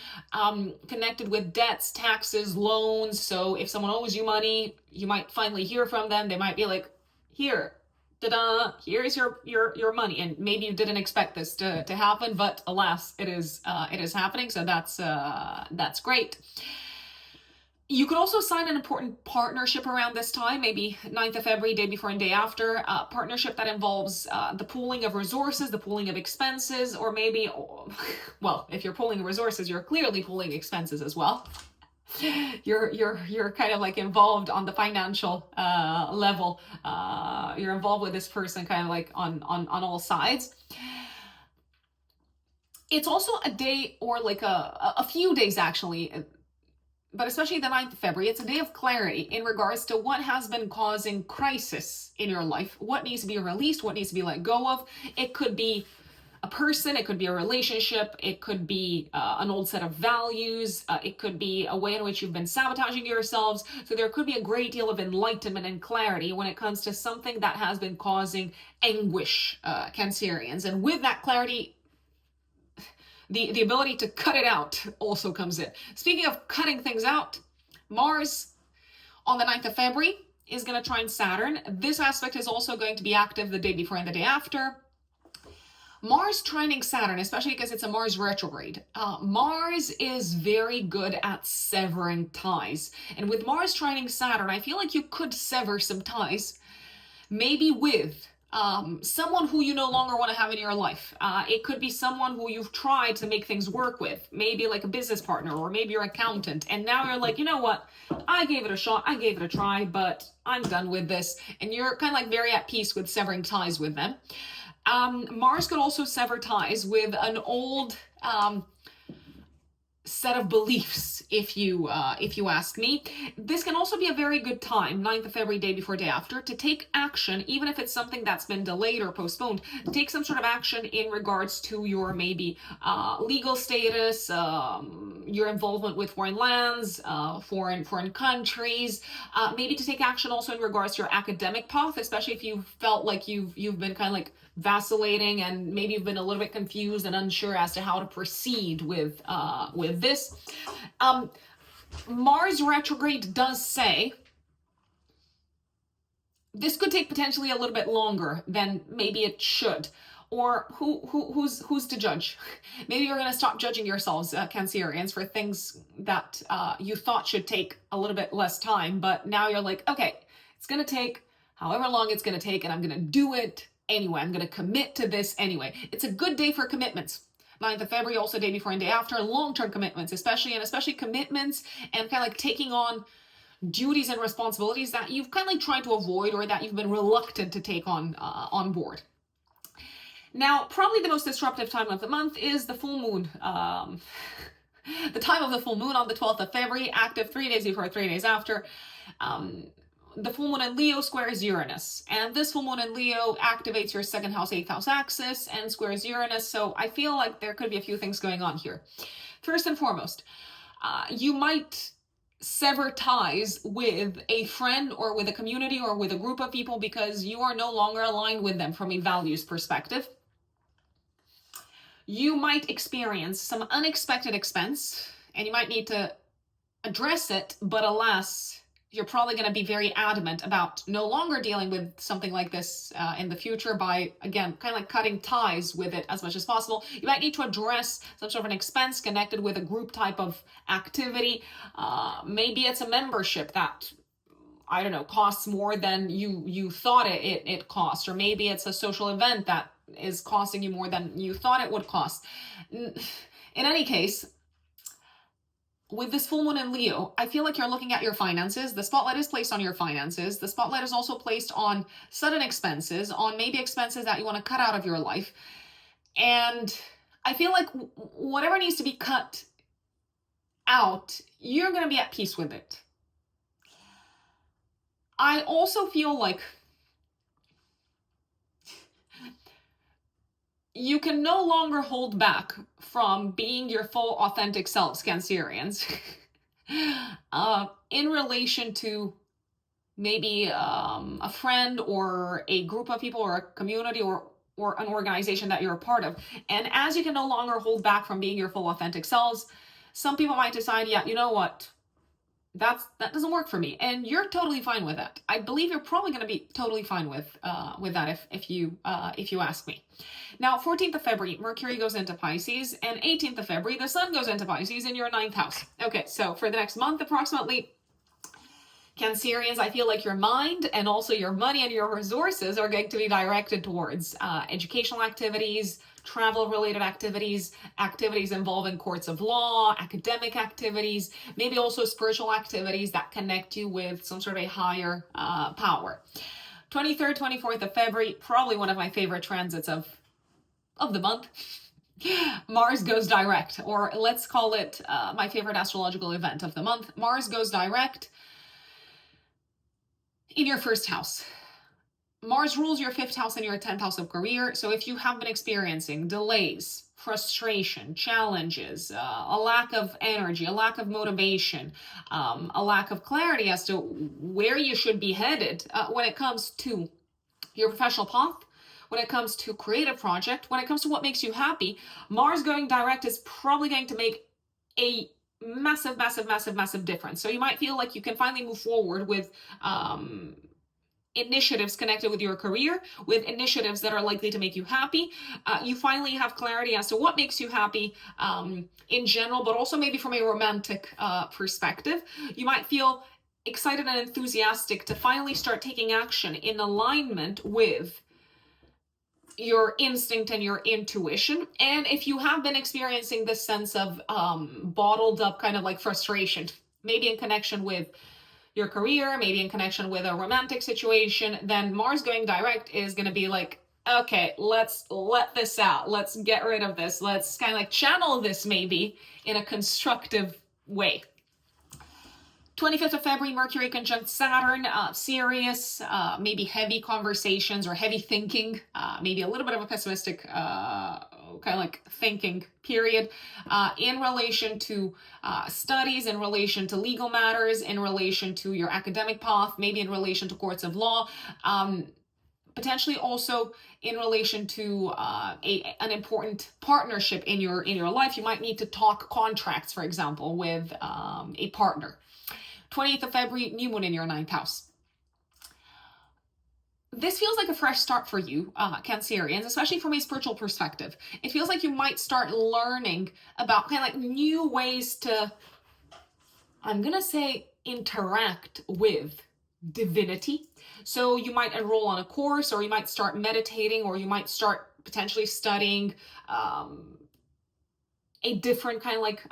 connected with debts, taxes, loans. So if someone owes you money, you might finally hear from them. They might be like, here, ta-da, here's your money. And maybe you didn't expect this to happen, but alas, it is happening. So that's great. You could also sign an important partnership around this time, maybe 9th of February, day before and day after, a partnership that involves the pooling of resources, the pooling of expenses, or maybe, well, if you're pooling resources, you're clearly pooling expenses as well. You're kind of like involved on the financial level. You're involved with this person kind of like on all sides. It's also a day, or like a few days actually, but especially the 9th of February, it's a day of clarity in regards to what has been causing crisis in your life, what needs to be released, what needs to be let go of. It could be a person, it could be a relationship, it could be an old set of values, it could be a way in which you've been sabotaging yourselves. So there could be a great deal of enlightenment and clarity when it comes to something that has been causing anguish, Cancerians. And with that clarity, the ability to cut it out also comes in. Speaking of cutting things out, Mars on the 9th of February is going to trine Saturn. This aspect is also going to be active the day before and the day after. Mars trining Saturn, especially because it's a Mars retrograde. Mars is very good at severing ties. And with Mars trining Saturn, I feel like you could sever some ties, maybe with someone who you no longer want to have in your life. It could be someone who you've tried to make things work with, maybe like a business partner or maybe your accountant. And now you're like, you know what? I gave it a shot, I gave it a try, but I'm done with this. And you're kind of like very at peace with severing ties with them. Mars could also sever ties with an old set of beliefs, if you ask me. This can also be a very good time, 9th of February, day before, day after, to take action, even if it's something that's been delayed or postponed. Take some sort of action in regards to your maybe legal status, your involvement with foreign lands, foreign countries. Maybe to take action also in regards to your academic path, especially if you felt like you've been kind of like vacillating and maybe you've been a little bit confused and unsure as to how to proceed with this. Mars retrograde does say this could take potentially a little bit longer than maybe it should. Or who's to judge? Maybe you're going to stop judging yourselves, Cancerians, for things that you thought should take a little bit less time, but now you're like, okay, it's going to take however long it's going to take, and I'm going to do it anyway. I'm going to commit to this anyway. It's a good day for commitments. 9th of February, also day before and day after, long-term commitments, especially commitments and kind of like taking on duties and responsibilities that you've kind of like tried to avoid or that you've been reluctant to take on board. Now, probably the most disruptive time of the month is the full moon. The time of the full moon on the 12th of February, active 3 days before, 3 days after. The full moon in Leo squares Uranus, and this full moon in Leo activates your 2nd house, 8th house axis and squares Uranus, so I feel like there could be a few things going on here. First and foremost, you might sever ties with a friend or with a community or with a group of people because you are no longer aligned with them from a values perspective. You might experience some unexpected expense and you might need to address it, but alas, you're probably going to be very adamant about no longer dealing with something like this in the future by, again, kind of like cutting ties with it as much as possible. You might need to address some sort of an expense connected with a group type of activity. Maybe it's a membership that, I don't know, costs more than you thought it cost, or maybe it's a social event that is costing you more than you thought it would cost. In any case, with this full moon in Leo, I feel like you're looking at your finances. The spotlight is placed on your finances. The spotlight is also placed on sudden expenses, on maybe expenses that you want to cut out of your life. And I feel like whatever needs to be cut out, you're going to be at peace with it. I also feel like you can no longer hold back from being your full authentic selves, Cancerians, in relation to maybe a friend or a group of people or a community or an organization that you're a part of. And as you can no longer hold back from being your full authentic selves, some people might decide, yeah, you know what? That doesn't work for me, and you're totally fine with that. I believe you're probably going to be totally fine with that if you ask me. Now, 14th of February, Mercury goes into Pisces, and 18th of February, the Sun goes into Pisces in your 9th house. Okay, so for the next month, approximately, Cancerians, I feel like your mind and also your money and your resources are going to be directed towards educational activities, travel-related activities, activities involving courts of law, academic activities, maybe also spiritual activities that connect you with some sort of a higher power. 23rd, 24th of February, probably one of my favorite transits of the month. Mars goes direct, or let's call it my favorite astrological event of the month. Mars goes direct in your 1st house. Mars rules your 5th house and your 10th house of career. So if you have been experiencing delays, frustration, challenges, a lack of energy, a lack of motivation, a lack of clarity as to where you should be headed when it comes to your professional path, when it comes to creative project, when it comes to what makes you happy, Mars going direct is probably going to make a massive difference. So you might feel like you can finally move forward with initiatives connected with your career, with initiatives that are likely to make you happy. You finally have clarity as to what makes you happy in general, but also maybe from a romantic perspective. You might feel excited and enthusiastic to finally start taking action in alignment with your instinct and your intuition. And if you have been experiencing this sense of bottled up kind of like frustration, maybe in connection with your career, maybe in connection with a romantic situation, then Mars going direct is going to be like, okay, let's let this out. Let's get rid of this. Let's kind of like channel this maybe in a constructive way. 25th of February, Mercury conjunct Saturn, serious, maybe heavy conversations or heavy thinking, maybe a little bit of a pessimistic kind of like thinking period in relation to studies, in relation to legal matters, in relation to your academic path, maybe in relation to courts of law, potentially also in relation to an important partnership in your life. You might need to talk contracts, for example, with a partner. 28th of February, new moon in your 9th house. This feels like a fresh start for you, Cancerians, especially from a spiritual perspective. It feels like you might start learning about kind of like new ways to, I'm going to say, interact with divinity. So you might enroll on a course, or you might start meditating, or you might start potentially studying a different kind of like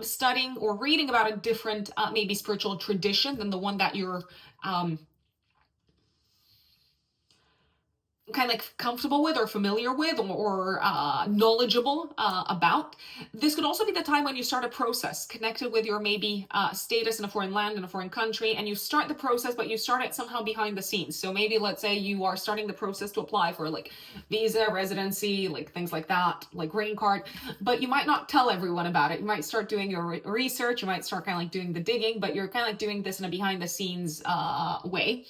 studying or reading about a different maybe spiritual tradition than the one that you're kind of like comfortable with or familiar with or knowledgeable about. This could also be the time when you start a process connected with your maybe status in a foreign land, in a foreign country, and you start the process, but you start it somehow behind the scenes. So maybe let's say you are starting the process to apply for like visa, residency, like things like that, like green card, but you might not tell everyone about it. You might start doing your research, you might start kind of like doing the digging, but you're kind of like doing this in a behind the scenes way.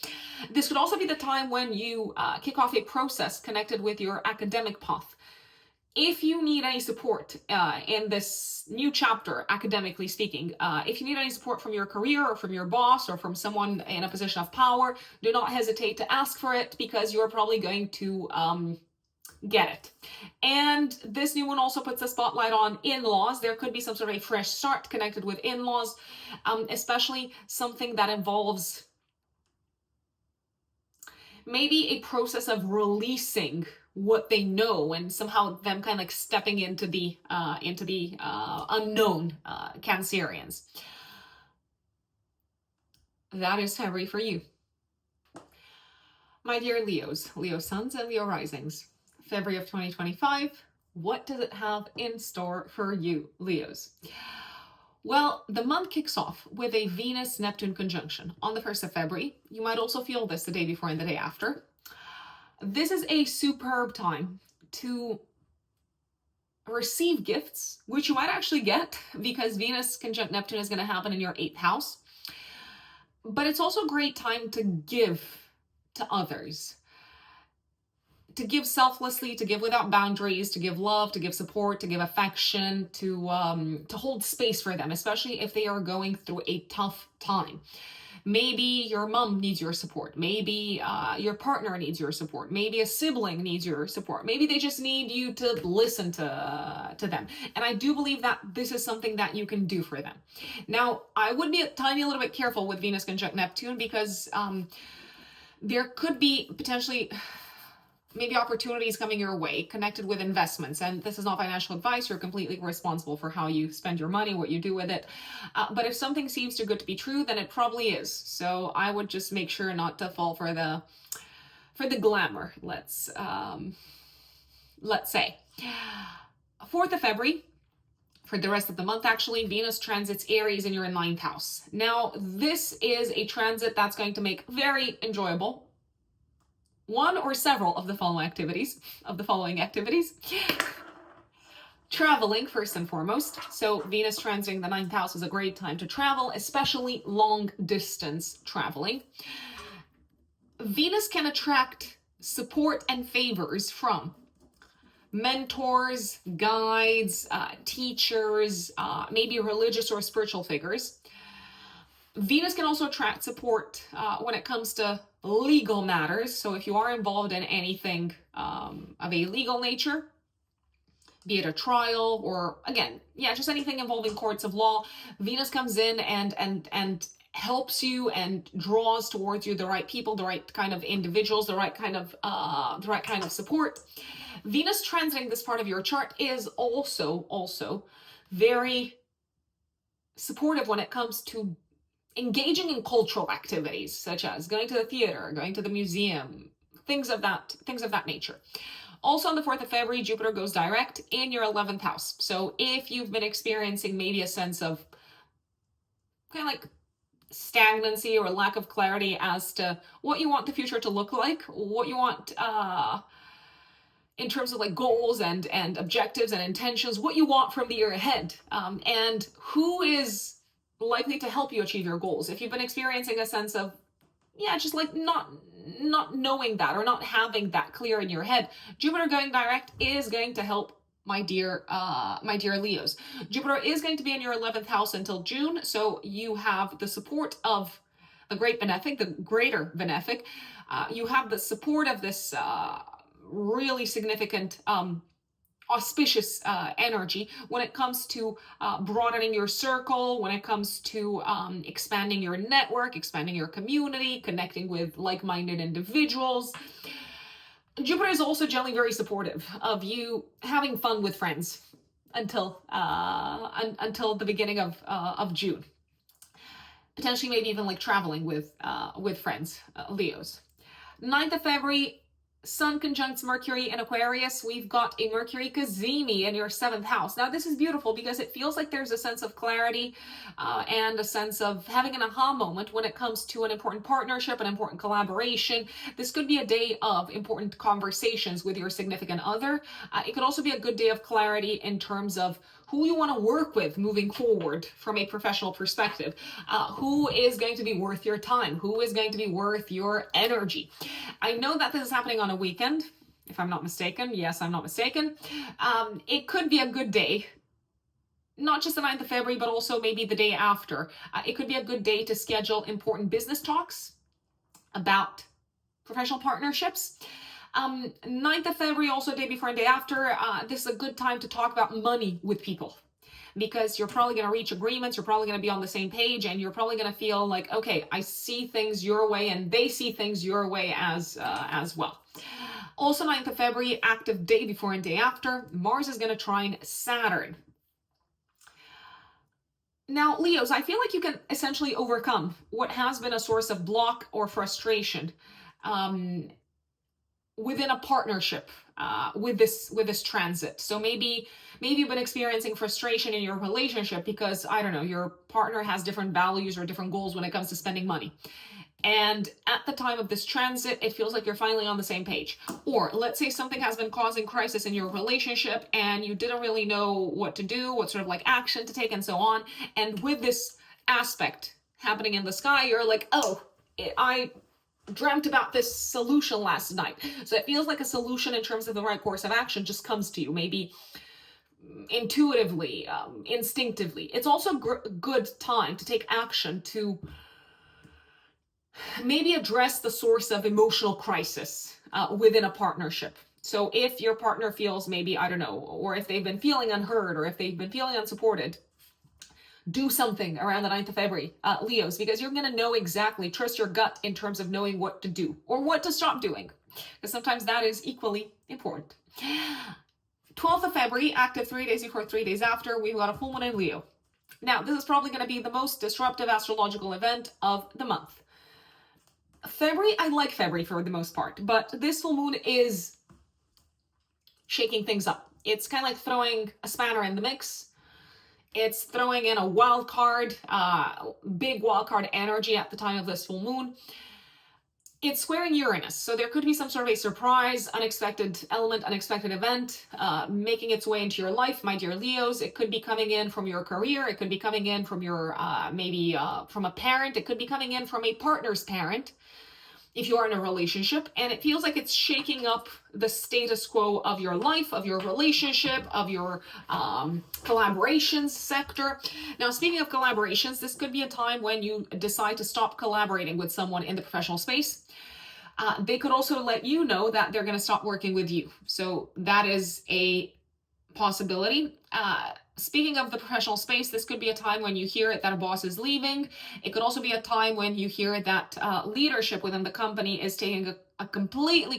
This could also be the time when you kick off a process connected with your academic path. If you need any support in this new chapter, academically speaking, if you need any support from your career or from your boss or from someone in a position of power, do not hesitate to ask for it, because you're probably going to get it. And this new one also puts a spotlight on in-laws. There could be some sort of a fresh start connected with in-laws, especially something that involves maybe a process of releasing what they know and somehow them kind of like stepping into the unknown, Cancerians. That is February for you. My dear Leos, Leo suns and Leo risings, February of 2025, what does it have in store for you, Leos? Well, the month kicks off with a Venus-Neptune conjunction on the 1st of February. You might also feel this the day before and the day after. This is a superb time to receive gifts, which you might actually get because Venus conjunct Neptune is going to happen in your 8th house. But it's also a great time to give to others. To give selflessly, to give without boundaries, to give love, to give support, to give affection, to hold space for them, especially if they are going through a tough time. Maybe your mom needs your support. Maybe your partner needs your support. Maybe a sibling needs your support. Maybe they just need you to listen to them. And I do believe that this is something that you can do for them. Now, I would be a tiny little bit careful with Venus conjunct Neptune because there could be potentially maybe opportunities coming your way connected with investments. And this is not financial advice. You're completely responsible for how you spend your money, what you do with it. But if something seems too good to be true, then it probably is. So I would just make sure not to fall for the glamour, let's say. 4th of February, for the rest of the month, actually, Venus transits Aries in your 9th house. Now, this is a transit that's going to make very enjoyable one or several of the following activities. Traveling, first and foremost. So Venus transiting the 9th house is a great time to travel, especially long distance traveling. Venus can attract support and favors from mentors, guides, teachers, maybe religious or spiritual figures. Venus can also attract support when it comes to legal matters. So if you are involved in anything of a legal nature, be it a trial or, again, yeah, just anything involving courts of law, Venus comes in and helps you and draws towards you the right people, the right kind of individuals, the right kind of support. Venus transiting this part of your chart is also very supportive when it comes to engaging in cultural activities, such as going to the theater, going to the museum, things of that nature. Also on the 4th of February, Jupiter goes direct in your 11th house. So if you've been experiencing maybe a sense of kind of like stagnancy or lack of clarity as to what you want the future to look like, what you want in terms of like goals and objectives and intentions, what you want from the year ahead, and who is likely to help you achieve your goals. If you've been experiencing a sense of, yeah, just like not knowing that or not having that clear in your head, Jupiter going direct is going to help, my dear Leos. Jupiter is going to be in your 11th house until June, so you have the support of the greater benefic. You have the support of this really significant auspicious energy when it comes to broadening your circle, when it comes to expanding your network, expanding your community, connecting with like-minded individuals. Jupiter is also generally very supportive of you having fun with friends until the beginning of June. Potentially maybe even like traveling with friends, Leos. 9th of February, Sun conjuncts Mercury in Aquarius. We've got a Mercury cazimi in your 7th house. Now, this is beautiful because it feels like there's a sense of clarity and a sense of having an aha moment when it comes to an important partnership, an important collaboration. This could be a day of important conversations with your significant other. It could also be a good day of clarity in terms of who you want to work with moving forward from a professional perspective, who is going to be worth your time, who is going to be worth your energy. I know that this is happening on a weekend, if I'm not mistaken. Yes, I'm not mistaken. It could be a good day, not just the 9th of February, but also maybe the day after. It could be a good day to schedule important business talks about professional partnerships. 9th of February, also day before and day after, this is a good time to talk about money with people, because you're probably going to reach agreements, you're probably going to be on the same page, and you're probably going to feel like, okay, I see things your way and they see things your way as well. Also 9th of February, active day before and day after, Mars is going to trine Saturn. Now, Leos, I feel like you can essentially overcome what has been a source of block or frustration within a partnership with this transit. So maybe you've been experiencing frustration in your relationship because, I don't know, your partner has different values or different goals when it comes to spending money. And at the time of this transit, it feels like you're finally on the same page. Or let's say something has been causing crisis in your relationship and you didn't really know what to do, what sort of like action to take and so on. And with this aspect happening in the sky, you're like, oh, I dreamt about this solution last night. So it feels like a solution in terms of the right course of action just comes to you, maybe intuitively, instinctively. It's also good time to take action to maybe address the source of emotional crisis within a partnership. So if your partner feels maybe, I don't know, or if they've been feeling unheard or if they've been feeling unsupported, do something around the 9th of February, Leos, because you're going to know exactly, trust your gut in terms of knowing what to do or what to stop doing, because sometimes that is equally important. 12th of February, active 3 days before, 3 days after, we've got a full moon in Leo. Now, this is probably going to be the most disruptive astrological event of the month. February, I like February for the most part, but this full moon is shaking things up. It's kind of like throwing a spanner in the mix. It's throwing in a wild card, big wild card energy at the time of this full moon. It's squaring Uranus, so there could be some sort of a surprise, unexpected element, unexpected event making its way into your life, my dear Leos. It could be coming in from your career. It could be coming in from your, maybe from a parent. It could be coming in from a partner's parent. if you are in a relationship, and it feels like it's shaking up the status quo of your life, of your relationship, of your collaborations sector. Now, speaking of collaborations, this could be a time when you decide to stop collaborating with someone in the professional space. They could also let you know that they're going to stop working with you. So that is a possibility. Speaking of the professional space, this could be a time when you hear that a boss is leaving. It could also be a time when you hear that leadership within the company is taking a completely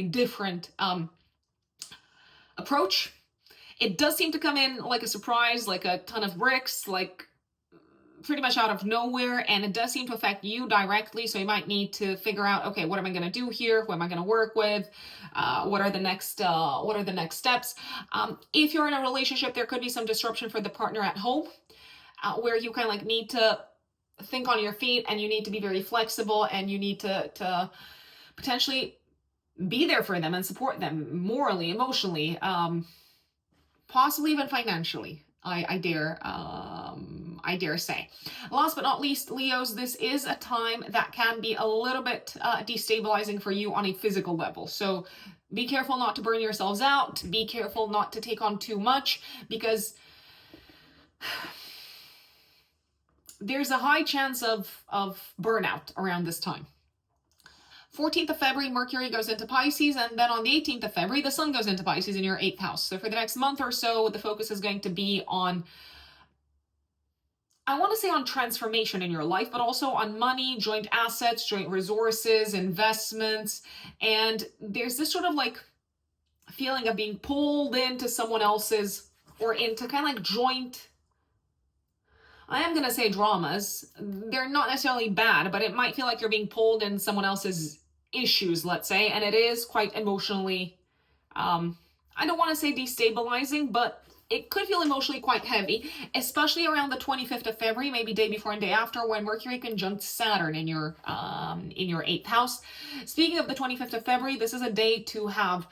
different approach. It does seem to come in like a surprise, like a ton of bricks, like pretty much out of nowhere, and it does seem to affect you directly. So you might need to figure out, okay, what am I going to do here? Who am I going to work with? What are the next steps? If you're in a relationship, there could be some disruption for the partner at home, where you kind of like need to think on your feet, and you need to be very flexible, and you need to potentially be there for them and support them morally, emotionally, possibly even financially. I dare say. Last but not least, Leos, this is a time that can be a little bit destabilizing for you on a physical level. So be careful not to burn yourselves out. Be careful not to take on too much, because there's a high chance of burnout around this time. 14th of February, Mercury goes into Pisces, and then on the 18th of February, the Sun goes into Pisces in your 8th house. So for the next month or so, the focus is going to be on, I want to say on transformation in your life, but also on money, joint assets, joint resources, investments. And there's this sort of like feeling of being pulled into someone else's, or into kind of like joint, I am going to say dramas. They're not necessarily bad, but it might feel like you're being pulled in someone else's issues, let's say, and it is quite emotionally, I don't want to say destabilizing, but it could feel emotionally quite heavy, especially around the 25th of February, maybe day before and day after, when Mercury conjunct Saturn in your 8th house. Speaking of the 25th of February, this is a day to have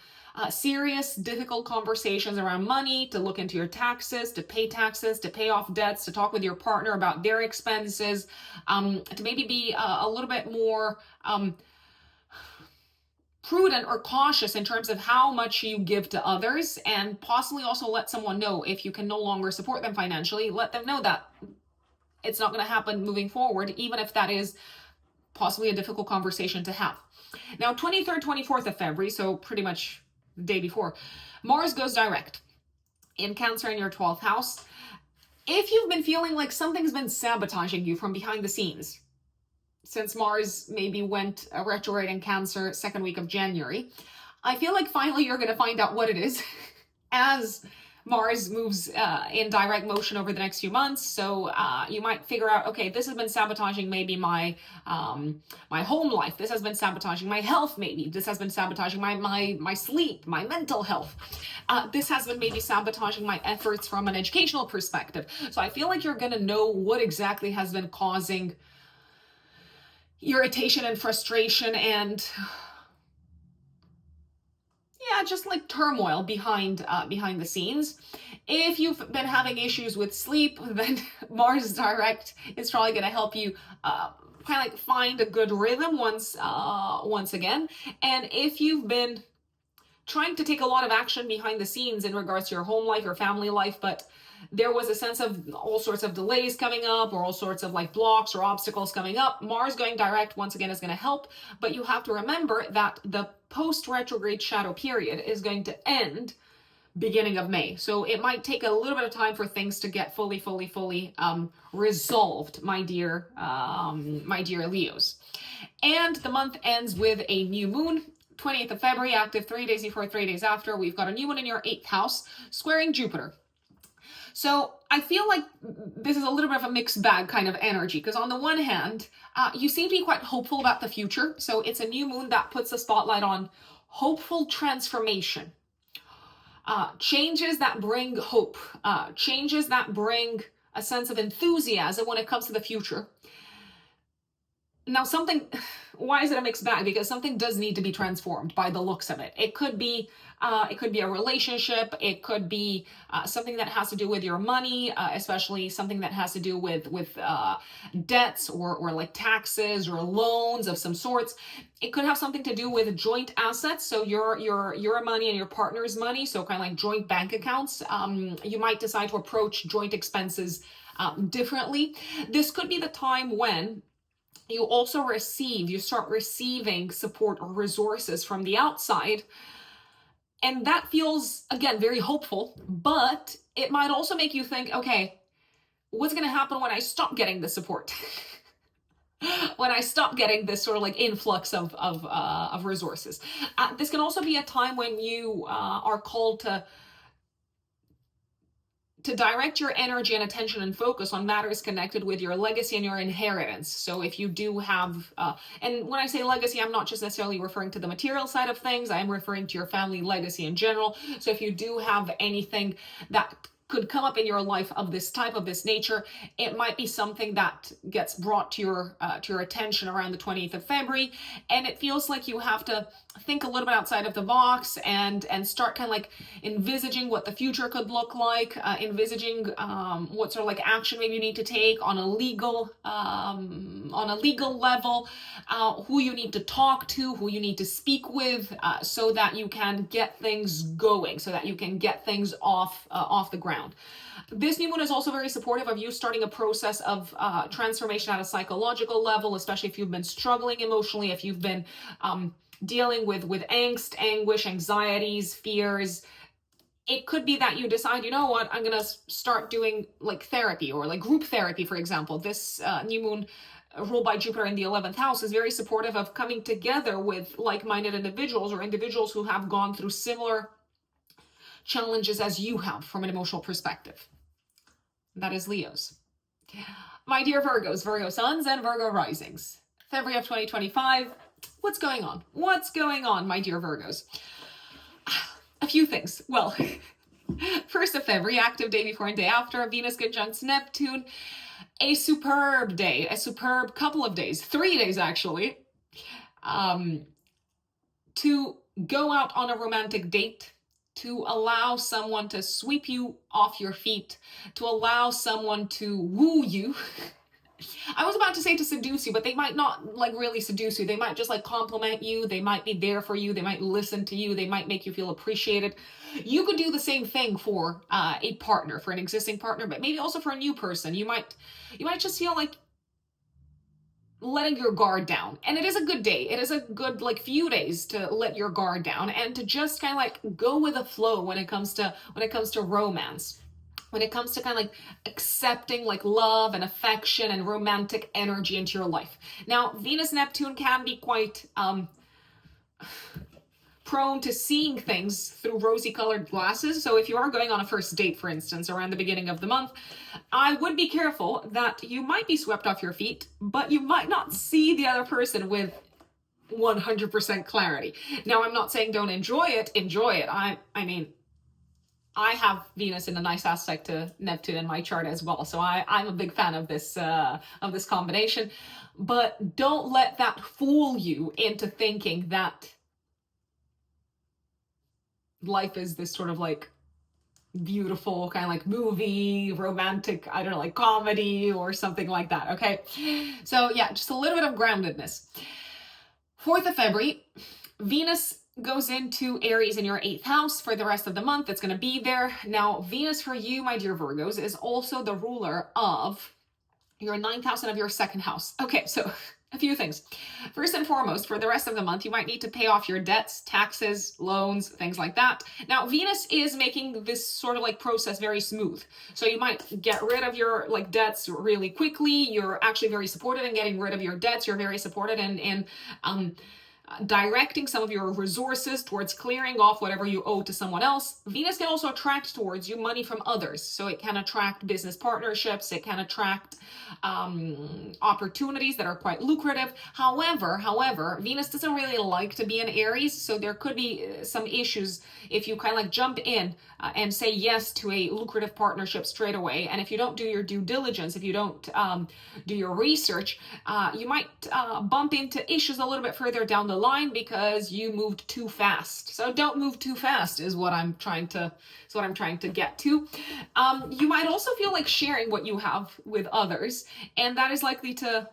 serious, difficult conversations around money, to look into your taxes, to pay off debts, to talk with your partner about their expenses, to maybe be a little bit more prudent or cautious in terms of how much you give to others, and possibly also let someone know if you can no longer support them financially. Let them know that it's not going to happen moving forward, even if that is possibly a difficult conversation to have. Now, 23rd, 24th of February, so pretty much the day before, Mars goes direct in Cancer in your 12th house. If you've been feeling like something's been sabotaging you from behind the scenes, since Mars maybe went retrograde in Cancer second week of January, I feel like finally you're going to find out what it is as Mars moves in direct motion over the next few months. So you might figure out, okay, this has been sabotaging maybe my home life. This has been sabotaging my health. Maybe this has been sabotaging my sleep, my mental health. This has been maybe sabotaging my efforts from an educational perspective. So I feel like you're going to know what exactly has been causing irritation and frustration and just like turmoil behind the scenes. If you've been having issues with sleep, then Mars direct is probably going to help you kind of like find a good rhythm once again. And if you've been trying to take a lot of action behind the scenes in regards to your home life or family life, but there was a sense of all sorts of delays coming up, or all sorts of like blocks or obstacles coming up, Mars going direct once again is going to help. But you have to remember that the post-retrograde shadow period is going to end beginning of May. So it might take a little bit of time for things to get fully resolved, my dear Leos. And the month ends with a new moon. 28th of February, active 3 days before, 3 days after. We've got a new one in your 8th house, squaring Jupiter. So I feel like this is a little bit of a mixed bag kind of energy, because on the one hand, you seem to be quite hopeful about the future. So it's a new moon that puts the spotlight on hopeful transformation, changes that bring hope, changes that bring a sense of enthusiasm when it comes to the future. Now something, why is it a mixed bag? Because something does need to be transformed by the looks of it. It could be a relationship. It could be something that has to do with your money, especially something that has to do with debts or like taxes or loans of some sorts. It could have something to do with joint assets. So your money and your partner's money. So kind of like joint bank accounts. You might decide to approach joint expenses differently. This could be the time when you start receiving support or resources from the outside. And that feels, again, very hopeful, but it might also make you think, okay, what's going to happen when I stop getting the support? When I stop getting this sort of like influx of resources. This can also be a time when you are called to direct your energy and attention and focus on matters connected with your legacy and your inheritance. So if you do have, and when I say legacy, I'm not just necessarily referring to the material side of things, I'm referring to your family legacy in general. So if you do have anything that could come up in your life of this type, of this nature, it might be something that gets brought to your attention around the 20th of February, and it feels like you have to think a little bit outside of the box and start kind of like envisaging what the future could look like, envisaging what sort of like action maybe you need to take on a legal level, who you need to talk to, who you need to speak with, so that you can get things going, so that you can get things off the ground. This new moon is also very supportive of you starting a process of transformation at a psychological level, especially if you've been struggling emotionally, if you've been dealing with angst, anguish, anxieties, fears. It could be that you decide, you know what, I'm going to start doing like therapy or like group therapy, for example. This new moon ruled by Jupiter in the 11th house is very supportive of coming together with like-minded individuals or individuals who have gone through similar challenges as you have from an emotional perspective. That is Leos. My dear Virgos, Virgo suns and Virgo risings. February of 2025, what's going on? What's going on, my dear Virgos? A few things. Well, 1st of February, active day before and day after, Venus conjuncts Neptune. A superb day, a superb couple of days, 3 days actually, to go out on a romantic date, to allow someone to sweep you off your feet, to allow someone to woo you. I was about to say to seduce you, but they might not like really seduce you. They might just like compliment you. They might be there for you. They might listen to you. They might make you feel appreciated. You could do the same thing for a partner, for an existing partner, but maybe also for a new person. You might just feel like letting your guard down. And it is a good day. It is a good like few days to let your guard down and to just kind of like go with the flow when it comes to romance. When it comes to kind of like accepting like love and affection and romantic energy into your life. Now, Venus Neptune can be quite prone to seeing things through rosy colored glasses. So if you are going on a first date, for instance, around the beginning of the month, I would be careful that you might be swept off your feet, but you might not see the other person with 100% clarity. Now, I'm not saying don't enjoy it. Enjoy it. I mean, I have Venus in a nice aspect to Neptune in my chart as well. So I'm a big fan of this combination, but don't let that fool you into thinking that life is this sort of like beautiful kind of like movie, romantic, I don't know, like comedy or something like that. Okay. So yeah, just a little bit of groundedness. 4th of February, Venus goes into Aries in your 8th house for the rest of the month. It's going to be there. Now, Venus for you, my dear Virgos, is also the ruler of your 9th house and of your 2nd house. Okay, so a few things. First and foremost, for the rest of the month, you might need to pay off your debts, taxes, loans, things like that. Now, Venus is making this sort of like process very smooth. So you might get rid of your like debts really quickly. You're actually very supported in getting rid of your debts. You're very supported in directing some of your resources towards clearing off whatever you owe to someone else. Venus can also attract towards you money from others. So it can attract business partnerships. It can attract opportunities that are quite lucrative. However, Venus doesn't really like to be in Aries. So there could be some issues if you kind of like jump in and say yes to a lucrative partnership straight away. And if you don't do your due diligence, if you don't do your research, you might bump into issues a little bit further down the line because you moved too fast. So don't move too fast is what I'm trying to get to. You might also feel like sharing what you have with others, and that is likely to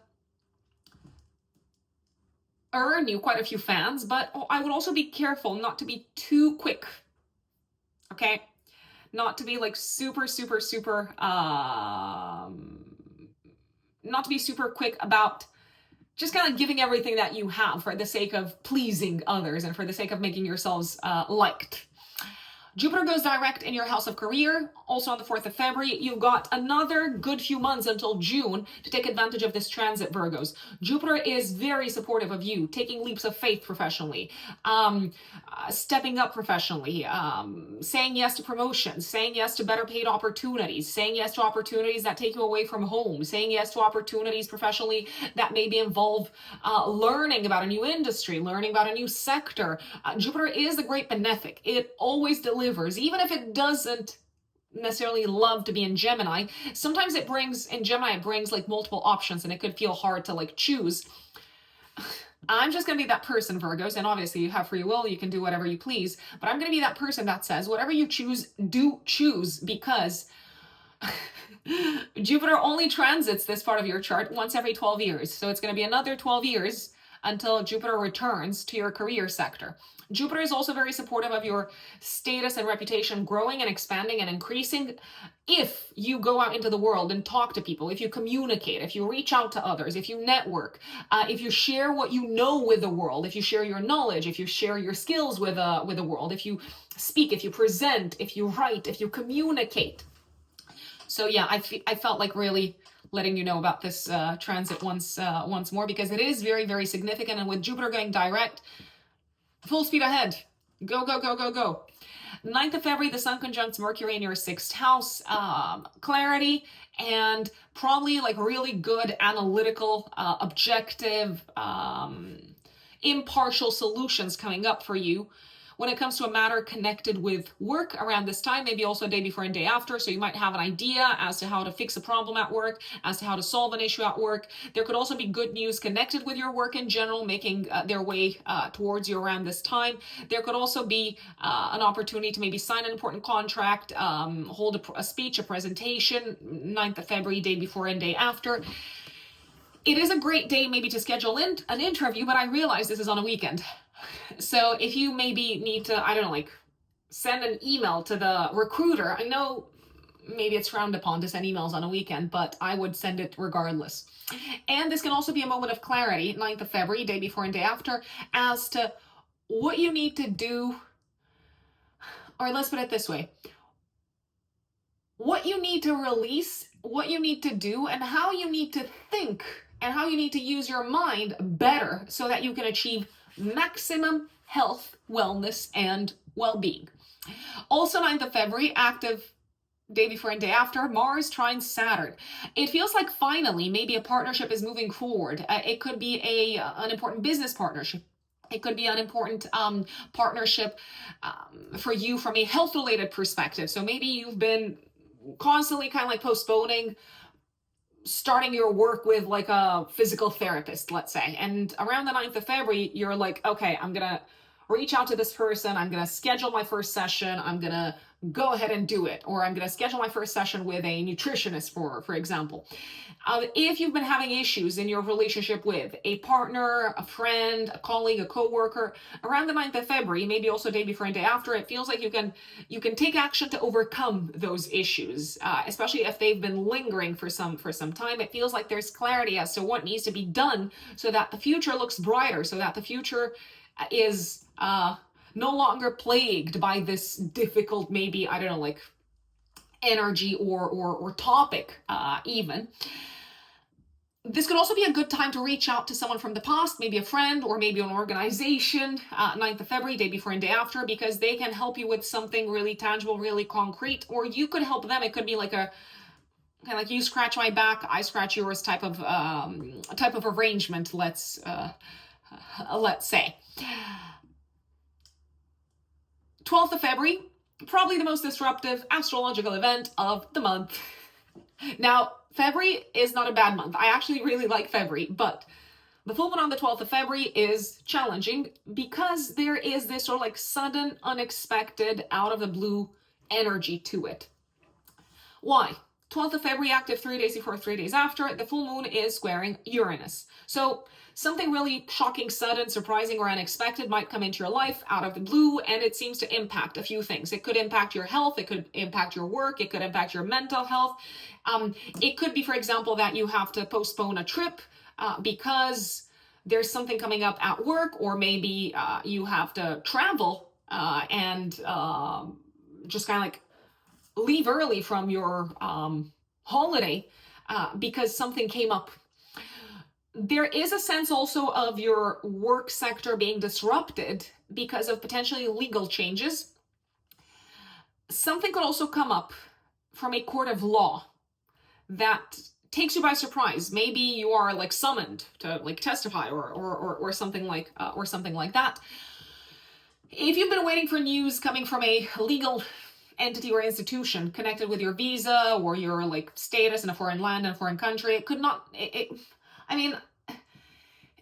earn you quite a few fans, but I would also be careful not to be too quick. Okay? Not to be like super not to be super quick about just kind of giving everything that you have for the sake of pleasing others and for the sake of making yourselves liked. Jupiter goes direct in your house of career. Also on the 4th of February, you've got another good few months until June to take advantage of this transit, Virgos. Jupiter is very supportive of you, taking leaps of faith professionally, stepping up professionally, saying yes to promotions, saying yes to better paid opportunities, saying yes to opportunities that take you away from home, saying yes to opportunities professionally that maybe involve learning about a new industry, learning about a new sector. Jupiter is the great benefic. It always delivers. Even if it doesn't necessarily love to be in Gemini, sometimes it brings like multiple options and it could feel hard to like choose. I'm just going to be that person, Virgos, and obviously you have free will, you can do whatever you please, but I'm going to be that person that says whatever you choose, do choose, because Jupiter only transits this part of your chart once every 12 years. So it's going to be another 12 years until Jupiter returns to your career sector. Jupiter is also very supportive of your status and reputation growing and expanding and increasing if you go out into the world and talk to people, if you communicate, if you reach out to others, if you network, if you share what you know with the world, if you share your knowledge, if you share your skills with the world, if you speak, if you present, if you write, if you communicate. So yeah, I felt like really letting you know about this transit once more, because it is very, very significant. And with Jupiter going direct, full speed ahead. Go, go, go, go, go. 9th of February, the Sun conjuncts Mercury in your 6th house. Clarity and probably like really good analytical, objective, impartial solutions coming up for you when it comes to a matter connected with work around this time, maybe also a day before and day after. So you might have an idea as to how to fix a problem at work, as to how to solve an issue at work. There could also be good news connected with your work in general, making their way towards you around this time. There could also be an opportunity to maybe sign an important contract, hold a speech, a presentation, 9th of February, day before and day after. It is a great day maybe to schedule in an interview, but I realize this is on a weekend. So if you maybe need to, I don't know, like send an email to the recruiter, I know maybe it's frowned upon to send emails on a weekend, but I would send it regardless. And this can also be a moment of clarity, 9th of February, day before and day after, as to what you need to do, or let's put it this way, what you need to release, what you need to do, and how you need to think, and how you need to use your mind better so that you can achieve maximum health, wellness, and well-being. Also 9th of February, active day before and day after, Mars trines Saturn. It feels like finally maybe a partnership is moving forward. It could be an important business partnership. It could be an important partnership for you from a health-related perspective. So maybe you've been constantly kind of like postponing starting your work with like a physical therapist, let's say. And around the 9th of February, you're like, okay, I'm going to reach out to this person. I'm going to schedule my first session. I'm going to go ahead and do it. Or I'm going to schedule my first session with a nutritionist, for example. If you've been having issues in your relationship with a partner, a friend, a colleague, a coworker, around the 9th of February, maybe also day before and day after, it feels like you can take action to overcome those issues, especially if they've been lingering for some time. It feels like there's clarity as to what needs to be done so that the future looks brighter, so that the future is no longer plagued by this difficult, maybe, I don't know, like energy or topic even. This could also be a good time to reach out to someone from the past, maybe a friend or maybe an organization, 9th of February, day before and day after, because they can help you with something really tangible, really concrete, or you could help them. It could be like a kind of like you scratch my back, I scratch yours type of arrangement, let's say. 12th of February, probably the most disruptive astrological event of the month. Now, February is not a bad month. I actually really like February, but the full moon on the 12th of February is challenging because there is this sort of like sudden, unexpected, out of the blue energy to it. Why? 12th of February, active 3 days before, 3 days after, the full moon is squaring Uranus. So something really shocking, sudden, surprising, or unexpected might come into your life out of the blue, and it seems to impact a few things. It could impact your health, it could impact your work, it could impact your mental health. It could be, for example, that you have to postpone a trip because there's something coming up at work, or maybe you have to travel and just kind of like leave early from your holiday because something came up. There is a sense also of your work sector being disrupted because of potentially legal changes. Something could also come up from a court of law that takes you by surprise. Maybe you are like summoned to like testify or something like that. If you've been waiting for news coming from a legal entity or institution connected with your visa or your like status in a foreign land in a foreign country, it could not.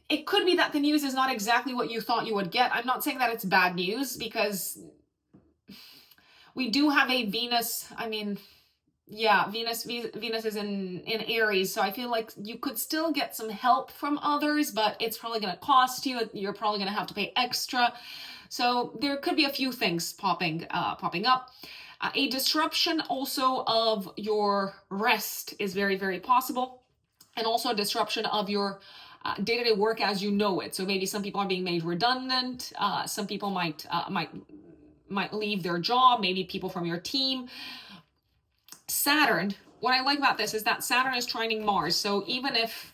It could be that the news is not exactly what you thought you would get. I'm not saying that it's bad news because we do have a Venus. Venus is in Aries, so I feel like you could still get some help from others, but it's probably going to cost you. You're probably going to have to pay extra. So there could be a few things popping up. A disruption also of your rest is very, very possible, and also a disruption of your day-to-day work as you know it. So maybe some people are being made redundant. Some people might leave their job. Maybe people from your team. Saturn. What I like about this is that Saturn is trining Mars. So even if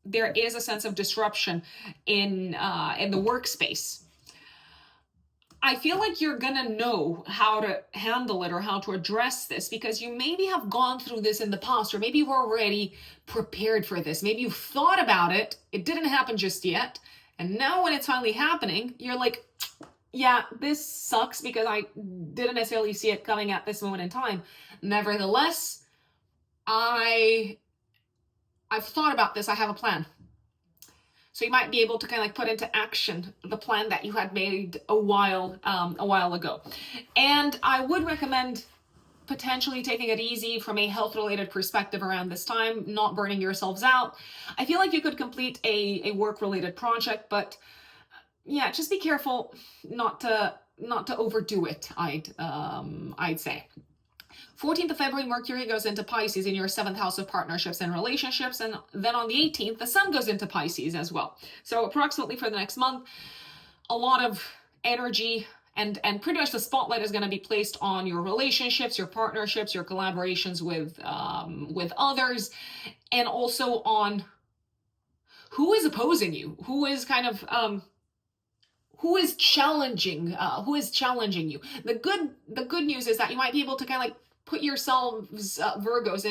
there is a sense of disruption in the workspace, I feel like you're gonna know how to handle it or how to address this because you maybe have gone through this in the past, or maybe you've already prepared for this. Maybe you've thought about it, it didn't happen just yet, and now when it's finally happening, you're like, yeah, this sucks because I didn't necessarily see it coming at this moment in time. Nevertheless, I've thought about this, I have a plan. So you might be able to kind of like put into action the plan that you had made a while ago. And I would recommend potentially taking it easy from a health-related perspective around this time, not burning yourselves out. I feel like you could complete a work-related project, but yeah, just be careful not to overdo it, I'd say. 14th of February, Mercury goes into Pisces in your 7th house of partnerships and relationships. And then on the 18th, the Sun goes into Pisces as well. So approximately for the next month, a lot of energy and pretty much the spotlight is going to be placed on your relationships, your partnerships, your collaborations with others, and also on who is opposing you, who is kind of who is challenging you. The good news is that you might be able to kind of like put yourselves, Virgos,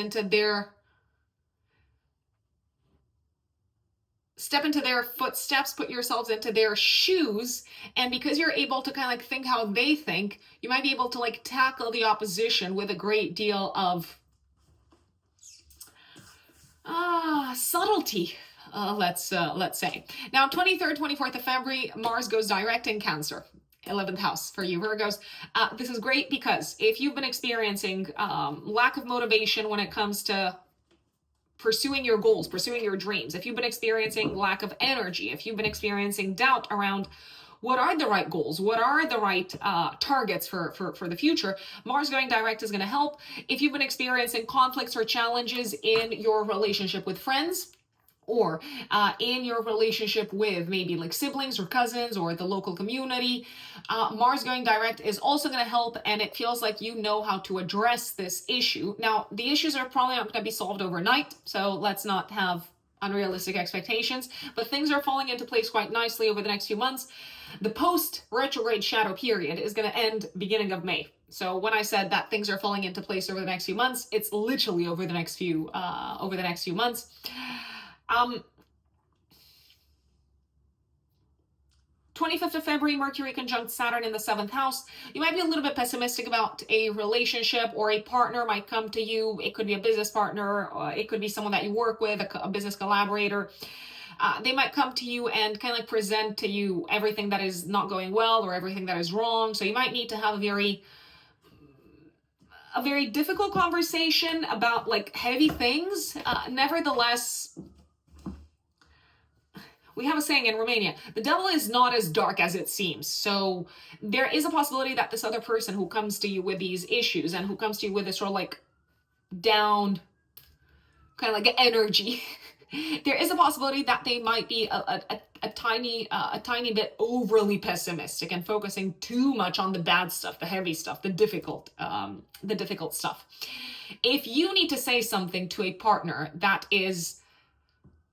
step into their footsteps, put yourselves into their shoes, and because you're able to kind of like think how they think, you might be able to like tackle the opposition with a great deal of subtlety. Let's say. Now, 23rd, 24th of February, Mars goes direct in Cancer, 11th house for you Virgos. This is great because if you've been experiencing lack of motivation when it comes to pursuing your goals, pursuing your dreams, if you've been experiencing lack of energy, if you've been experiencing doubt around what are the right goals, what are the right targets for the future, Mars going direct is going to help. If you've been experiencing conflicts or challenges in your relationship with friends, or in your relationship with maybe like siblings or cousins or the local community, Mars going direct is also going to help, and it feels like you know how to address this issue. Now, the issues are probably not going to be solved overnight, so let's not have unrealistic expectations, but things are falling into place quite nicely over the next few months. The post-retrograde shadow period is going to end beginning of May. So when I said that things are falling into place over the next few months, it's literally over the next few months. 25th of February, Mercury conjunct Saturn in the 7th house. You might be a little bit pessimistic about a relationship, or a partner might come to you. It could be a business partner, or it could be someone that you work with, a business collaborator. They might come to you and kind of like present to you everything that is not going well or everything that is wrong. So you might need to have a very difficult conversation about like heavy things. Nevertheless, we have a saying in Romania, the devil is not as dark as it seems. So there is a possibility that this other person who comes to you with these issues and who comes to you with this sort of like down, kind of like energy, there is a possibility that they might be a tiny bit overly pessimistic and focusing too much on the bad stuff, the heavy stuff, the difficult stuff. If you need to say something to a partner that is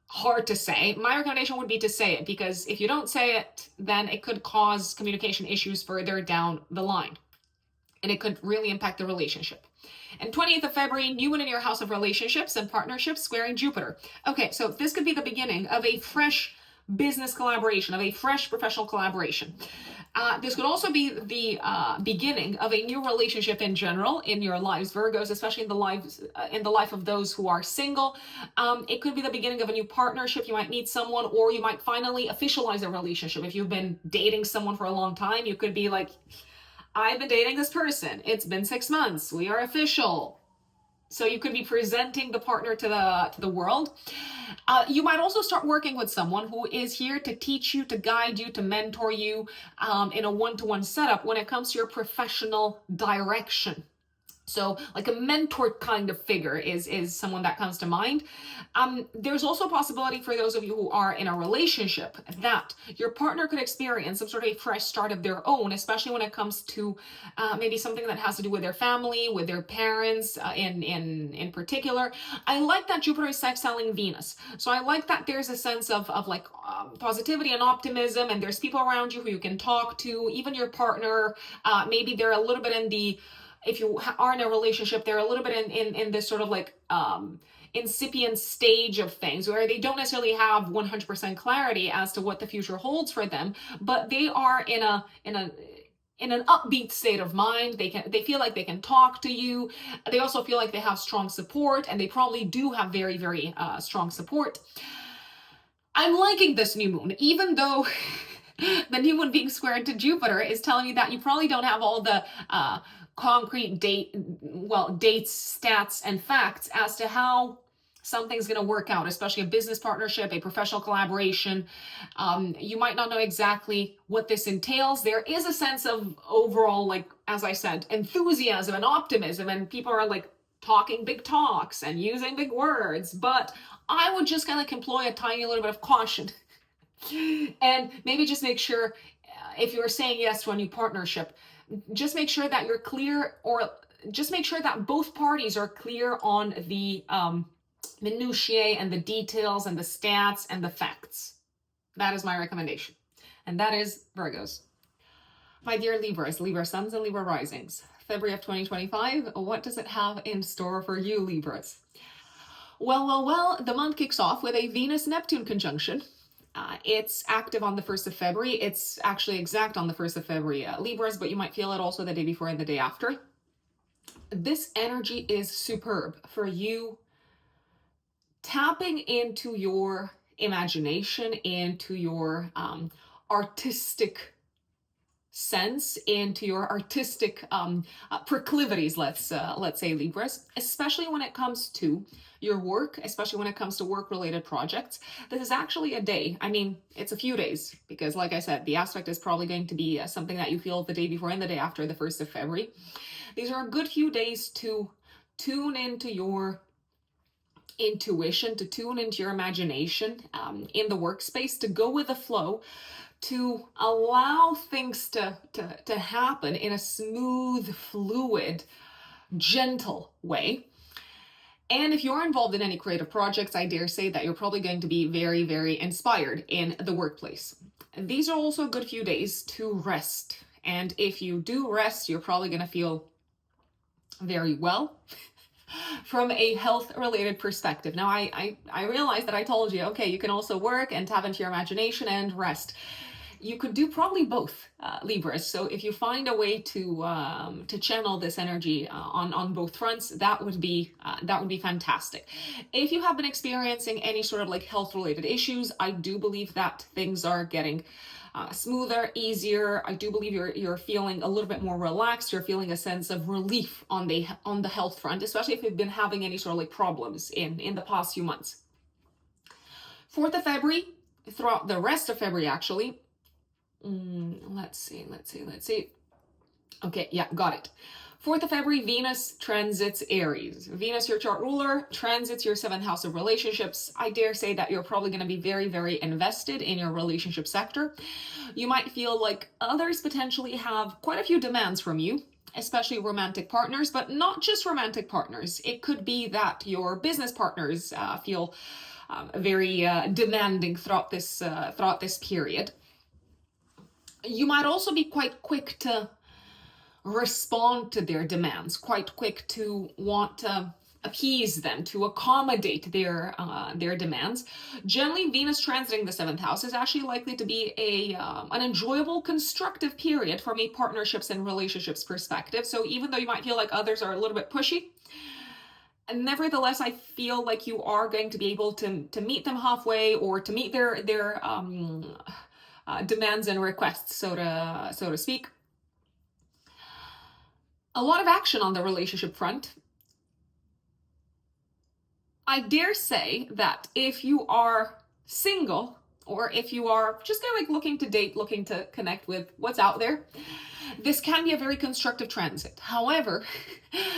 hard to say, my recommendation would be to say it, because if you don't say it, then it could cause communication issues further down the line, and it could really impact the relationship. And 20th of February, new one in your house of relationships and partnerships, squaring Jupiter. Okay, so this could be the beginning of a fresh business collaboration, of a fresh professional collaboration. This could also be the beginning of a new relationship in general in your lives, Virgos, especially in the life of those who are single. It could be the beginning of a new partnership. You might meet someone, or you might finally officialize a relationship. If you've been dating someone for a long time, you could be like, I've been dating this person. It's been 6 months. We are official. So you could be presenting the partner to the world. You might also start working with someone who is here to teach you, to guide you, to mentor you in a one-to-one setup when it comes to your professional direction. So like a mentor kind of figure is someone that comes to mind. There's also a possibility for those of you who are in a relationship that your partner could experience some sort of a fresh start of their own, especially when it comes to maybe something that has to do with their family, with their parents in particular. I like that Jupiter is sextiling Venus. So I like that there's a sense of like positivity and optimism, and there's people around you who you can talk to, even your partner. Maybe they're a little bit in the, if you are in a relationship, they're a little bit in this sort of like incipient stage of things where they don't necessarily have 100% clarity as to what the future holds for them, but they are in an upbeat state of mind. They feel like they can talk to you. They also feel like they have strong support, and they probably do have very, very strong support. I'm liking this new moon, even though the new one being squared to Jupiter is telling me that you probably don't have all the concrete dates, stats, and facts as to how something's going to work out, especially a business partnership, a professional collaboration. You might not know exactly what this entails. There is a sense of overall, like, as I said, enthusiasm and optimism, and people are like talking big talks and using big words, but I would just kind of employ a tiny little bit of caution and maybe just make sure, if you're saying yes to a new partnership, just make sure that you're clear, or just make sure that both parties are clear on the minutiae and the details and the stats and the facts. That is my recommendation. And that is Virgos. My dear Libras, Libra suns and Libra risings, February of 2025, what does it have in store for you, Libras? Well, the month kicks off with a Venus-Neptune conjunction. It's active on the 1st of February. It's actually exact on the 1st of February, Libras, but you might feel it also the day before and the day after. This energy is superb for you tapping into your imagination, into your artistic sense, into your artistic proclivities, let's say, Libras, especially when it comes to your work, especially when it comes to work-related projects. This is actually a day. I mean, it's a few days, because like I said, the aspect is probably going to be something that you feel the day before and the day after the 1st of February. These are a good few days to tune into your intuition, to tune into your imagination in the workspace, to go with the flow, to allow things to happen in a smooth, fluid, gentle way. And if you're involved in any creative projects, I dare say that you're probably going to be very, very inspired in the workplace. These are also a good few days to rest. And if you do rest, you're probably going to feel very well from a health-related perspective. Now, I realize that I told you, okay, you can also work and tap into your imagination and rest. You could do probably both, Libras. So if you find a way to channel this energy on both fronts, that would be fantastic. If you have been experiencing any sort of like health-related issues, I do believe that things are getting smoother, easier. I do believe you're feeling a little bit more relaxed. You're feeling a sense of relief on the health front, especially if you've been having any sort of like problems in the past few months. 4th of February, throughout the rest of February, actually. Let's see. Okay, yeah, got it. 4th of February, Venus transits Aries. Venus, your chart ruler, transits your 7th house of relationships. I dare say that you're probably going to be very, very invested in your relationship sector. You might feel like others potentially have quite a few demands from you, especially romantic partners, but not just romantic partners. It could be that your business partners feel very demanding throughout this period. You might also be quite quick to respond to their demands, quite quick to want to appease them, to accommodate their demands. Generally, Venus transiting the 7th house is actually likely to be an enjoyable, constructive period from a partnerships and relationships perspective. So even though you might feel like others are a little bit pushy, nevertheless, I feel like you are going to be able to meet them halfway, or to meet their demands and requests, so to speak. A lot of action on the relationship front. I dare say that if you are single, or if you are just kind of like looking to date, looking to connect with what's out there, this can be a very constructive transit. However,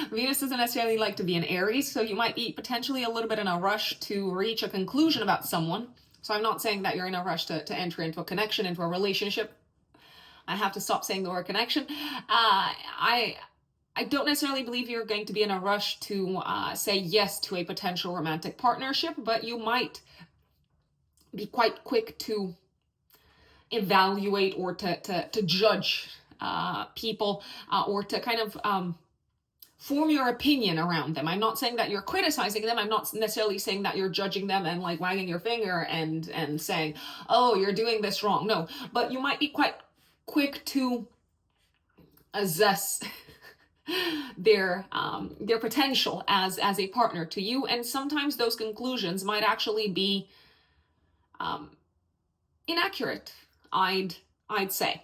Venus doesn't necessarily like to be in Aries, so you might be potentially a little bit in a rush to reach a conclusion about someone. So I'm not saying that you're in a rush to enter into a connection, into a relationship. I have to stop saying the word connection. I don't necessarily believe you're going to be in a rush to say yes to a potential romantic partnership, but you might be quite quick to evaluate or to judge people, or to kind of form your opinion around them. I'm not saying that you're criticizing them. I'm not necessarily saying that you're judging them and like wagging your finger and saying, oh, you're doing this wrong. No, but you might be quite quick to assess their potential as a partner to you, and sometimes those conclusions might actually be inaccurate, I'd say.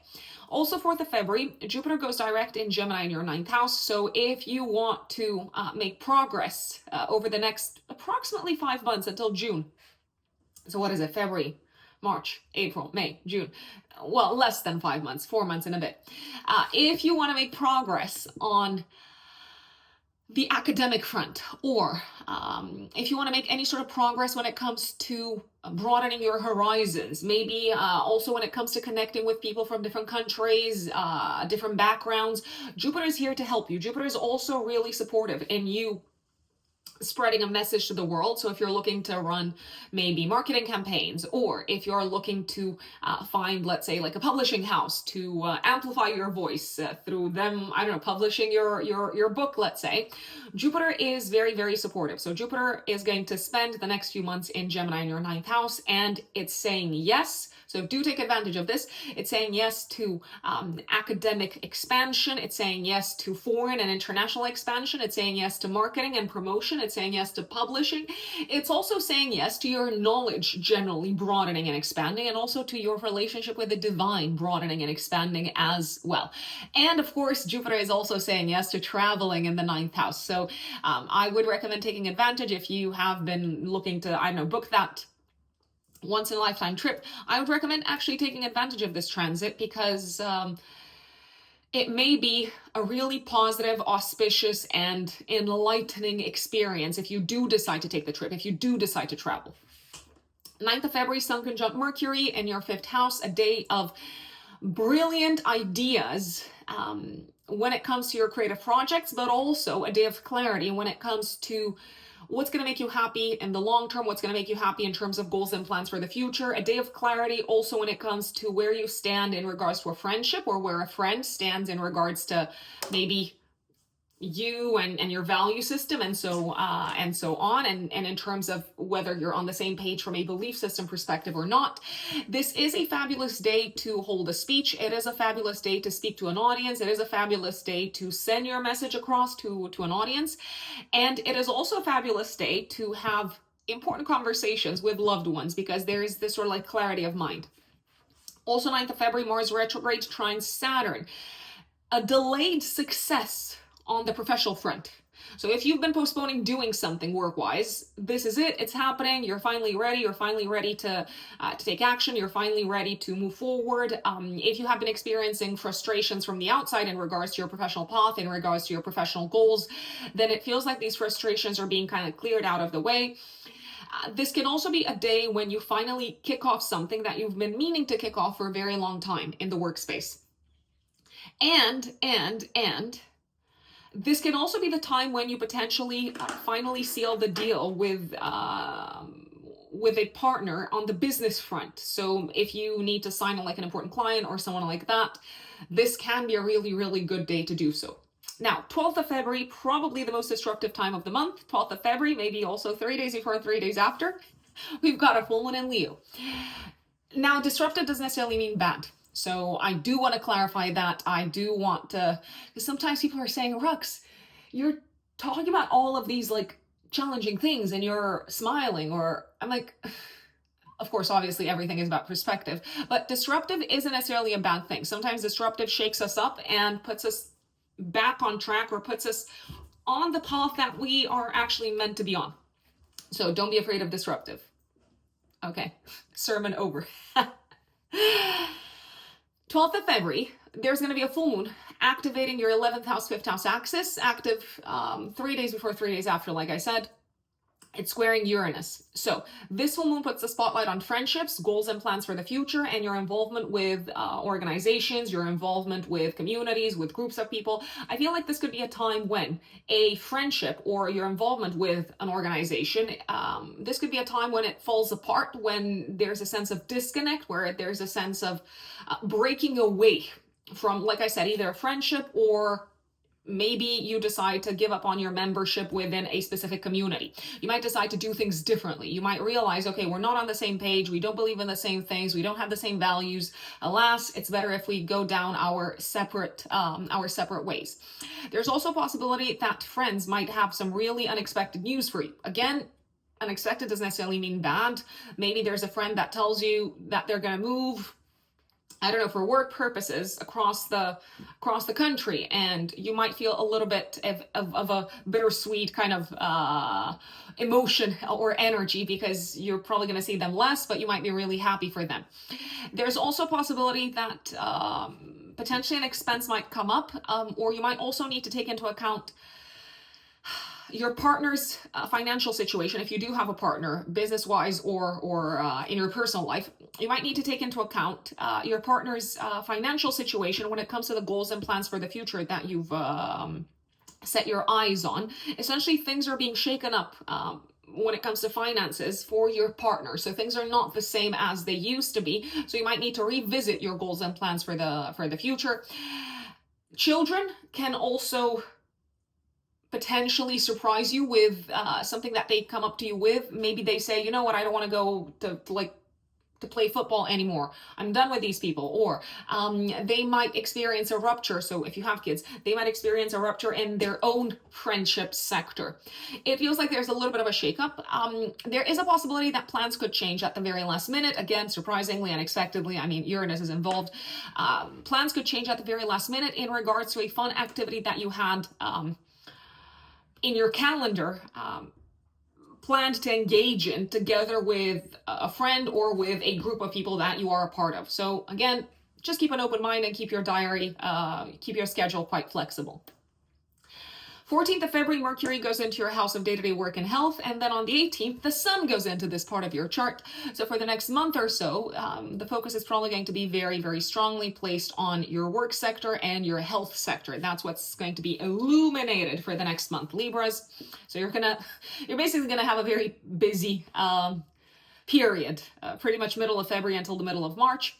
Also, 4th of February, Jupiter goes direct in Gemini in your 9th house. So if you want to make progress over the next approximately 5 months until June, so what is it, February, March, April, May, June, well, less than 5 months, 4 months and a bit. If you want to make progress on the academic front, or if you want to make any sort of progress when it comes to broadening your horizons, maybe also when it comes to connecting with people from different countries, different backgrounds, Jupiter is here to help you. Jupiter is also really supportive in you spreading a message to the world. So if you're looking to run maybe marketing campaigns, or if you're looking to find, let's say, like a publishing house to amplify your voice through them, I don't know, publishing your book, let's say, Jupiter is very, very supportive. So Jupiter is going to spend the next few months in Gemini in your 9th house, and it's saying yes. So do take advantage of this. It's saying yes to academic expansion. It's saying yes to foreign and international expansion. It's saying yes to marketing and promotion. It's saying yes to publishing. It's also saying yes to your knowledge generally broadening and expanding, and also to your relationship with the divine broadening and expanding as well. And of course, Jupiter is also saying yes to traveling in the 9th house. So I would recommend taking advantage if you have been looking to, I don't know, book that once in a lifetime trip. I would recommend actually taking advantage of this transit, because it may be a really positive, auspicious, and enlightening experience if you do decide to take the trip, if you do decide to travel. 9th of February, Sun conjunct Mercury in your 5th house, a day of brilliant ideas when it comes to your creative projects, but also a day of clarity when it comes to what's going to make you happy in the long term, what's going to make you happy in terms of goals and plans for the future. A day of clarity also when it comes to where you stand in regards to a friendship, or where a friend stands in regards to maybe you and your value system, and so on, and in terms of whether you're on the same page from a belief system perspective or not. This is a fabulous day to hold a speech. It is a fabulous day to speak to an audience. It is a fabulous day to send your message across to an audience. And it is also a fabulous day to have important conversations with loved ones, because there is this sort of like clarity of mind. Also, 9th of February, Mars retrograde trines Saturn. A delayed success on the professional front. So if you've been postponing doing something work-wise, this is it. It's happening. You're finally ready. You're finally ready to take action. You're finally ready to move forward. If you have been experiencing frustrations from the outside in regards to your professional path, in regards to your professional goals, then it feels like these frustrations are being kind of cleared out of the way. This can also be a day when you finally kick off something that you've been meaning to kick off for a very long time in the workspace. And this can also be the time when you potentially finally seal the deal with a partner on the business front. So if you need to sign on like an important client or someone like that, this can be a really, really good day to do so. Now, 12th of February, probably the most disruptive time of the month. 12th of February, maybe also 3 days before, 3 days after, we've got a full moon in Leo. Now, disruptive doesn't necessarily mean bad. So I do want to clarify that. I do want to, because sometimes people are saying, Rux, you're talking about all of these like challenging things and you're smiling, or I'm like, of course, obviously everything is about perspective, but disruptive isn't necessarily a bad thing. Sometimes disruptive shakes us up and puts us back on track, or puts us on the path that we are actually meant to be on. So don't be afraid of disruptive. Okay, sermon over. 12th of February, there's going to be a full moon activating your 11th house, 5th house axis, active 3 days before, 3 days after, like I said. It's squaring Uranus. So this full moon puts the spotlight on friendships, goals and plans for the future, and your involvement with organizations, your involvement with communities, with groups of people. I feel like this could be a time when a friendship or your involvement with an organization, this could be a time when it falls apart, when there's a sense of disconnect, where there's a sense of breaking away from, like I said, either a friendship, or maybe you decide to give up on your membership within a specific community. You might decide to do things differently. You might realize, okay, we're not on the same page. We don't believe in the same things. We don't have the same values. Alas, it's better if we go down our separate ways. There's also a possibility that friends might have some really unexpected news for you. Again, unexpected doesn't necessarily mean bad. Maybe there's a friend that tells you that they're going to move, I don't know, for work purposes across the country, and you might feel a little bit of a bittersweet kind of emotion or energy, because you're probably going to see them less, but you might be really happy for them. There's also a possibility that potentially an expense might come up, or you might also need to take into account your partner's financial situation. If you do have a partner, business-wise or in your personal life, you might need to take into account your partner's financial situation when it comes to the goals and plans for the future that you've set your eyes on. Essentially, things are being shaken up when it comes to finances for your partner. So things are not the same as they used to be. So you might need to revisit your goals and plans for the future. Children can also potentially surprise you with something that they come up to you with. Maybe they say, you know what, I don't want to go to play football anymore. I'm done with these people. Or they might experience a rupture. So if you have kids, they might experience a rupture in their own friendship sector. It feels like there's a little bit of a shakeup. There is a possibility that plans could change at the very last minute. Again, surprisingly, unexpectedly, I mean, Uranus is involved. Plans could change at the very last minute in regards to a fun activity that you had in your calendar, planned to engage in together with a friend or with a group of people that you are a part of. So again, just keep an open mind and keep your diary, keep your schedule quite flexible. 14th of February, Mercury goes into your house of day-to-day work and health, and then on the 18th, the Sun goes into this part of your chart. So for the next month or so, the focus is probably going to be very, very strongly placed on your work sector and your health sector. That's what's going to be illuminated for the next month, Libras. So you're basically gonna have a very busy period, pretty much middle of February until the middle of March.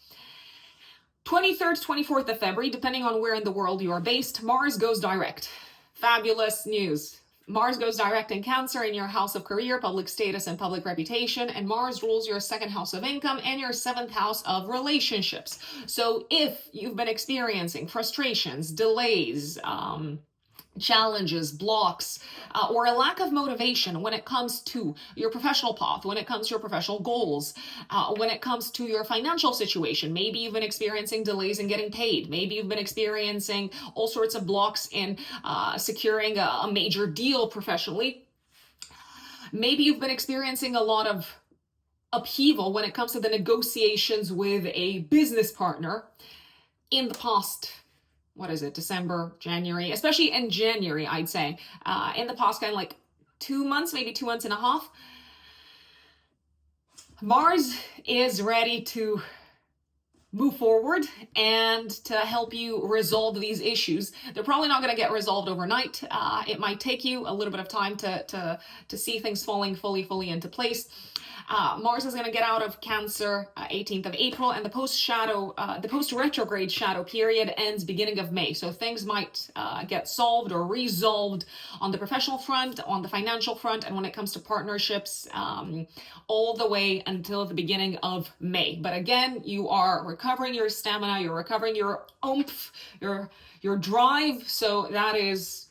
23rd, 24th of February, depending on where in the world you are based, Mars goes direct. Fabulous news. Mars goes direct in Cancer in your house of career, public status, and public reputation, and Mars rules your second house of income and your seventh house of relationships. So if you've been experiencing frustrations, delays, challenges, blocks, or a lack of motivation when it comes to your professional path, when it comes to your professional goals, when it comes to your financial situation. Maybe you've been experiencing delays in getting paid. Maybe you've been experiencing all sorts of blocks in securing a major deal professionally. Maybe you've been experiencing a lot of upheaval when it comes to the negotiations with a business partner in the past. What is it, December, January, especially in January, I'd say, in the past kind of like 2 months, maybe 2 months and a half. Mars is ready to move forward and to help you resolve these issues. They're probably not going to get resolved overnight. It might take you a little bit of time to see things falling fully into place. Mars is going to get out of Cancer 18th of April, and the post-retrograde shadow period ends beginning of May. So things might get solved or resolved on the professional front, on the financial front, and when it comes to partnerships, all the way until the beginning of May. But again, you are recovering your stamina, you're recovering your oomph, your drive. So that's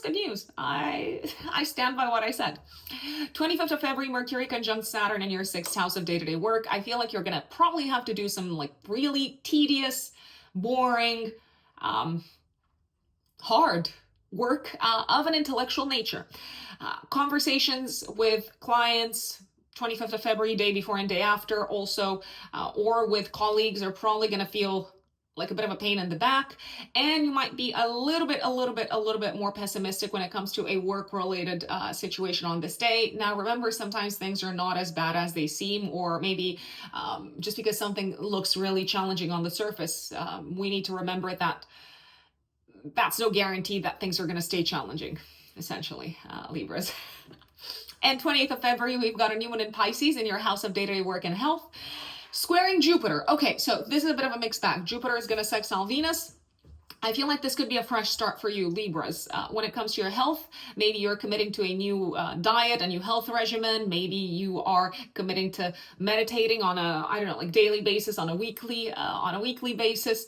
good news. I stand by what I said. 25th of February, Mercury conjunct Saturn in your sixth house of day-to-day work. I feel like you're gonna probably have to do some like really tedious, boring, hard work of an intellectual nature. Conversations with clients, 25th of February, day before and day after also, or with colleagues are probably gonna feel like a bit of a pain in the back, and you might be a little bit more pessimistic when it comes to a work-related situation on this day. Now, remember, sometimes things are not as bad as they seem, or maybe just because something looks really challenging on the surface, we need to remember that that's no guarantee that things are going to stay challenging, essentially, Libras. And 28th of February, we've got a new one in Pisces in your house of day-to-day work and health. Squaring Jupiter. Okay, so this is a bit of a mixed bag. Jupiter is going to sextile Venus. I feel like this could be a fresh start for you, Libras. When it comes to your health, maybe you're committing to a new diet, a new health regimen. Maybe you are committing to meditating on a, like daily basis, on a weekly basis.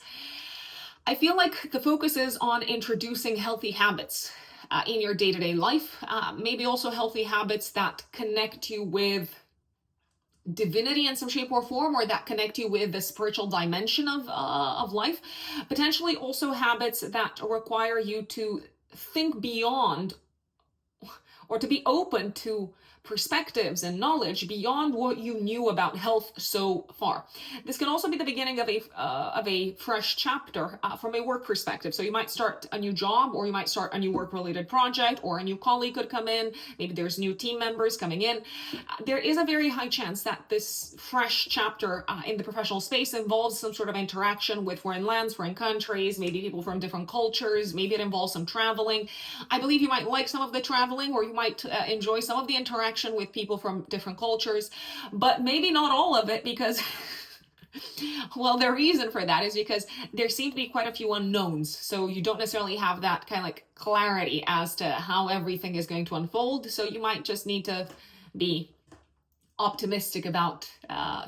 I feel like the focus is on introducing healthy habits in your day-to-day life. Maybe also healthy habits that connect you with divinity in some shape or form, or that connect you with the spiritual dimension of life. Potentially also habits that require you to think beyond, or to be open to perspectives and knowledge beyond what you knew about health so far. This can also be the beginning of a fresh chapter from a work perspective. So you might start a new job, or you might start a new work-related project, or a new colleague could come in. Maybe there's new team members coming in. There is a very high chance that this fresh chapter in the professional space involves some sort of interaction with foreign lands, foreign countries, maybe people from different cultures. Maybe it involves some traveling. I believe you might like some of the traveling, or you might enjoy some of the interaction with people from different cultures, but maybe not all of it, because well, the reason for that is because there seem to be quite a few unknowns. So you don't necessarily have that kind of like clarity as to how everything is going to unfold. So you might just need to be optimistic about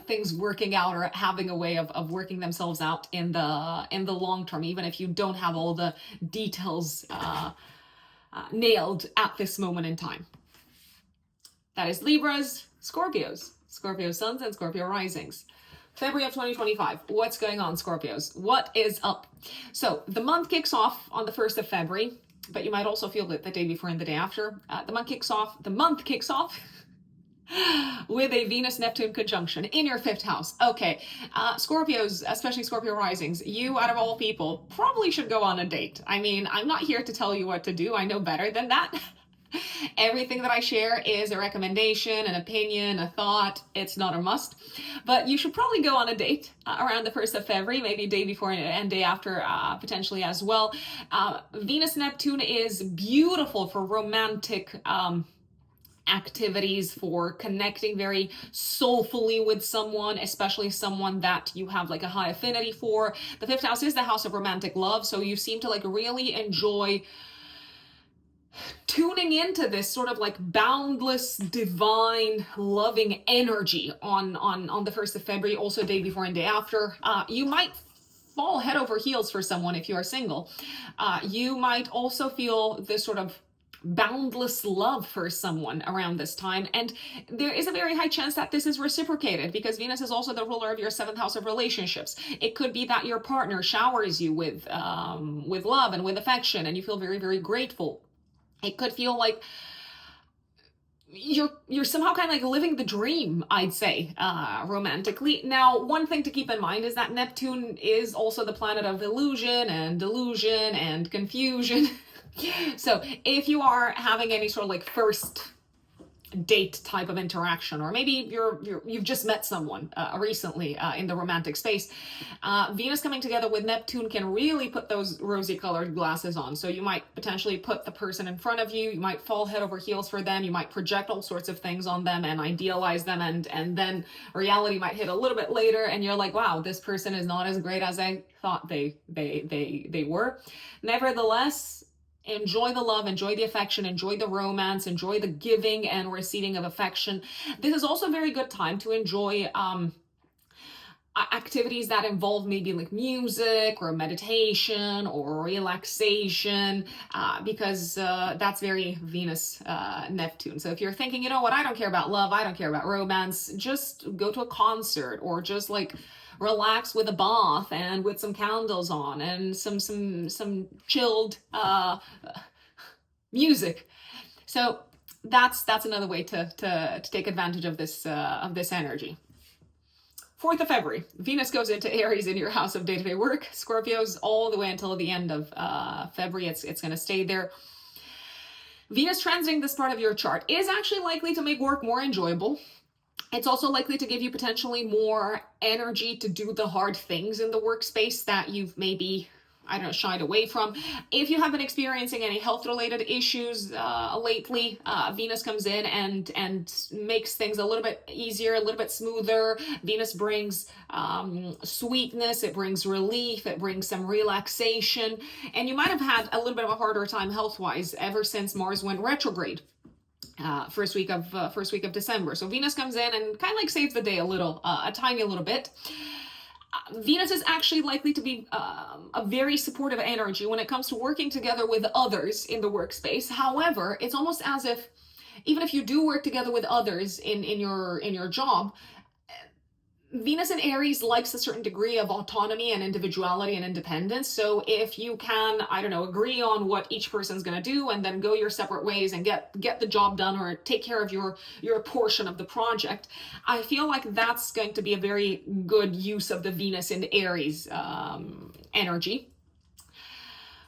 things working out, or having a way of working themselves out in the long term, even if you don't have all the details nailed at this moment in time. That is Libras, Scorpios, Scorpio suns and Scorpio risings. February of 2025. What's going on, Scorpios? What is up? So the month kicks off on the 1st of February, but you might also feel it the day before and the day after. The month kicks off with a Venus-Neptune conjunction in your 5th house. Okay, Scorpios, especially Scorpio risings, you out of all people probably should go on a date. I mean, I'm not here to tell you what to do. I know better than that. Everything that I share is a recommendation, an opinion, a thought. It's not a must. But you should probably go on a date around the 1st of February, maybe day before and day after, potentially as well. Venus-Neptune is beautiful for romantic activities, for connecting very soulfully with someone, especially someone that you have like a high affinity for. The 5th house is the house of romantic love, so you seem to like really enjoy tuning into this sort of like boundless, divine, loving energy on the 1st of February, also day before and day after. You might fall head over heels for someone if you are single. You might also feel this sort of boundless love for someone around this time, and there is a very high chance that this is reciprocated, because Venus is also the ruler of your 7th house of relationships. It could be that your partner showers you with love and with affection, and you feel very, very grateful. It could feel like you're somehow kind of like living the dream, I'd say, romantically. Now, one thing to keep in mind is that Neptune is also the planet of illusion and delusion and confusion. So if you are having any sort of like first date type of interaction, or maybe you've just met someone recently in the romantic space, Venus coming together with Neptune can really put those rosy colored glasses on. So you might potentially put the person in front of you, you might fall head over heels for them, you might project all sorts of things on them and idealize them, and then reality might hit a little bit later and you're like, wow, this person is not as great as I thought they were. Nevertheless, enjoy the love, enjoy the affection, enjoy the romance, enjoy the giving and receiving of affection. This is also a very good time to enjoy activities that involve maybe like music or meditation or relaxation, because that's very Venus Neptune. So if you're thinking, you know what, I don't care about love, I don't care about romance, just go to a concert, or just like relax with a bath and with some candles on and some chilled music. So that's another way to take advantage of this energy. 4th of February, Venus goes into Aries in your house of day-to-day work. Scorpios all the way until the end of February. It's going to stay there. Venus transiting this part of your chart is actually likely to make work more enjoyable. It's also likely to give you potentially more energy to do the hard things in the workspace that you've maybe, I don't know, shied away from. If you have been experiencing any health-related issues lately, Venus comes in and makes things a little bit easier, a little bit smoother. Venus brings sweetness, it brings relief, it brings some relaxation, and you might have had a little bit of a harder time health-wise ever since Mars went retrograde. First week of December. So Venus comes in and kind of like saves the day a little, a tiny little bit. Venus is actually likely to be a very supportive energy when it comes to working together with others in the workspace. However, it's almost as if even if you do work together with others in your job, Venus in Aries likes a certain degree of autonomy and individuality and independence. So if you can, I don't know, agree on what each person's going to do and then go your separate ways and get the job done, or take care of your portion of the project, I feel like that's going to be a very good use of the Venus in Aries energy.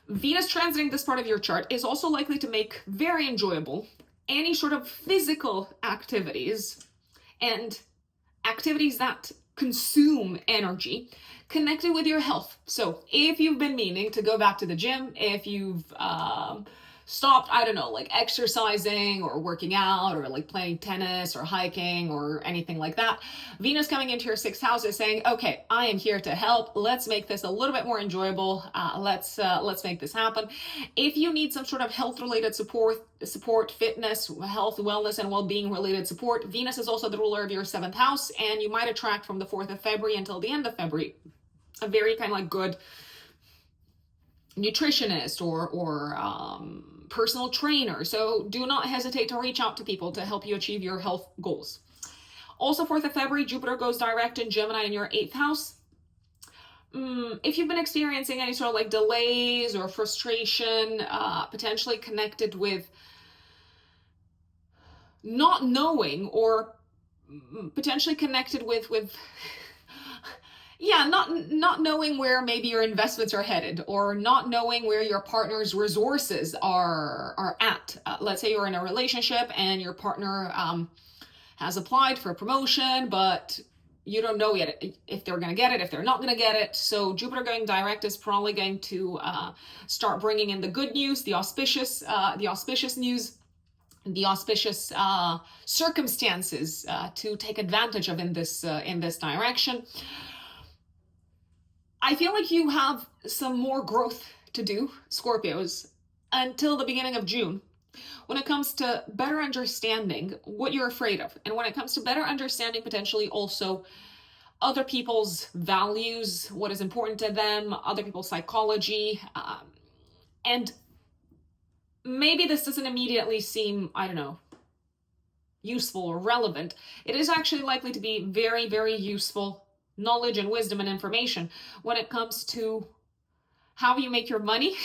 Venus transiting this part of your chart is also likely to make very enjoyable any sort of physical activities and activities that consume energy connected with your health. So if you've been meaning to go back to the gym, if you've stopped, I don't know, like exercising or working out or like playing tennis or hiking or anything like that, Venus coming into your 6th house is saying, okay, I am here to help. Let's make this a little bit more enjoyable. Let's make this happen. If you need some sort of health-related support, fitness, health, wellness, and well-being related support, Venus is also the ruler of your 7th house, and you might attract from the 4th of February until the end of February a very kind of like good nutritionist or personal trainer. So do not hesitate to reach out to people to help you achieve your health goals. Also, 4th of February, Jupiter goes direct in Gemini in your 8th house. If you've been experiencing any sort of like delays or frustration, potentially connected with not knowing or potentially connected with yeah, not knowing where maybe your investments are headed, or not knowing where your partner's resources are at. Let's say you're in a relationship and your partner has applied for a promotion, but you don't know yet if they're going to get it, if they're not going to get it. So Jupiter going direct is probably going to start bringing in the good news, the auspicious news, the auspicious circumstances to take advantage of in this direction. I feel like you have some more growth to do, Scorpios, until the beginning of June, when it comes to better understanding what you're afraid of, and when it comes to better understanding potentially also other people's values, what is important to them, other people's psychology, and maybe this doesn't immediately seem, I don't know, useful or relevant. It is actually likely to be very, very useful knowledge and wisdom and information when it comes to how you make your money,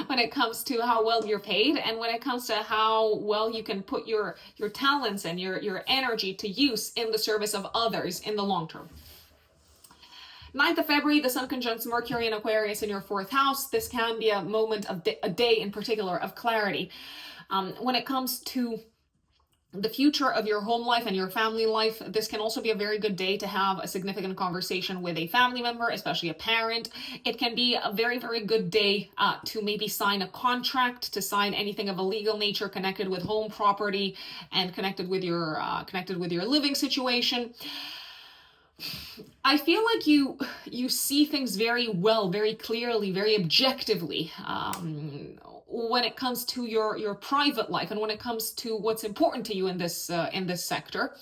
when it comes to how well you're paid, and when it comes to how well you can put your talents and your energy to use in the service of others in the long term. 9th of February, the Sun conjuncts Mercury in Aquarius in your 4th house. This can be a moment of a day in particular of clarity. When it comes to the future of your home life and your family life, this can also be a very good day to have a significant conversation with a family member, especially a parent. It can be a very, very good day to maybe sign a contract, to sign anything of a legal nature connected with home property and connected with your living situation. I feel like you see things very well, very clearly, very objectively when it comes to your private life and when it comes to what's important to you in this sector.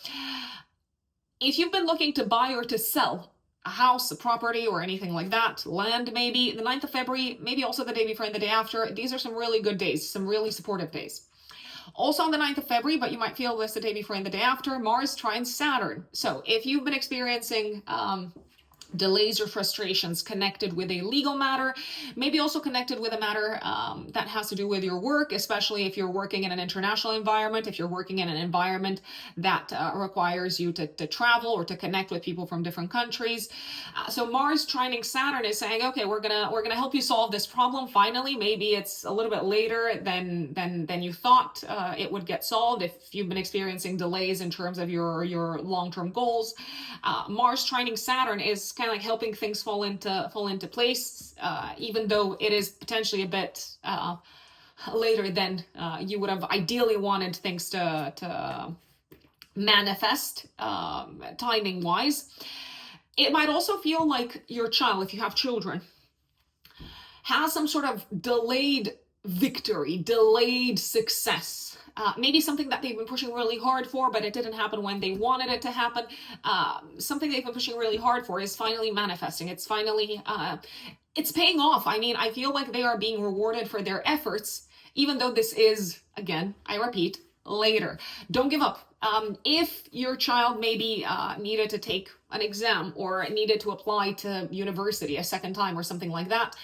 If you've been looking to buy or to sell a house, a property, or anything like that, land maybe, the 9th of February, maybe also the day before and the day after, these are some really good days, some really supportive days. Also on the 9th of February, but you might feel this the day before and the day after, Mars trines Saturn. So if you've been experiencing delays or frustrations connected with a legal matter, maybe also connected with a matter that has to do with your work, especially if you're working in an international environment, if you're working in an environment that requires you to travel or to connect with people from different countries. So Mars trining Saturn is saying, okay, we're gonna help you solve this problem finally. Maybe it's a little bit later than you thought it would get solved if you've been experiencing delays in terms of your long-term goals. Mars trining Saturn is kind of like helping things fall into place, even though it is potentially a bit later than you would have ideally wanted things to manifest timing wise. It might also feel like your child, if you have children, has some sort of delayed victory, delayed success. Maybe something that they've been pushing really hard for, but it didn't happen when they wanted it to happen. Something they've been pushing really hard for is finally manifesting. It's finally, it's paying off. I mean, I feel like they are being rewarded for their efforts, even though this is, again, I repeat, later. Don't give up. If your child maybe needed to take an exam or needed to apply to university a second time or something like that,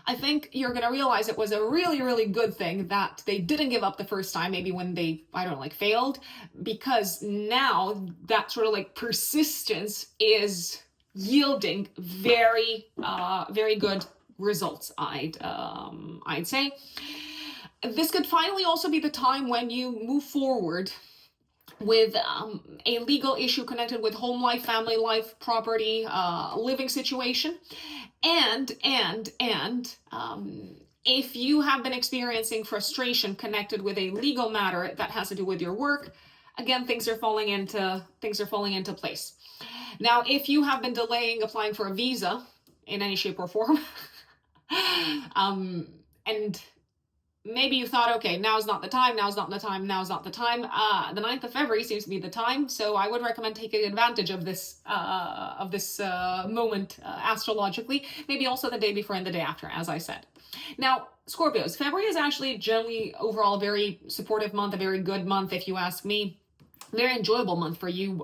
I think you're going to realize it was a really, really good thing that they didn't give up the first time, maybe when they, I don't know, like failed, because now that sort of like persistence is yielding very, very good results, I'd say. This could finally also be the time when you move forward with a legal issue connected with home life, family life, property, living situation. And if you have been experiencing frustration connected with a legal matter that has to do with your work, again, things are falling into place. Now, if you have been delaying applying for a visa in any shape or form, and maybe you thought, okay, now's not the time. The 9th of February seems to be the time, so I would recommend taking advantage of this moment astrologically, maybe also the day before and the day after, as I said. Now, Scorpios, February is actually generally overall a very supportive month, a very good month, if you ask me. Very enjoyable month for you.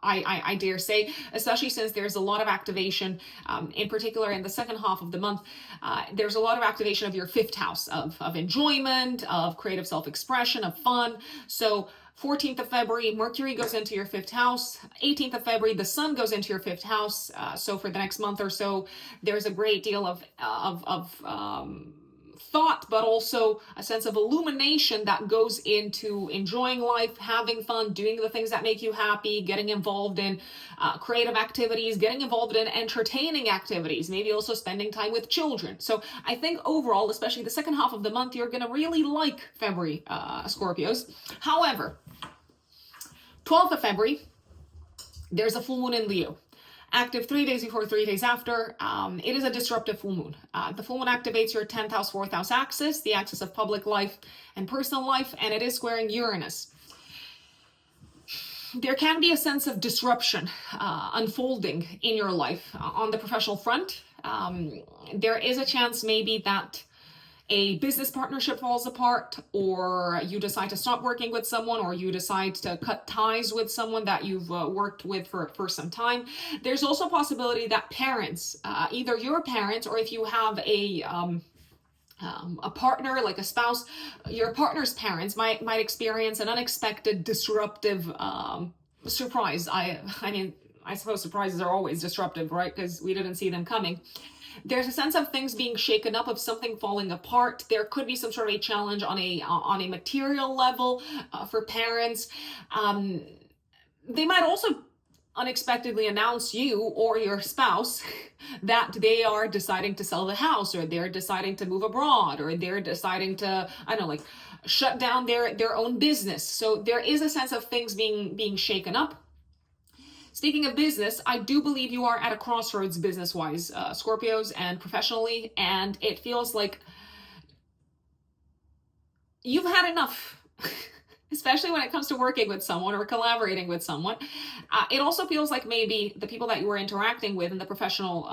I dare say, especially since there's a lot of activation, in particular in the second half of the month. There's a lot of activation of your fifth house of enjoyment, of creative self-expression, of fun. So 14th of February, Mercury goes into your fifth house. 18th of February, the Sun goes into your fifth house. So for the next month or so, there's a great deal of thought, but also a sense of illumination that goes into enjoying life, having fun, doing the things that make you happy, getting involved in creative activities, getting involved in entertaining activities, maybe also spending time with children. So I think overall, especially the second half of the month, you're going to really like February, Scorpios. However, 12th of February, there's a full moon in Leo. Active 3 days before, 3 days after. It is a disruptive full moon. The full moon activates your 10th house, 4th house axis, the axis of public life and personal life, and it is squaring Uranus. There can be a sense of disruption unfolding in your life on the professional front. There is a chance maybe that a business partnership falls apart, or you decide to stop working with someone, or you decide to cut ties with someone that you've worked with for some time. There's also a possibility that parents, either your parents, or if you have a partner, like a spouse, your partner's parents might experience an unexpected disruptive surprise. I mean, I suppose surprises are always disruptive, right? Because we didn't see them coming. There's a sense of things being shaken up, of something falling apart. There could be some sort of a challenge on a material level for parents. They might also unexpectedly announce you or your spouse that they are deciding to sell the house, or they're deciding to move abroad, or they're deciding to, I don't know, like shut down their own business. So there is a sense of things being shaken up. Speaking of business, I do believe you are at a crossroads business-wise, Scorpios, and professionally, and it feels like you've had enough, especially when it comes to working with someone or collaborating with someone. It also feels like maybe the people that you were interacting with in the professional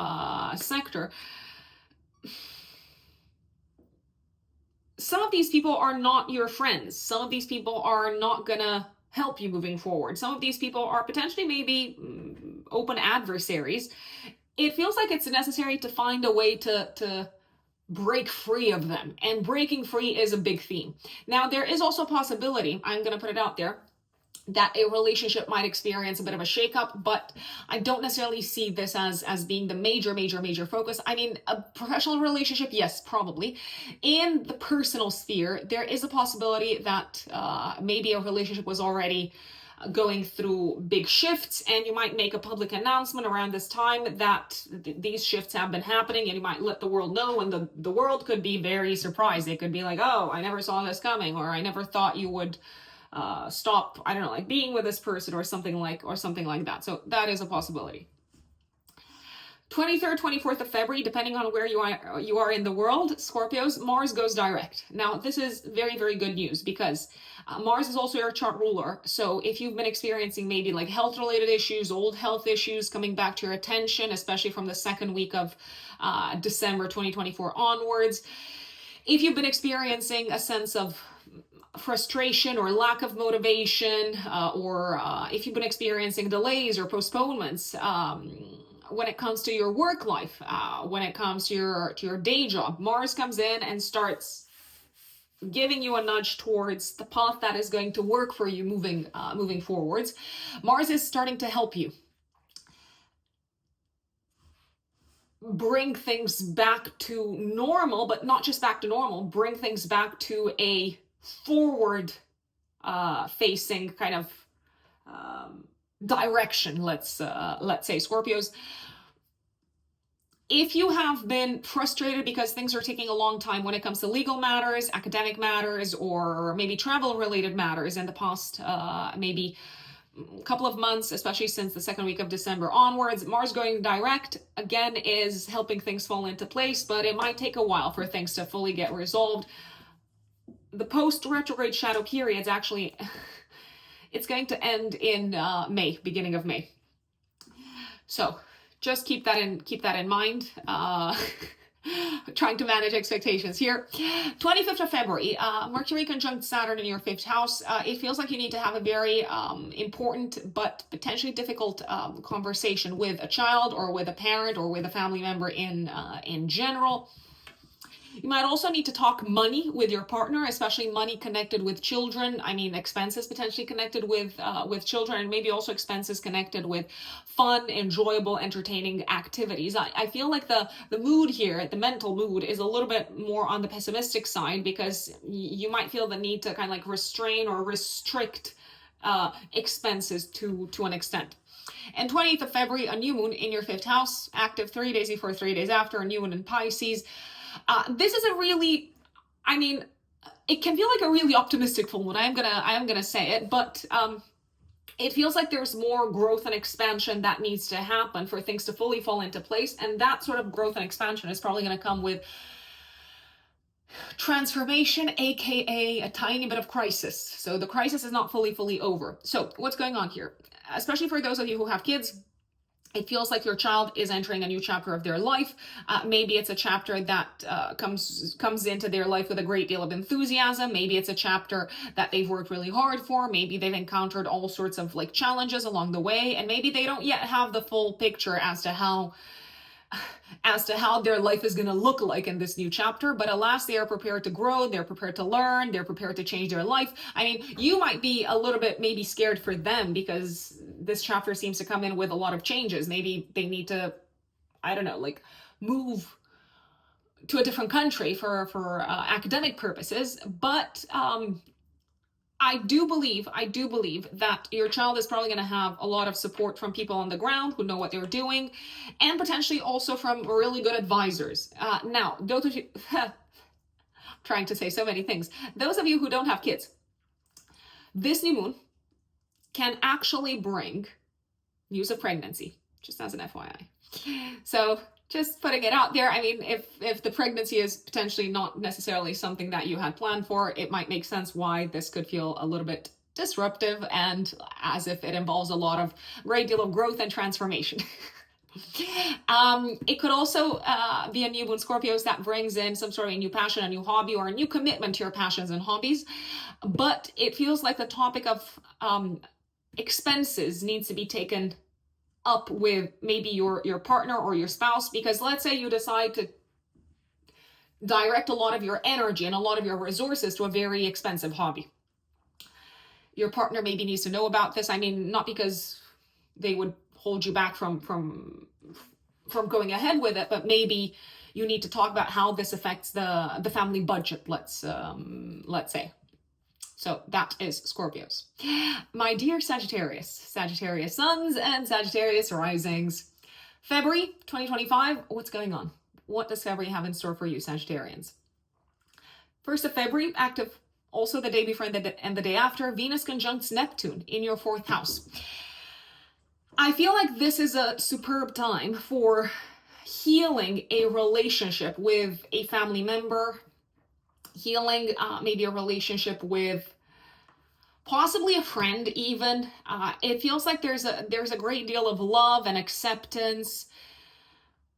sector, some of these people are not your friends. Some of these people are not gonna help you moving forward. Some of these people are potentially maybe open adversaries. It feels like it's necessary to find a way to break free of them, and breaking free is a big theme. Now, there is also a possibility, I'm going to put it out there, that a relationship might experience a bit of a shakeup, but I don't necessarily see this as being the major focus. I mean, a professional relationship, yes, probably. In the personal sphere, there is a possibility that maybe a relationship was already going through big shifts, and you might make a public announcement around this time that these shifts have been happening, and you might let the world know, and the world could be very surprised. They could be like, oh, I never saw this coming, or I never thought you would stop, I don't know, like being with this person, or something like that. So that is a possibility. 23rd, 24th of February, depending on where you are in the world, Scorpios, Mars goes direct. Now, this is very, very good news, because Mars is also your chart ruler. So if you've been experiencing maybe like health-related issues, old health issues coming back to your attention, especially from the second week of December 2024 onwards, if you've been experiencing a sense of frustration or lack of motivation, or if you've been experiencing delays or postponements when it comes to your work life, when it comes to your day job, Mars comes in and starts giving you a nudge towards the path that is going to work for you moving forwards. Mars is starting to help you bring things back to normal, but not just back to normal, bring things back to a forward facing kind of direction, let's say, Scorpios. If you have been frustrated because things are taking a long time when it comes to legal matters, academic matters, or maybe travel related matters in the past maybe a couple of months, especially since the second week of December onwards, Mars going direct again is helping things fall into place, but it might take a while for things to fully get resolved. The post-retrograde shadow period's actually, it's going to end in May, beginning of May. So just keep that in mind. Trying to manage expectations here. 25th of February, Mercury conjunct Saturn in your 5th house. It feels like you need to have a very important but potentially difficult conversation with a child or with a parent or with a family member in general. You might also need to talk money with your partner, especially money connected with children. I mean, expenses potentially connected with children, and maybe also expenses connected with fun, enjoyable, entertaining activities. I feel like the mood here, the mental mood, is a little bit more on the pessimistic side, because you might feel the need to kind of like restrain or restrict expenses to an extent. And 20th of February, a new moon in your 5th house, active 3 days before, 3 days after, a new moon in Pisces. This is a really, I mean, it can feel like a really optimistic full moon. I am gonna say it, but it feels like there's more growth and expansion that needs to happen for things to fully fall into place, and that sort of growth and expansion is probably going to come with transformation, aka a tiny bit of crisis. So the crisis is not fully over. So what's going on here? Especially for those of you who have kids, it feels like your child is entering a new chapter of their life. Maybe it's a chapter that comes into their life with a great deal of enthusiasm. Maybe it's a chapter that they've worked really hard for. Maybe they've encountered all sorts of like challenges along the way, and maybe they don't yet have the full picture as to how their life is going to look like in this new chapter. But alas, they are prepared to grow, they're prepared to learn, they're prepared to change their life. I mean, you might be a little bit maybe scared for them, because this chapter seems to come in with a lot of changes. Maybe they need to, I don't know, like move to a different country for academic purposes. But I do believe that your child is probably going to have a lot of support from people on the ground who know what they're doing, and potentially also from really good advisors. Now, those of you, trying to say so many things, those of you who don't have kids, this new moon can actually bring news of pregnancy, just as an FYI. So just putting it out there. I mean, if the pregnancy is potentially not necessarily something that you had planned for, it might make sense why this could feel a little bit disruptive, and as if it involves a great deal of growth and transformation. It could also be a new moon, Scorpios, that brings in some sort of a new passion, a new hobby, or a new commitment to your passions and hobbies. But it feels like the topic of expenses needs to be taken up with maybe your partner or your spouse, because let's say you decide to direct a lot of your energy and a lot of your resources to a very expensive hobby. Your partner maybe needs to know about this. I mean, not because they would hold you back from going ahead with it, but maybe you need to talk about how this affects the family budget, let's say. So that is Scorpios. My dear Sagittarius, Sagittarius suns and Sagittarius risings. February 2025, what's going on? What does February have in store for you, Sagittarians? 1st of February, active also the day before and the day after, Venus conjuncts Neptune in your 4th house. I feel like this is a superb time for healing a relationship with a family member, healing maybe a relationship with possibly a friend even. It feels like there's a great deal of love and acceptance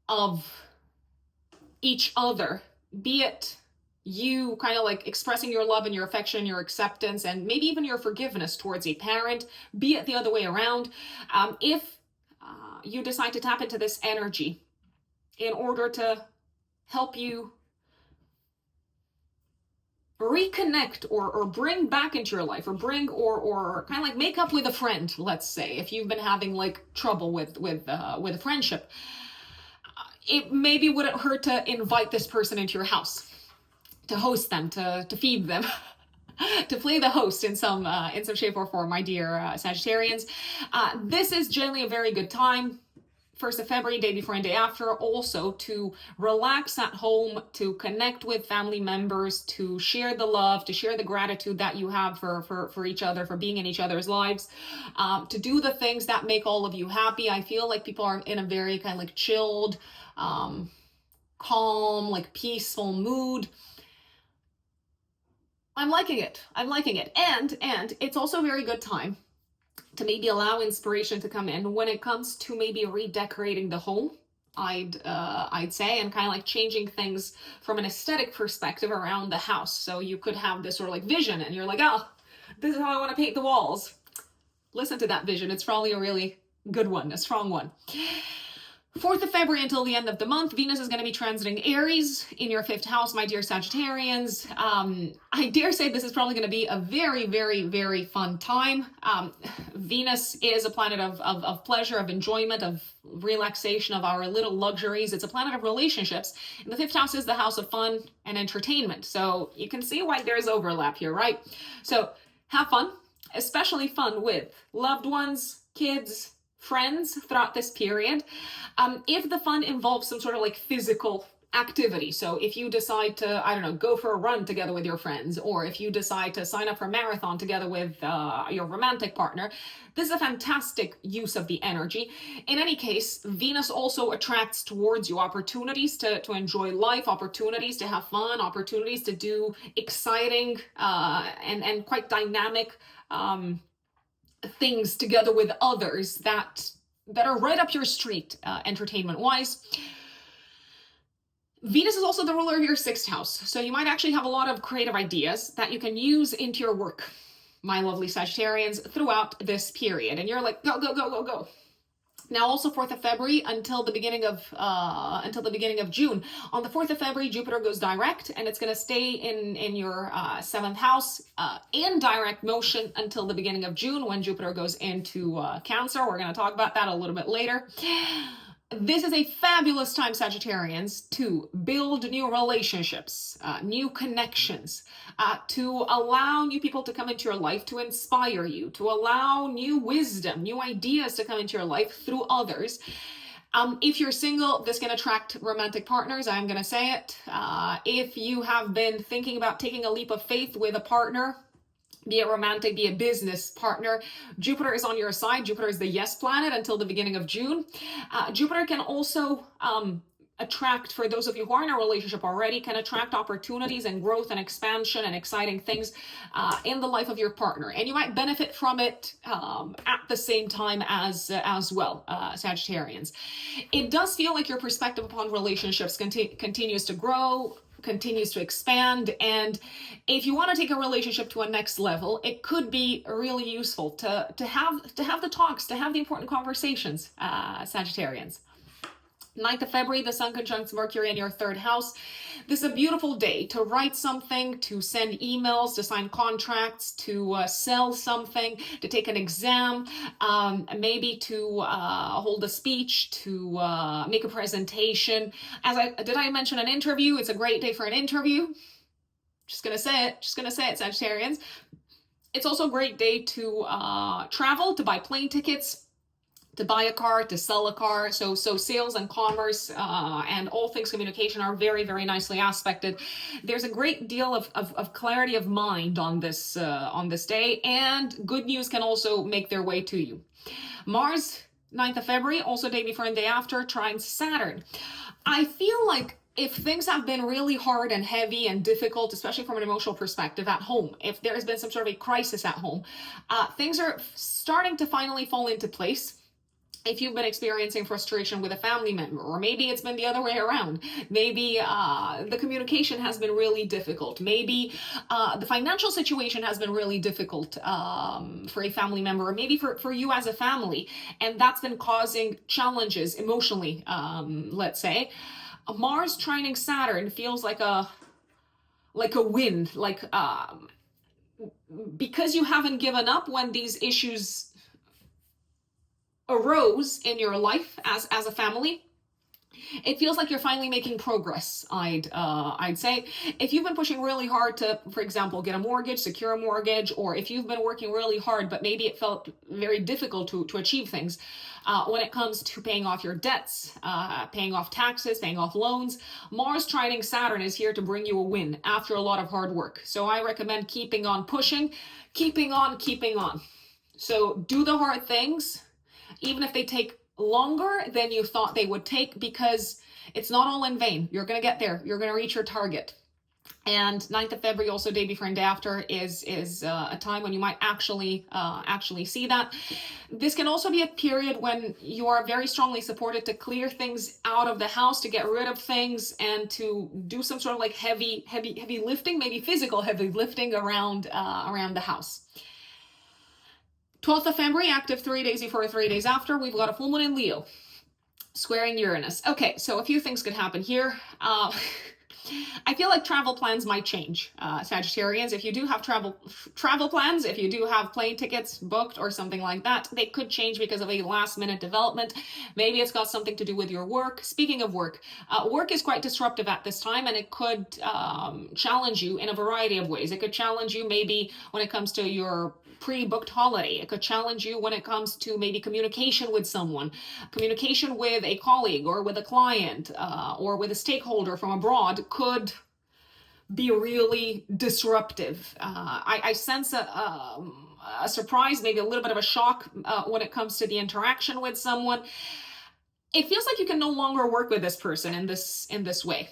of each other, be it you kind of like expressing your love and your affection, your acceptance, and maybe even your forgiveness towards a parent, be it the other way around. If you decide to tap into this energy in order to help you reconnect or bring back into your life, or bring or kind of like make up with a friend, let's say, if you've been having like trouble with a friendship, it maybe wouldn't hurt to invite this person into your house, to host them, to feed them, to play the host in some shape or form, my dear Sagittarians. This is generally a very good time, 1st of February, day before and day after, also to relax at home, to connect with family members, to share the love, to share the gratitude that you have for each other, for being in each other's lives, to do the things that make all of you happy. I feel like people are in a very kind of like chilled, calm, like peaceful mood. I'm liking it. And it's also a very good time to maybe allow inspiration to come in when it comes to maybe redecorating the home, I'd say, and kind of like changing things from an aesthetic perspective around the house. So you could have this sort of like vision, and you're like, oh, this is how I want to paint the walls. Listen to that vision. It's probably a really good one, a strong one. 4th of February until the end of the month, Venus is going to be transiting Aries in your 5th house, my dear Sagittarians. I dare say this is probably going to be a very, very, very fun time. Venus is a planet of pleasure, of enjoyment, of relaxation, of our little luxuries. It's a planet of relationships. And the 5th house is the house of fun and entertainment. So you can see why there's overlap here, right? So have fun, especially fun with loved ones, kids, friends throughout this period. If the fun involves some sort of like physical activity, so if you decide to, I don't know, go for a run together with your friends, or if you decide to sign up for a marathon together with your romantic partner, this is a fantastic use of the energy. In any case, Venus also attracts towards you opportunities to enjoy life, opportunities to have fun, opportunities to do exciting and quite dynamic things together with others that are right up your street, entertainment wise. Venus is also the ruler of your 6th house, so you might actually have a lot of creative ideas that you can use into your work, my lovely Sagittarians, throughout this period. And you're like, go, go, go, go, go. Now, also 4th of February until the beginning of June. On the 4th of February, Jupiter goes direct, and it's going to stay in your 7th house in direct motion until the beginning of June, when Jupiter goes into Cancer. We're going to talk about that a little bit later. This is a fabulous time, Sagittarians, to build new relationships, new connections, to allow new people to come into your life, to inspire you, to allow new wisdom, new ideas to come into your life through others. If you're single, this can attract romantic partners. I'm going to say it. If you have been thinking about taking a leap of faith with a partner, be it romantic, be a business partner, Jupiter is on your side. Jupiter is the yes planet until the beginning of June. Jupiter can also attract, for those of you who are in a relationship already, can attract opportunities and growth and expansion and exciting things in the life of your partner. And you might benefit from it at the same time as well, Sagittarians. It does feel like your perspective upon relationships continues to grow, continues to expand, and if you want to take a relationship to a next level, it could be really useful to have the talks, to have the important conversations, Sagittarians. 9th of February, the Sun conjuncts Mercury in your 3rd house. This is a beautiful day to write something, to send emails, to sign contracts, to sell something, to take an exam, maybe to hold a speech, to make a presentation. Did I mention an interview? It's a great day for an interview. Just gonna say it, Sagittarians. It's also a great day to travel, to buy plane tickets, to buy a car, to sell a car. So sales and commerce and all things communication are very, very nicely aspected. There's a great deal of clarity of mind on this day, and good news can also make their way to you. Mars, 9th of February, also day before and day after, trines Saturn. I feel like if things have been really hard and heavy and difficult, especially from an emotional perspective at home, if there has been some sort of a crisis at home, things are starting to finally fall into place. If you've been experiencing frustration with a family member, or maybe it's been the other way around, maybe the communication has been really difficult, maybe the financial situation has been really difficult for a family member, or maybe for you as a family, and that's been causing challenges emotionally, let's say. Mars trining Saturn feels like a win, because you haven't given up when these issues arose in your life as a family. It feels like you're finally making progress, I'd say. If you've been pushing really hard to, for example, get a mortgage, secure a mortgage, or if you've been working really hard, but maybe it felt very difficult to achieve things, when it comes to paying off your debts, paying off taxes, paying off loans, Mars trining Saturn is here to bring you a win after a lot of hard work. So I recommend keeping on pushing, keeping on. So do the hard things, even if they take longer than you thought they would take, because it's not all in vain. You're going to get there. You're going to reach your target. And 9th of February, also day before and day after, is a time when you might actually see that. This can also be a period when you are very strongly supported to clear things out of the house, to get rid of things, and to do some sort of like heavy lifting, maybe physical heavy lifting around the house. 12th of February, active 3 days before, 3 days after, we've got a full moon in Leo, squaring Uranus. Okay, so a few things could happen here. I feel like travel plans might change, Sagittarians. If you do have travel plans, if you do have plane tickets booked or something like that, they could change because of a last minute development. Maybe it's got something to do with your work. Speaking of work, work is quite disruptive at this time, and it could challenge you in a variety of ways. It could challenge you maybe when it comes to your pre-booked holiday. It could challenge you when it comes to maybe communication with someone, communication with a colleague or with a client or with a stakeholder from abroad could be really disruptive. I sense a surprise, maybe a little bit of a shock when it comes to the interaction with someone. It feels like you can no longer work with this person in this way.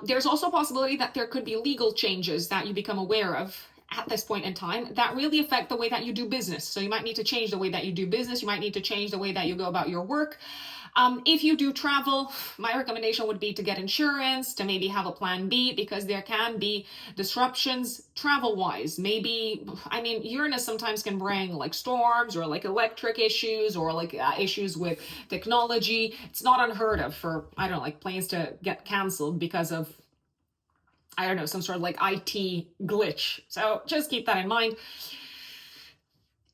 There's also a possibility that there could be legal changes that you become aware of at this point in time that really affect the way that you do business. So you might need to change the way that you do business. You might need to change the way that you go about your work. If you do travel, my recommendation would be to get insurance, to maybe have a plan B, because there can be disruptions travel-wise. Maybe, I mean, Uranus sometimes can bring like storms or like electric issues or like issues with technology. It's not unheard of for, I don't know, like planes to get canceled because of, I don't know, some sort of like IT glitch. So just keep that in mind.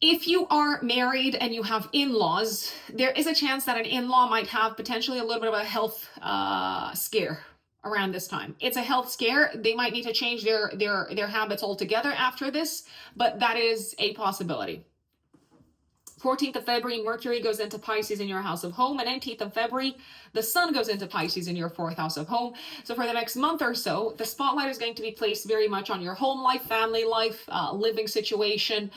If you are married and you have in-laws, there is a chance that an in-law might have potentially a little bit of a health scare around this time. It's a health scare. They might need to change their habits altogether after this, but that is a possibility. 14th of February, Mercury goes into Pisces in your house of home, and 19th of February, the Sun goes into Pisces in your 4th house of home. So for the next month or so, the spotlight is going to be placed very much on your home life, family life, living situation,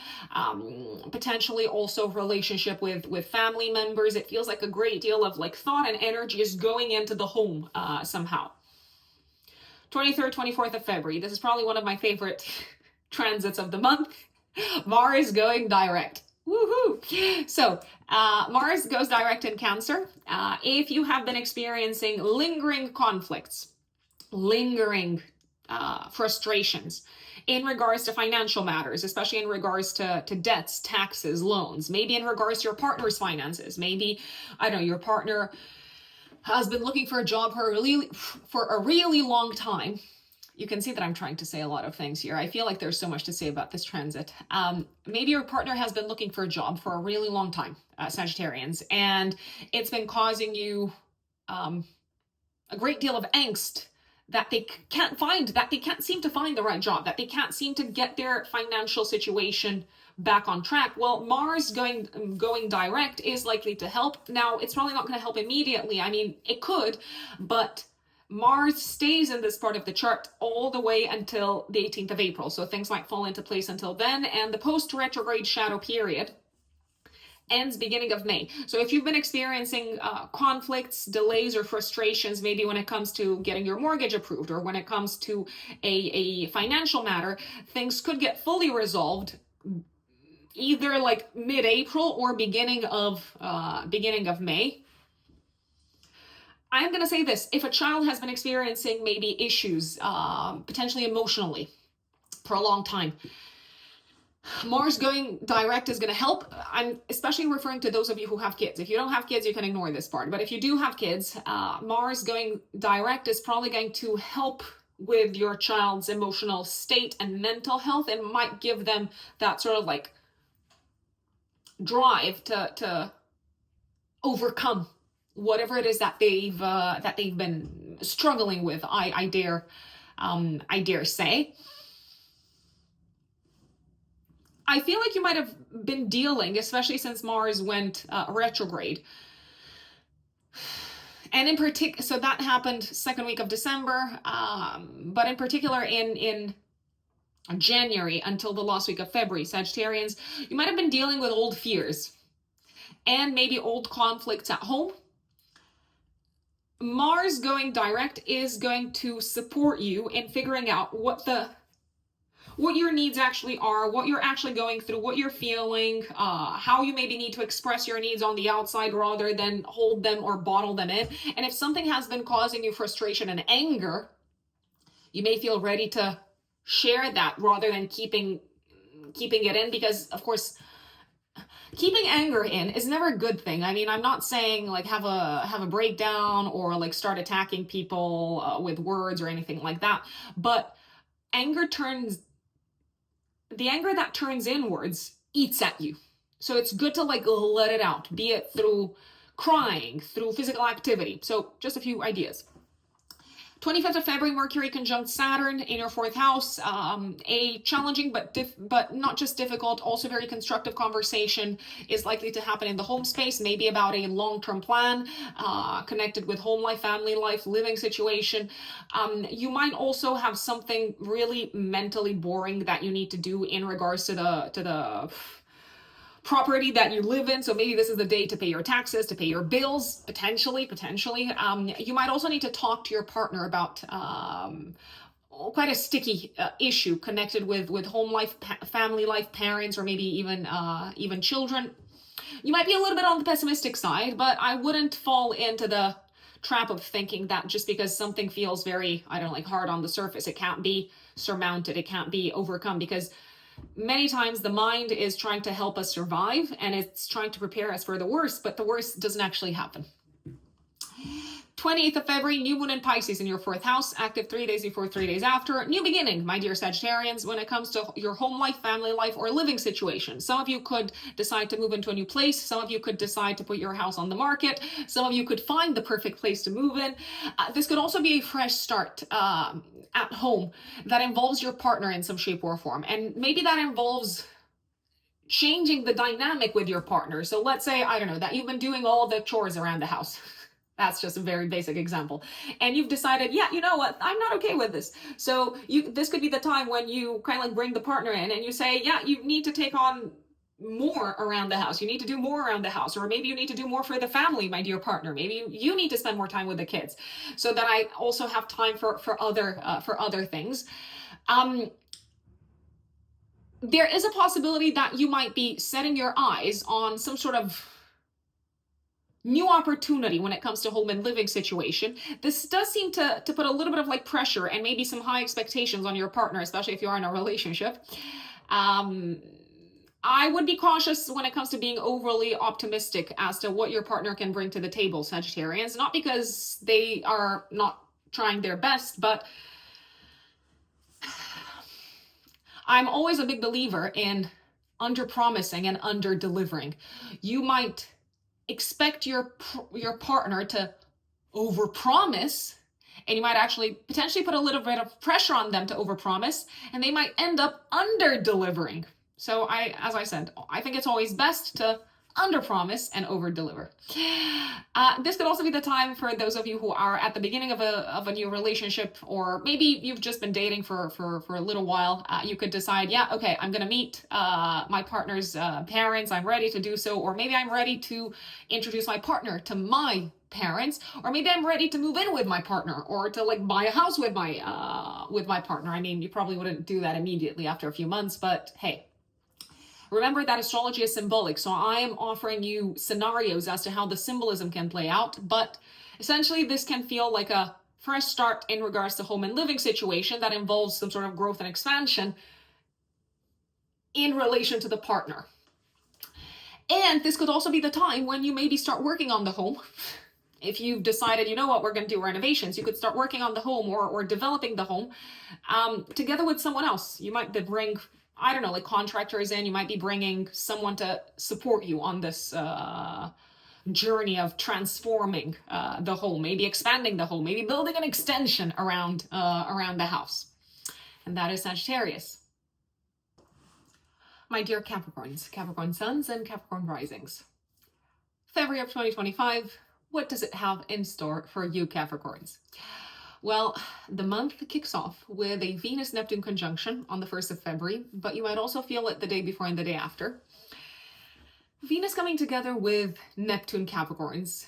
potentially also relationship with family members. It feels like a great deal of like thought and energy is going into the home somehow. 23rd, 24th of February, this is probably one of my favorite transits of the month. Mars going direct. Woohoo! So Mars goes direct in Cancer. If you have been experiencing lingering conflicts, lingering frustrations in regards to financial matters, especially in regards to debts, taxes, loans, maybe in regards to your partner's finances, maybe, I don't know, your partner has been looking for a job for a really long time. You can see that I'm trying to say a lot of things here. I feel like there's so much to say about this transit. Maybe your partner has been looking for a job for a really long time, Sagittarians, and it's been causing you a great deal of angst that they can't find, that they can't seem to find the right job, that they can't seem to get their financial situation back on track. Well, Mars going direct is likely to help. Now, it's probably not going to help immediately. I mean, it could, but Mars stays in this part of the chart all the way until the 18th of April. So things might fall into place until then. And the post-retrograde shadow period ends beginning of May. So if you've been experiencing conflicts, delays, or frustrations, maybe when it comes to getting your mortgage approved or when it comes to a financial matter, things could get fully resolved either like mid-April or beginning of May. I'm going to say this, if a child has been experiencing maybe issues, potentially emotionally for a long time, Mars going direct is going to help. I'm especially referring to those of you who have kids. If you don't have kids, you can ignore this part. But if you do have kids, Mars going direct is probably going to help with your child's emotional state and mental health, and might give them that sort of like drive to overcome whatever it is that they've been struggling with. I dare say. I feel like you might have been dealing, especially since Mars went retrograde. And in particular, so that happened second week of December, but in particular in January until the last week of February, Sagittarians, you might have been dealing with old fears and maybe old conflicts at home. Mars going direct is going to support you in figuring out what your needs actually are, what you're actually going through, what you're feeling, how you maybe need to express your needs on the outside rather than hold them or bottle them in. And if something has been causing you frustration and anger, you may feel ready to share that rather than keeping it in, because of course keeping anger in is never a good thing. I mean, I'm not saying like have a breakdown or like start attacking people with words or anything like that, but the anger that turns inwards eats at you. So it's good to like let it out, be it through crying, through physical activity. So just a few ideas. 25th of February, Mercury conjunct Saturn in your 4th house. A challenging but not just difficult, also very constructive conversation is likely to happen in the home space, maybe about a long-term plan connected with home life, family life, living situation. You might also have something really mentally boring that you need to do in regards to the property that you live in. So maybe this is the day to pay your taxes, to pay your bills, potentially. You might also need to talk to your partner about quite a sticky issue connected with home life, family life, parents, or maybe even children. You might be a little bit on the pessimistic side, but I wouldn't fall into the trap of thinking that just because something feels very, I don't know, like hard on the surface, it can't be surmounted, it can't be overcome, because many times the mind is trying to help us survive and it's trying to prepare us for the worst, but the worst doesn't actually happen. 28th of February, new moon in Pisces in your 4th house, active 3 days before, 3 days after. New beginning, my dear Sagittarians, when it comes to your home life, family life, or living situation. Some of you could decide to move into a new place. Some of you could decide to put your house on the market. Some of you could find the perfect place to move in. This could also be a fresh start at home that involves your partner in some shape or form. And maybe that involves changing the dynamic with your partner. So let's say, I don't know, that you've been doing all the chores around the house. That's just a very basic example. And you've decided, yeah, you know what, I'm not okay with this. So this could be the time when you kind of like bring the partner in and you say, yeah, you need to take on more around the house. You need to do more around the house, or maybe you need to do more for the family, my dear partner. Maybe you need to spend more time with the kids so that I also have time for other things. There is a possibility that you might be setting your eyes on some sort of new opportunity when it comes to home and living situation. This does seem to put a little bit of like pressure and maybe some high expectations on your partner, especially if you are in a relationship. I would be cautious when it comes to being overly optimistic as to what your partner can bring to the table, Sagittarians. Not because they are not trying their best, but I'm always a big believer in under-promising and under-delivering. You might expect your partner to overpromise, and you might actually potentially put a little bit of pressure on them to overpromise, and they might end up under-delivering. So as I said, I think it's always best to underpromise and overdeliver. This could also be the time for those of you who are at the beginning of a new relationship, or maybe you've just been dating for a little while. You could decide, yeah, okay, I'm gonna meet my partner's parents. I'm ready to do so, or maybe I'm ready to introduce my partner to my parents, or maybe I'm ready to move in with my partner, or to like buy a house with my partner. I mean, you probably wouldn't do that immediately after a few months, but hey. Remember that astrology is symbolic, so I am offering you scenarios as to how the symbolism can play out, but essentially this can feel like a fresh start in regards to home and living situation that involves some sort of growth and expansion in relation to the partner. And this could also be the time when you maybe start working on the home. If you've decided, you know what, we're going to do renovations, you could start working on the home or developing the home together with someone else. You might bring, I don't know, like contractors in. You might be bringing someone to support you on this journey of transforming the home, maybe expanding the home, maybe building an extension around the house. And that is Sagittarius. My dear Capricorns, Capricorn suns and Capricorn risings. February of 2025, what does it have in store for you Capricorns? Well, the month kicks off with a Venus-Neptune conjunction on the 1st of February, but you might also feel it the day before and the day after. Venus coming together with Neptune Capricorns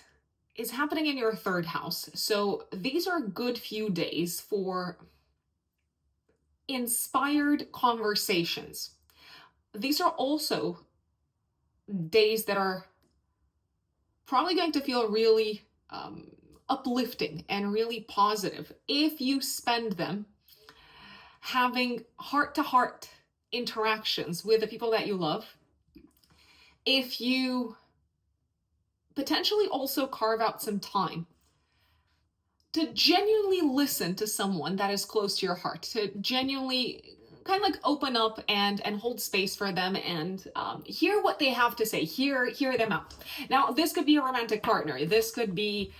is happening in your third house. So these are a good few days for inspired conversations. These are also days that are probably going to feel really uplifting and really positive if you spend them having heart-to-heart interactions with the people that you love. If you potentially also carve out some time to genuinely listen to someone that is close to your heart, to genuinely kind of like open up and hold space for them and hear what they have to say, hear them out. Now, this could be a romantic partner. It could be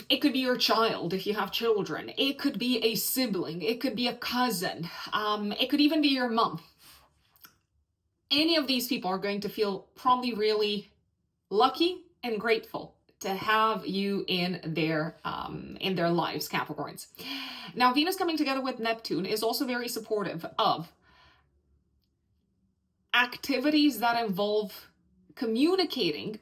your child if you have children. It could be a sibling. It could be a cousin. It could even be your mom. Any of these people are going to feel probably really lucky and grateful to have you in their lives, Capricorns. Now, Venus coming together with Neptune is also very supportive of activities that involve communicating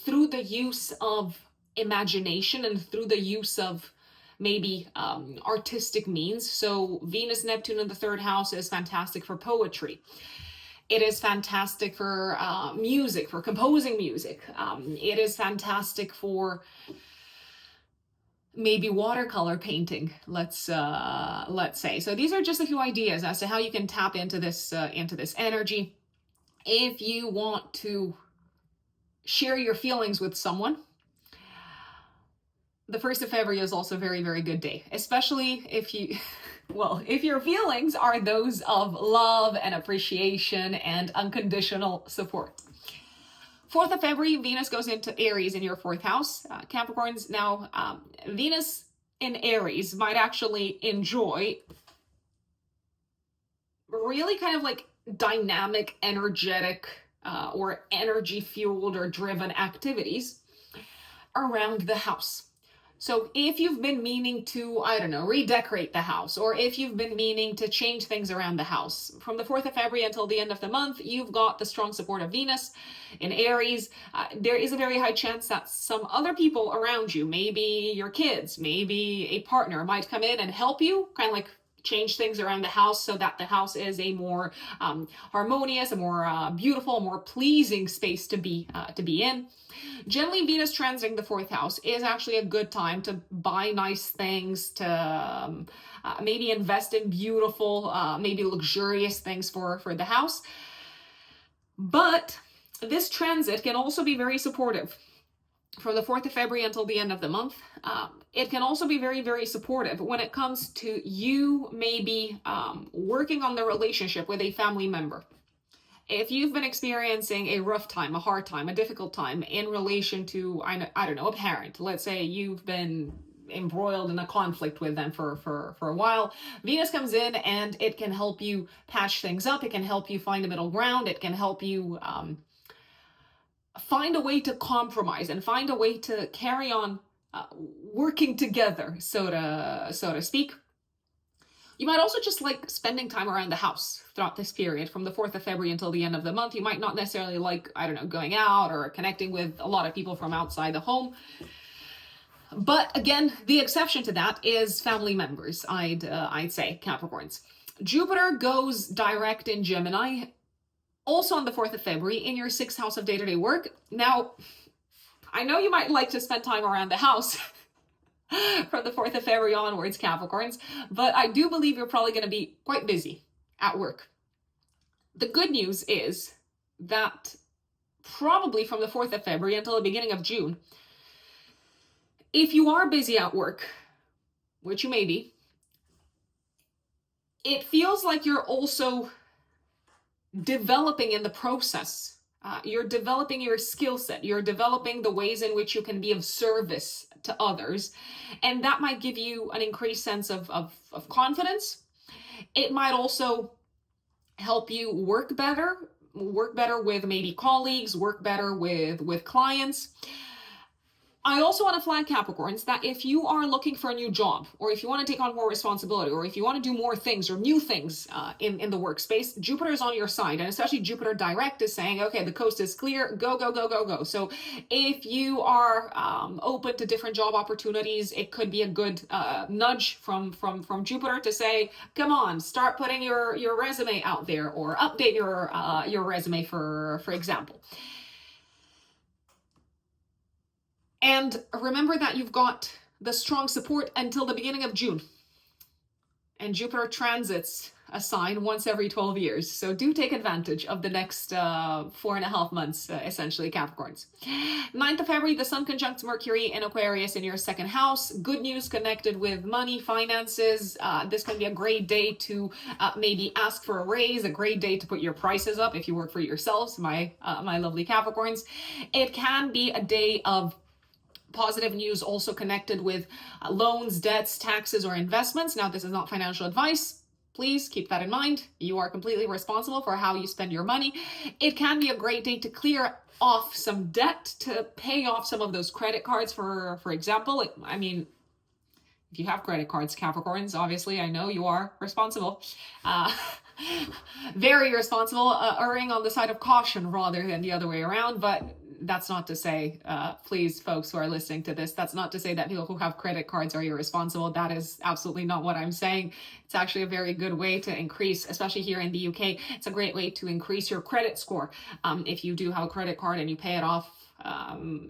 through the use of imagination and through the use of maybe artistic means. So Venus, Neptune in the third house is fantastic for poetry. It is fantastic for music, for composing music. It is fantastic for maybe watercolor painting, let's say. So these are just a few ideas as to how you can tap into this energy. If you want to share your feelings with someone, the 1st of February is also a very, very good day, especially if you, well, if your feelings are those of love and appreciation and unconditional support. 4th of February, Venus goes into Aries in your 4th house. Capricorns, now Venus in Aries might actually enjoy really kind of like dynamic, energetic, or energy-fueled or driven activities around the house. So if you've been meaning to, I don't know, redecorate the house, or if you've been meaning to change things around the house, from the 4th of February until the end of the month, you've got the strong support of Venus in Aries. There is a very high chance that some other people around you, maybe your kids, maybe a partner, might come in and help you, kind of like change things around the house so that the house is a more harmonious, a more beautiful, more pleasing space to be in. Generally, Venus transiting the 4th house is actually a good time to buy nice things, to maybe invest in beautiful, maybe luxurious things for the house. But this transit can also be very supportive. From the 4th of February until the end of the month, it can also be very, very supportive when it comes to you maybe working on the relationship with a family member. If you've been experiencing a rough time, a hard time, a difficult time in relation to, I don't know, a parent, let's say you've been embroiled in a conflict with them for a while, Venus comes in and it can help you patch things up. It can help you find a middle ground. It can help you find a way to compromise and find a way to carry on working together, so to speak. You might also just like spending time around the house throughout this period from the 4th of February until the end of the month. You might not necessarily like, I don't know, going out or connecting with a lot of people from outside the home. But again, the exception to that is family members, I'd say, Capricorns. Jupiter goes direct in Gemini, also on the 4th of February in your 6th house of day-to-day work. Now, I know you might like to spend time around the house from the 4th of February onwards, Capricorns, but I do believe you're probably going to be quite busy at work. The good news is that probably from the 4th of February until the beginning of June, if you are busy at work, which you may be, it feels like you're also developing in the process. You're developing your skill set. You're developing the ways in which you can be of service to others. And that might give you an increased sense of confidence. It might also help you work better with maybe colleagues, work better with clients. I also want to flag, Capricorns, that if you are looking for a new job, or if you want to take on more responsibility, or if you want to do more things or new things in the workspace, Jupiter is on your side. And especially Jupiter direct is saying, okay, the coast is clear, go, go, go, go, go. So if you are open to different job opportunities, it could be a good nudge from Jupiter to say, come on, start putting your resume out there, or update your resume, for example. And remember that you've got the strong support until the beginning of June. And Jupiter transits a sign once every 12 years. So do take advantage of the next 4.5 months, essentially, Capricorns. 9th of February, the Sun conjuncts Mercury in Aquarius in your second house. Good news connected with money, finances. This can be a great day to maybe ask for a raise, a great day to put your prices up if you work for yourselves, my lovely Capricorns. It can be a day of positive news also connected with loans, debts, taxes, or investments. Now, this is not financial advice. Please keep that in mind. You are completely responsible for how you spend your money. It can be a great day to clear off some debt, to pay off some of those credit cards, for example. I mean, if you have credit cards, Capricorns, obviously, I know you are responsible. Very responsible, erring on the side of caution rather than the other way around, but that's not to say, please, folks who are listening to this, that's not to say that people who have credit cards are irresponsible. That is absolutely not what I'm saying. It's actually a very good way to increase, especially here in the UK, it's a great way to increase your credit score if you do have a credit card and you pay it off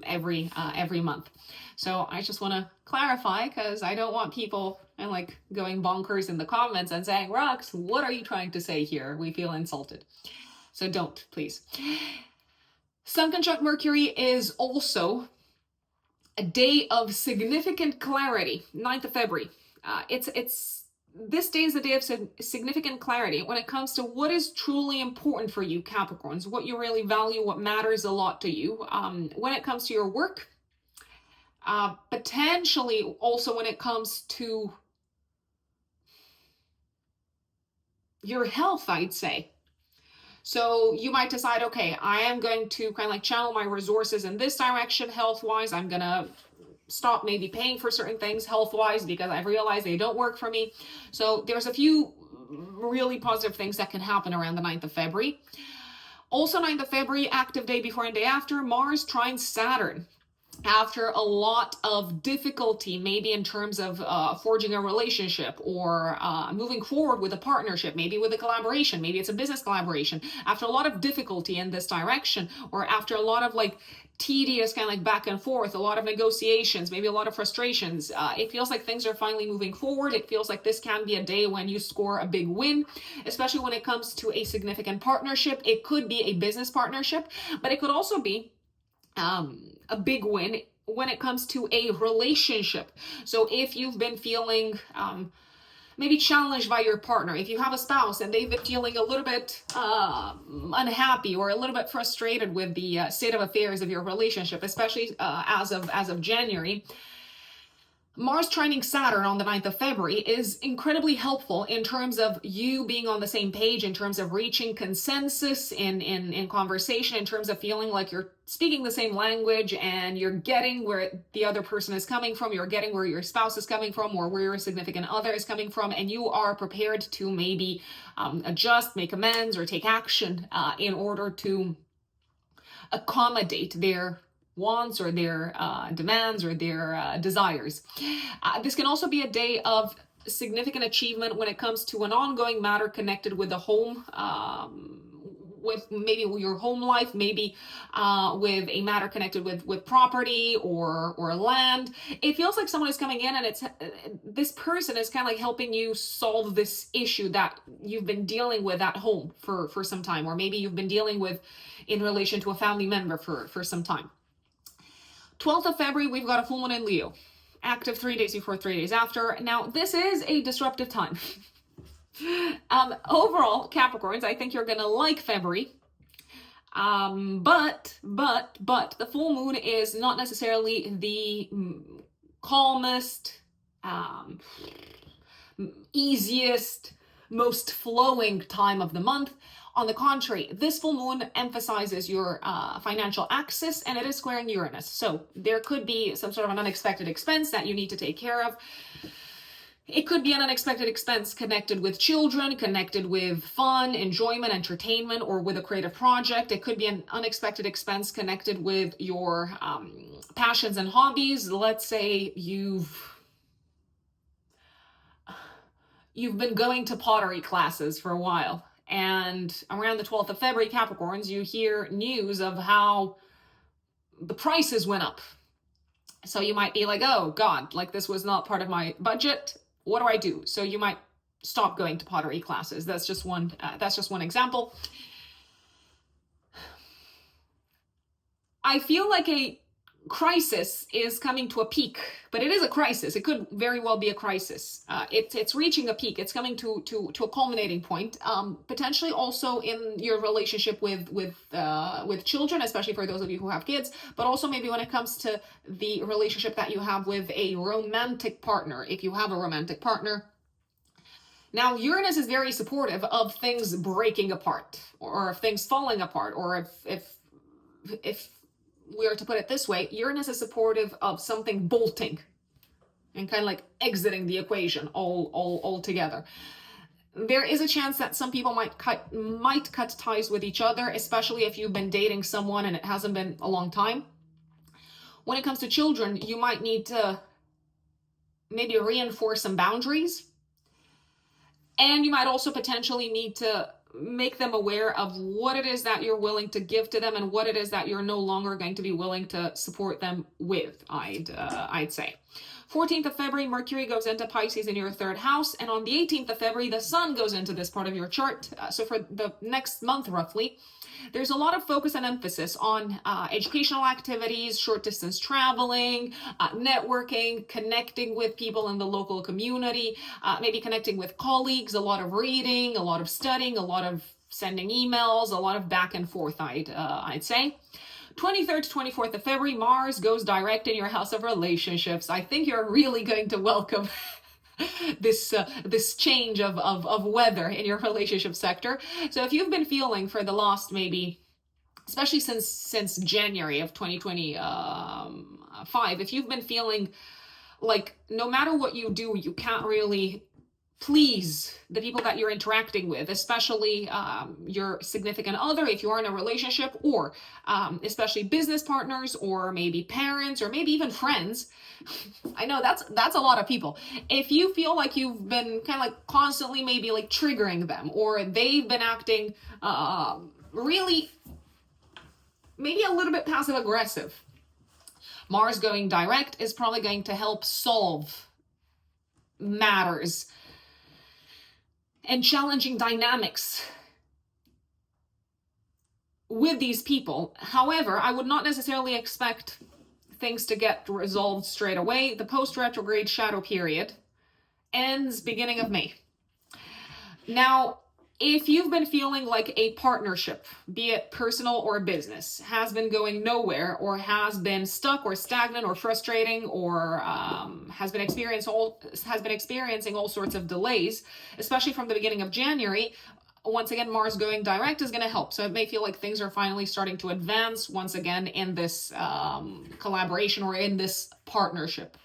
every month. So I just want to clarify, because I don't want people like going bonkers in the comments and saying, Rox, what are you trying to say here? We feel insulted. So don't, please. Sun conjunct Mercury is also a day of significant clarity, 9th of February. This day is a day of significant clarity when it comes to what is truly important for you, Capricorns, what you really value, what matters a lot to you. When it comes to your work, potentially also when it comes to your health, I'd say. So you might decide, okay, I am going to kind of like channel my resources in this direction health-wise. I'm going to stop maybe paying for certain things health-wise because I realize they don't work for me. So there's a few really positive things that can happen around the 9th of February. Also 9th of February, active day before and day after, Mars trines Saturn. After a lot of difficulty, maybe in terms of forging a relationship or moving forward with a partnership, maybe with a collaboration, maybe it's a business collaboration. After a lot of difficulty in this direction, or after a lot of like tedious kind of like back and forth, a lot of negotiations, maybe a lot of frustrations, it feels like things are finally moving forward. It feels like this can be a day when you score a big win, especially when it comes to a significant partnership. It could be a business partnership, but it could also be a big win when it comes to a relationship. So if you've been feeling maybe challenged by your partner, if you have a spouse and they've been feeling a little bit unhappy or a little bit frustrated with the state of affairs of your relationship, especially as of January, Mars trining Saturn on the 9th of February is incredibly helpful in terms of you being on the same page, in terms of reaching consensus in conversation, in terms of feeling like you're speaking the same language and you're getting where the other person is coming from, you're getting where your spouse is coming from or where your significant other is coming from, and you are prepared to maybe adjust, make amends, or take action in order to accommodate their wants or their demands or their desires. This can also be a day of significant achievement when it comes to an ongoing matter connected with the home, with maybe your home life, maybe with a matter connected with property or land. It feels like someone is coming in and it's this person is kind of like helping you solve this issue that you've been dealing with at home for some time, or maybe you've been dealing with in relation to a family member for some time. 12th of February, we've got a full moon in Leo, active 3 days before, 3 days after. Now, this is a disruptive time. Overall, Capricorns, I think you're going to like February. But the full moon is not necessarily the calmest, easiest, most flowing time of the month. On the contrary, this full moon emphasizes your financial axis, and it is squaring Uranus. So there could be some sort of an unexpected expense that you need to take care of. It could be an unexpected expense connected with children, connected with fun, enjoyment, entertainment, or with a creative project. It could be an unexpected expense connected with your passions and hobbies. Let's say you've been going to pottery classes for a while, and around the 12th of February, Capricorns, you hear news of how the prices went up. So you might be like, oh God, like this was not part of my budget. What do I do? So you might stop going to pottery classes. That's just one example. I feel like a crisis is coming to a peak, but it is a crisis. It could very well be a crisis. It's reaching a peak. It's coming to a culminating point. Potentially also in your relationship with children, especially for those of you who have kids, but also maybe when it comes to the relationship that you have with a romantic partner, if you have a romantic partner. Now, Uranus is very supportive of things breaking apart, or of things falling apart, or if we are to put it this way, Uranus is supportive of something bolting and kind of like exiting the equation all together. There is a chance that some people might cut ties with each other, especially if you've been dating someone and it hasn't been a long time. When it comes to children, you might need to maybe reinforce some boundaries. And you might also potentially need to make them aware of what it is that you're willing to give to them and what it is that you're no longer going to be willing to support them with, I'd say. 14th of February, Mercury goes into Pisces in your third house. And on the 18th of February, the sun goes into this part of your chart. So for the next month, roughly, there's a lot of focus and emphasis on educational activities, short distance traveling, networking, connecting with people in the local community, maybe connecting with colleagues, a lot of reading, a lot of studying, a lot of sending emails, a lot of back and forth, I'd say. 23rd to 24th of February, Mars goes direct in your house of relationships. I think you're really going to welcome this change of weather in your relationship sector. So if you've been feeling for the last maybe, especially since January of 2025, if you've been feeling like no matter what you do, you can't really please the people that you're interacting with, especially your significant other, if you are in a relationship, or especially business partners, or maybe parents, or maybe even friends. I know that's a lot of people. If you feel like you've been kind of like constantly maybe like triggering them, or they've been acting really maybe a little bit passive aggressive, Mars going direct is probably going to help solve matters and challenging dynamics with these people. However, I would not necessarily expect things to get resolved straight away. The post-retrograde shadow period ends beginning of May. Now, if you've been feeling like a partnership, be it personal or business, has been going nowhere, or has been stuck or stagnant or frustrating, or has been experiencing all sorts of delays, especially from the beginning of January, once again, Mars going direct is going to help. So it may feel like things are finally starting to advance once again in this collaboration or in this partnership.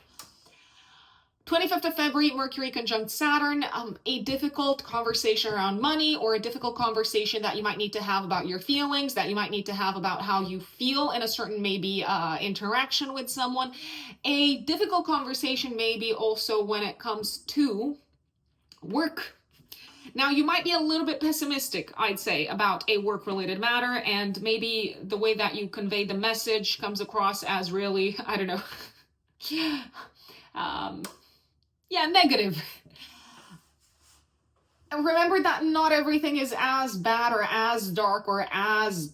25th of February, Mercury conjunct Saturn, a difficult conversation around money, or a difficult conversation that you might need to have about your feelings, that you might need to have about how you feel in a certain maybe interaction with someone. A difficult conversation maybe also when it comes to work. Now, you might be a little bit pessimistic, I'd say, about a work-related matter, and maybe the way that you convey the message comes across as really, I don't know, negative. And remember that not everything is as bad or as dark or as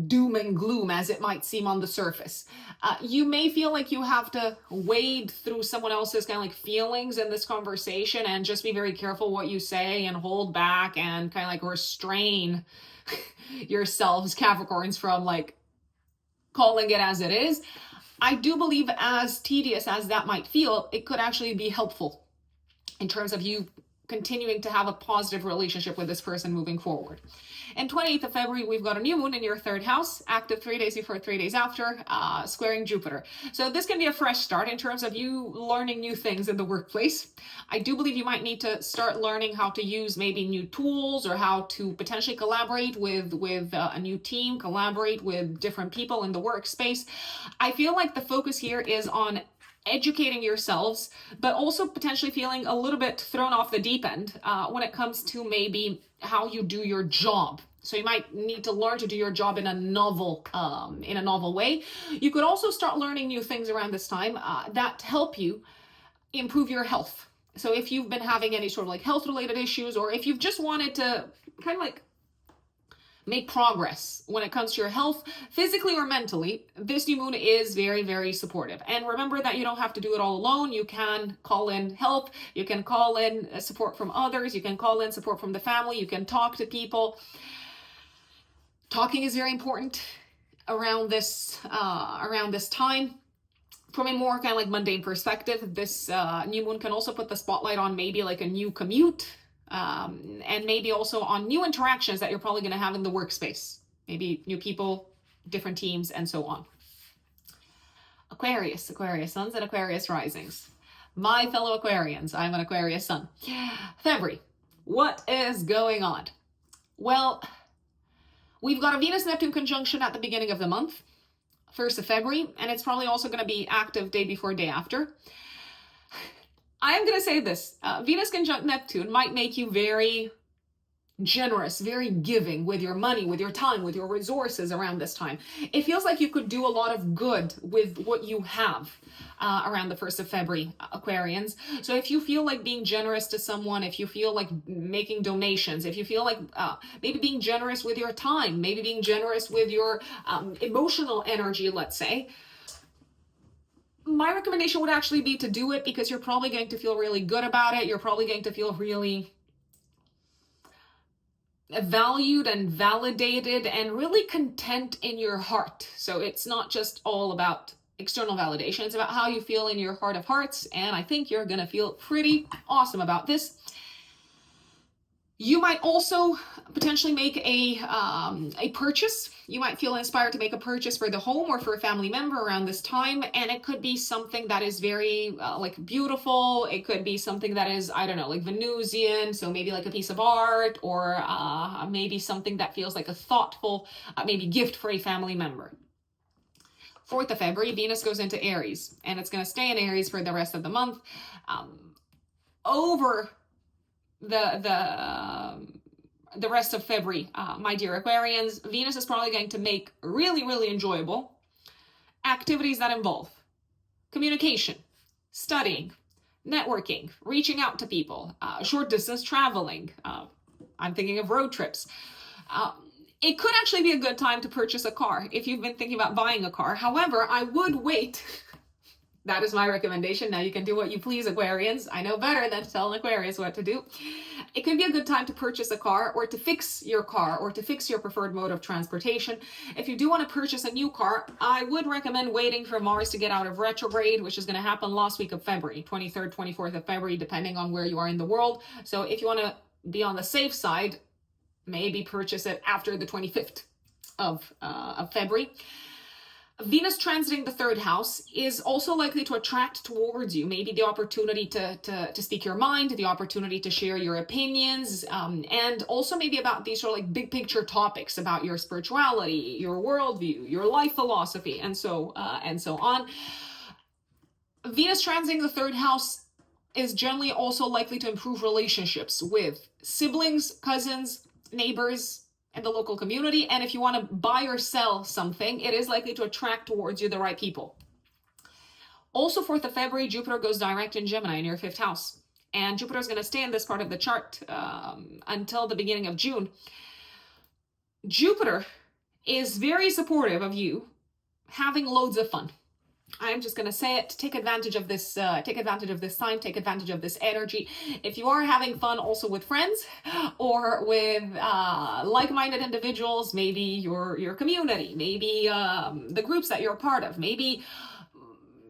doom and gloom as it might seem on the surface. You may feel like you have to wade through someone else's kind of like feelings in this conversation, and just be very careful what you say and hold back and kind of like restrain yourselves, Capricorns, from like calling it as it is. I do believe, as tedious as that might feel, it could actually be helpful in terms of you continuing to have a positive relationship with this person moving forward. And 28th of February, we've got a new moon in your third house, active 3 days before, 3 days after, squaring Jupiter. So this can be a fresh start in terms of you learning new things in the workplace. I do believe you might need to start learning how to use maybe new tools, or how to potentially collaborate with a new team, collaborate with different people in the workspace. I feel like the focus here is on educating yourselves, but also potentially feeling a little bit thrown off the deep end when it comes to maybe how you do your job. So you might need to learn to do your job in a novel way. You could also start learning new things around this time that help you improve your health. So if you've been having any sort of like health related issues, or if you've just wanted to kind of like make progress when it comes to your health, physically or mentally, this new moon is very, very supportive. And remember that you don't have to do it all alone. You can call in help. You can call in support from others. You can call in support from the family. You can talk to people. Talking is very important around this time. From a more kind of like mundane perspective, this new moon can also put the spotlight on maybe like a new commute, and maybe also on new interactions that you're probably going to have in the workspace. Maybe new people, different teams, and so on. Aquarius suns and Aquarius risings. My fellow Aquarians, I'm an Aquarius sun. February, what is going on? Well, we've got a Venus-Neptune conjunction at the beginning of the month, 1st of February, and it's probably also going to be active day before, day after. I'm going to say this, Venus conjunct Neptune might make you very generous, very giving with your money, with your time, with your resources around this time. It feels like you could do a lot of good with what you have around the 1st of February, Aquarians. So if you feel like being generous to someone, if you feel like making donations, if you feel like maybe being generous with your time, maybe being generous with your emotional energy, let's say, my recommendation would actually be to do it, because you're probably going to feel really good about it. You're probably going to feel really valued and validated and really content in your heart. So it's not just all about external validation. It's about how you feel in your heart of hearts. And I think you're going to feel pretty awesome about this. You might also potentially make a purchase. You might feel inspired to make a purchase for the home or for a family member around this time. And it could be something that is very like beautiful. It could be something that is, I don't know, like Venusian. So maybe like a piece of art, or maybe something that feels like a thoughtful, maybe gift for a family member. 4th of February, Venus goes into Aries, and it's going to stay in Aries for the rest of the month. Over the rest of February, my dear Aquarians, Venus is probably going to make really, really enjoyable activities that involve communication, studying, networking, reaching out to people, short distance traveling. I'm thinking of road trips. It could actually be a good time to purchase a car if you've been thinking about buying a car. However, I would wait. That is my recommendation. Now you can do what you please, Aquarians. I know better than to tell an Aquarius what to do. It could be a good time to purchase a car, or to fix your car, or to fix your preferred mode of transportation. If you do want to purchase a new car, I would recommend waiting for Mars to get out of retrograde, which is going to happen last week of February, 23rd, 24th of February, depending on where you are in the world. So if you want to be on the safe side, maybe purchase it after the 25th of February. Venus transiting the 3rd house is also likely to attract towards you maybe the opportunity to speak your mind, the opportunity to share your opinions, and also maybe about these sort of like big picture topics about your spirituality, your worldview, your life philosophy, and so on. Venus transiting the 3rd house is generally also likely to improve relationships with siblings, cousins, neighbors, and the local community. And if you want to buy or sell something, it is likely to attract towards you the right people. Also, 4th of February, Jupiter goes direct in Gemini in your 5th house. And Jupiter is going to stay in this part of the chart until the beginning of June. Jupiter is very supportive of you having loads of fun. I'm just going to say it. Take advantage of this time, take advantage of this energy. If you are having fun also with friends or with like-minded individuals, maybe your community, maybe the groups that you're a part of, maybe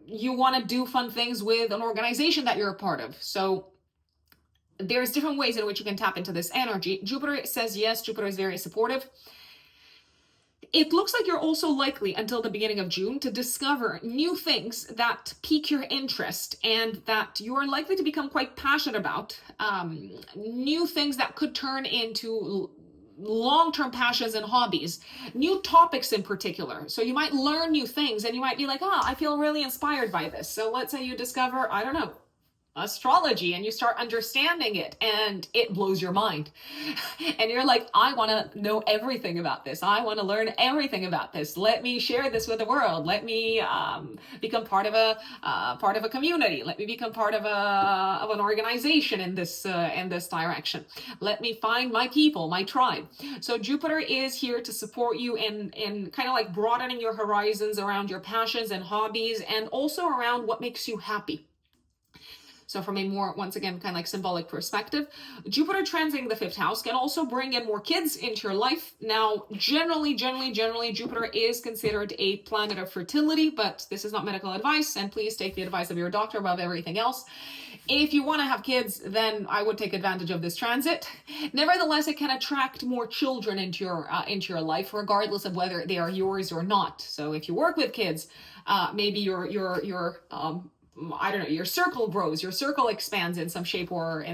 you want to do fun things with an organization that you're a part of. So there's different ways in which you can tap into this energy. Jupiter says yes, Jupiter is very supportive. It looks like you're also likely until the beginning of June to discover new things that pique your interest and that you're likely to become quite passionate about. New things that could turn into long-term passions and hobbies, new topics in particular. So you might learn new things and you might be like, oh, I feel really inspired by this. So let's say you discover, I don't know, astrology, and you start understanding it and it blows your mind. And you're like, I want to know everything about this. I want to learn everything about this. Let me share this with the world. Let me become part of a community. Let me become part of an organization in this direction. Let me find my people, my tribe. So Jupiter is here to support you in kind of like broadening your horizons around your passions and hobbies, and also around what makes you happy. So from a more, once again, kind of like symbolic perspective, Jupiter transiting the 5th house can also bring in more kids into your life. Now, generally, Jupiter is considered a planet of fertility, but this is not medical advice, and please take the advice of your doctor above everything else. If you want to have kids, then I would take advantage of this transit. Nevertheless, it can attract more children into your life, regardless of whether they are yours or not. So if you work with kids, maybe your I don't know, your circle grows, your circle expands in some shape or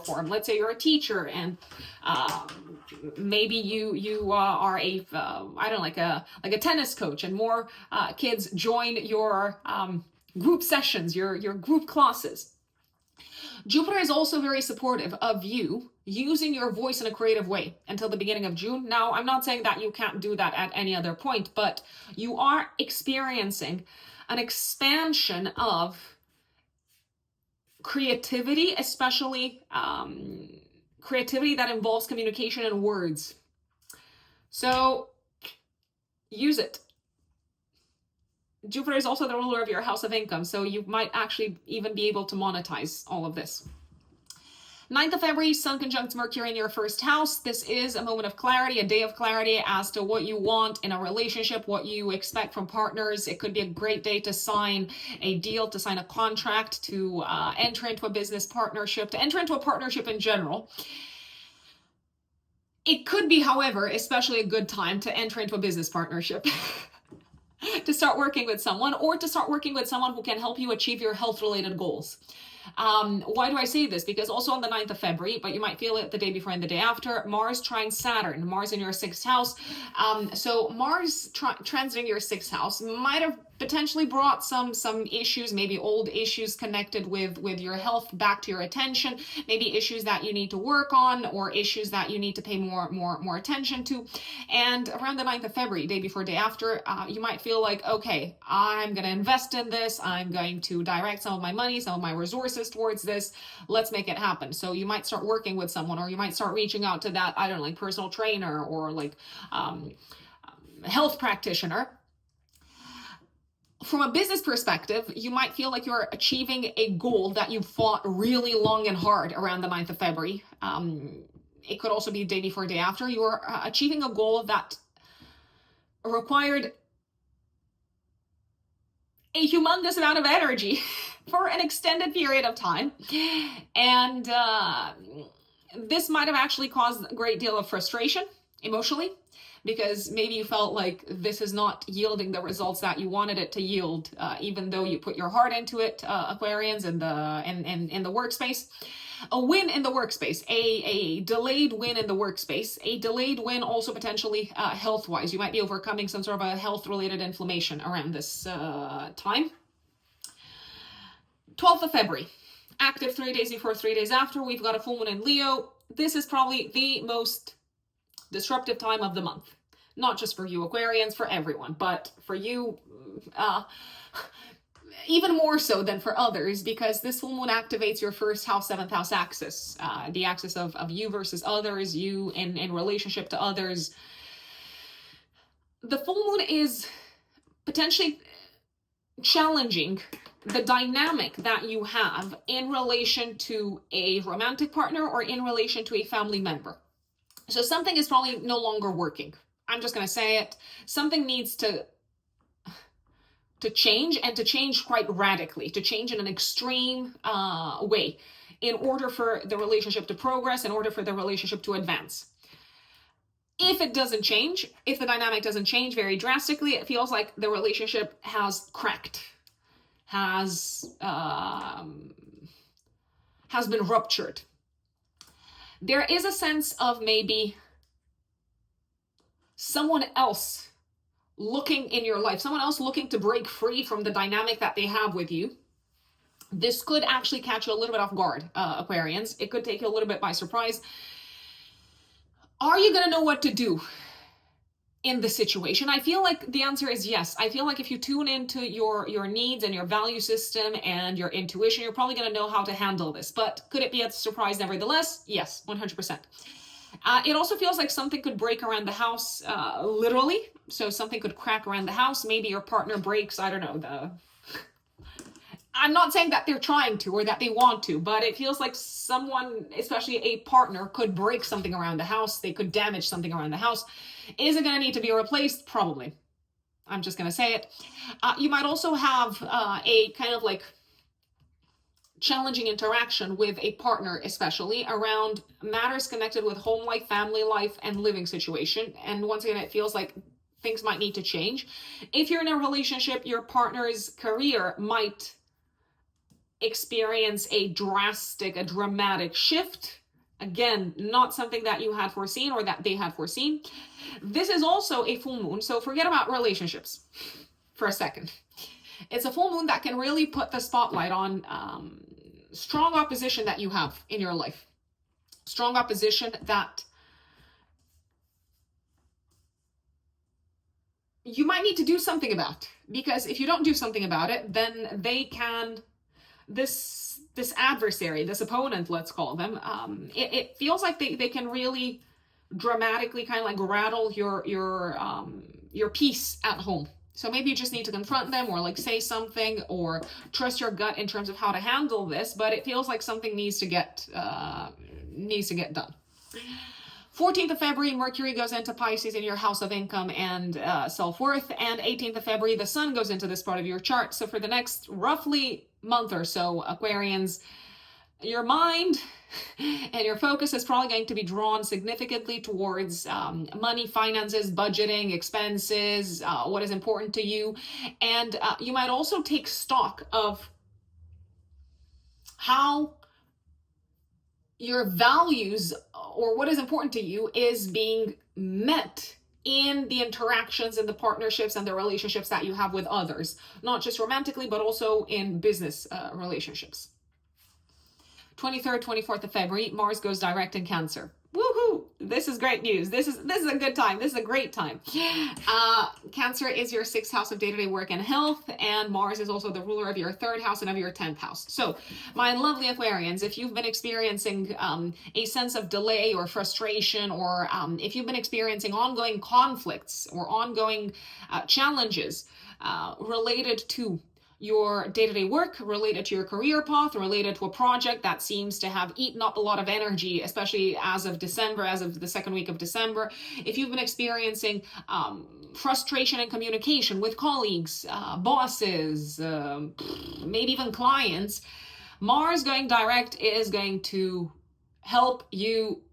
form. Let's say you're a teacher and maybe you are a I don't know, like a tennis coach, and more kids join your group sessions, your group classes. Jupiter is also very supportive of you using your voice in a creative way until the beginning of June. Now, I'm not saying that you can't do that at any other point, but you are experiencing an expansion of creativity, especially creativity that involves communication and words. So use it. Jupiter is also the ruler of your house of income, so you might actually even be able to monetize all of this. 9th of February, Sun conjuncts Mercury in your 1st house. This is a moment of clarity, a day of clarity as to what you want in a relationship, what you expect from partners. It could be a great day to sign a deal, to sign a contract, to enter into a business partnership, to enter into a partnership in general. It could be, however, especially a good time to enter into a business partnership. To start working with someone, or to start working with someone who can help you achieve your health-related goals. Why do I say this? Because also on the 9th of February, but you might feel it the day before and the day after, Mars trines Saturn, Mars in your 6th house. So Mars transiting your 6th house might have potentially brought some issues, maybe old issues connected with your health back to your attention, maybe issues that you need to work on, or issues that you need to pay more attention to. And around the 9th of February, day before, day after, you might feel like, okay, I'm going to invest in this. I'm going to direct some of my money, some of my resources towards this. Let's make it happen. So you might start working with someone, or you might start reaching out to that, I don't know, like personal trainer or like health practitioner. From a business perspective, you might feel like you're achieving a goal that you fought really long and hard around the 9th of February. It could also be day before, day after. You're achieving a goal that required a humongous amount of energy for an extended period of time. And this might have actually caused a great deal of frustration emotionally, because maybe you felt like this is not yielding the results that you wanted it to yield, even though you put your heart into it, Aquarians, in the workspace. A win in the workspace, a delayed win in the workspace, a delayed win also potentially health-wise. You might be overcoming some sort of a health-related inflammation around this time. 12th of February, active 3 days before, 3 days after. We've got a full moon in Leo. This is probably the most disruptive time of the month, not just for you Aquarians, for everyone, but for you even more so than for others, because this full moon activates your 1st house, 7th house axis, the axis of you versus others, you in relationship to others. The full moon is potentially challenging the dynamic that you have in relation to a romantic partner or in relation to a family member. So something is probably no longer working. I'm just going to say it. Something needs to change, and to change quite radically, to change in an extreme way. in order for the relationship to progress, in order for the relationship to advance. If it doesn't change, if the dynamic doesn't change very drastically, it feels like the relationship has cracked, has been ruptured. There is a sense of maybe someone else looking in your life, someone else looking to break free from the dynamic that they have with you. This could actually catch you a little bit off guard, Aquarians. It could take you a little bit by surprise. Are you going to know what to do in the situation? I feel like the answer is yes. I feel like if you tune into your needs and your value system and your intuition, you're probably going to know how to handle this. But could it be a surprise nevertheless? Yes, 100%. It also feels like something could break around the house, literally. So something could crack around the house. Maybe your partner breaks, I don't know, I'm not saying that they're trying to or that they want to, but it feels like someone, especially a partner, could break something around the house. They could damage something around the house. Is it going to need to be replaced? Probably. I'm just going to say it. You might also have a kind of like challenging interaction with a partner, especially around matters connected with home life, family life, and living situation. And once again, it feels like things might need to change. If you're in a relationship, your partner's career might experience a dramatic shift. Again, not something that you had foreseen or that they had foreseen. This is also a full moon, so forget about relationships for a second. It's a full moon that can really put the spotlight on strong opposition that you have in your life. Strong opposition that you might need to do something about. Because if you don't do something about it, then they can... This adversary, this opponent, let's call them, it feels like they can really dramatically kind of like rattle your peace at home. So maybe you just need to confront them or like say something or trust your gut in terms of how to handle this, but it feels like something needs to get done. 14th of February, Mercury goes into Pisces in your house of income and self-worth, and 18th of February, the sun goes into this part of your chart. So for the next roughly month or so, Aquarians, your mind and your focus is probably going to be drawn significantly towards money, finances, budgeting, expenses, what is important to you. And you might also take stock of how your values or what is important to you is being met in the interactions and the partnerships and the relationships that you have with others, not just romantically, but also in business relationships. 23rd, 24th of February, Mars goes direct in Cancer. Woohoo! This is great news. This is a good time. This is a great time. Cancer is your 6th house of day-to-day work and health, and Mars is also the ruler of your 3rd house and of your 10th house. So, my lovely Aquarians, if you've been experiencing a sense of delay or frustration, or if you've been experiencing ongoing conflicts or ongoing challenges related to your day-to-day work, related to your career path, related to a project that seems to have eaten up a lot of energy, especially as of December, as of the second week of December. If you've been experiencing frustration in communication with colleagues, bosses, maybe even clients, Mars going direct is going to help you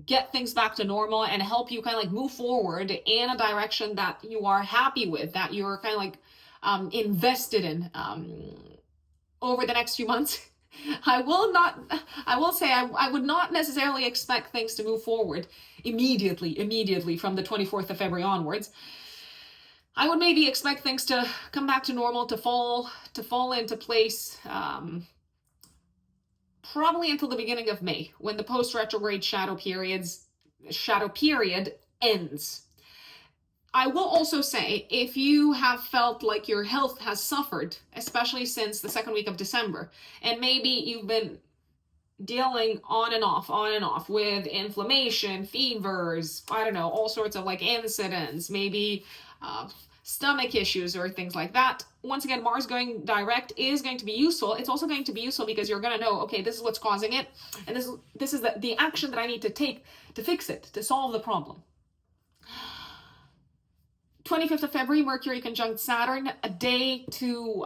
get things back to normal and help you kind of like move forward in a direction that you are happy with, that you're kind of like invested in over the next few months. I will say I would not necessarily expect things to move forward immediately from the 24th of February onwards. I would maybe expect things to come back to normal, to fall into place, probably until the beginning of May, when the post-retrograde shadow period ends. I will also say, if you have felt like your health has suffered, especially since the second week of December, and maybe you've been dealing on and off with inflammation, fevers, I don't know, all sorts of like incidents, maybe stomach issues or things like that. Once again, Mars going direct is going to be useful. It's also going to be useful because you're going to know, okay, this is what's causing it, and this is the action that I need to take to fix it, to solve the problem. 25th of February, Mercury conjunct Saturn, a day to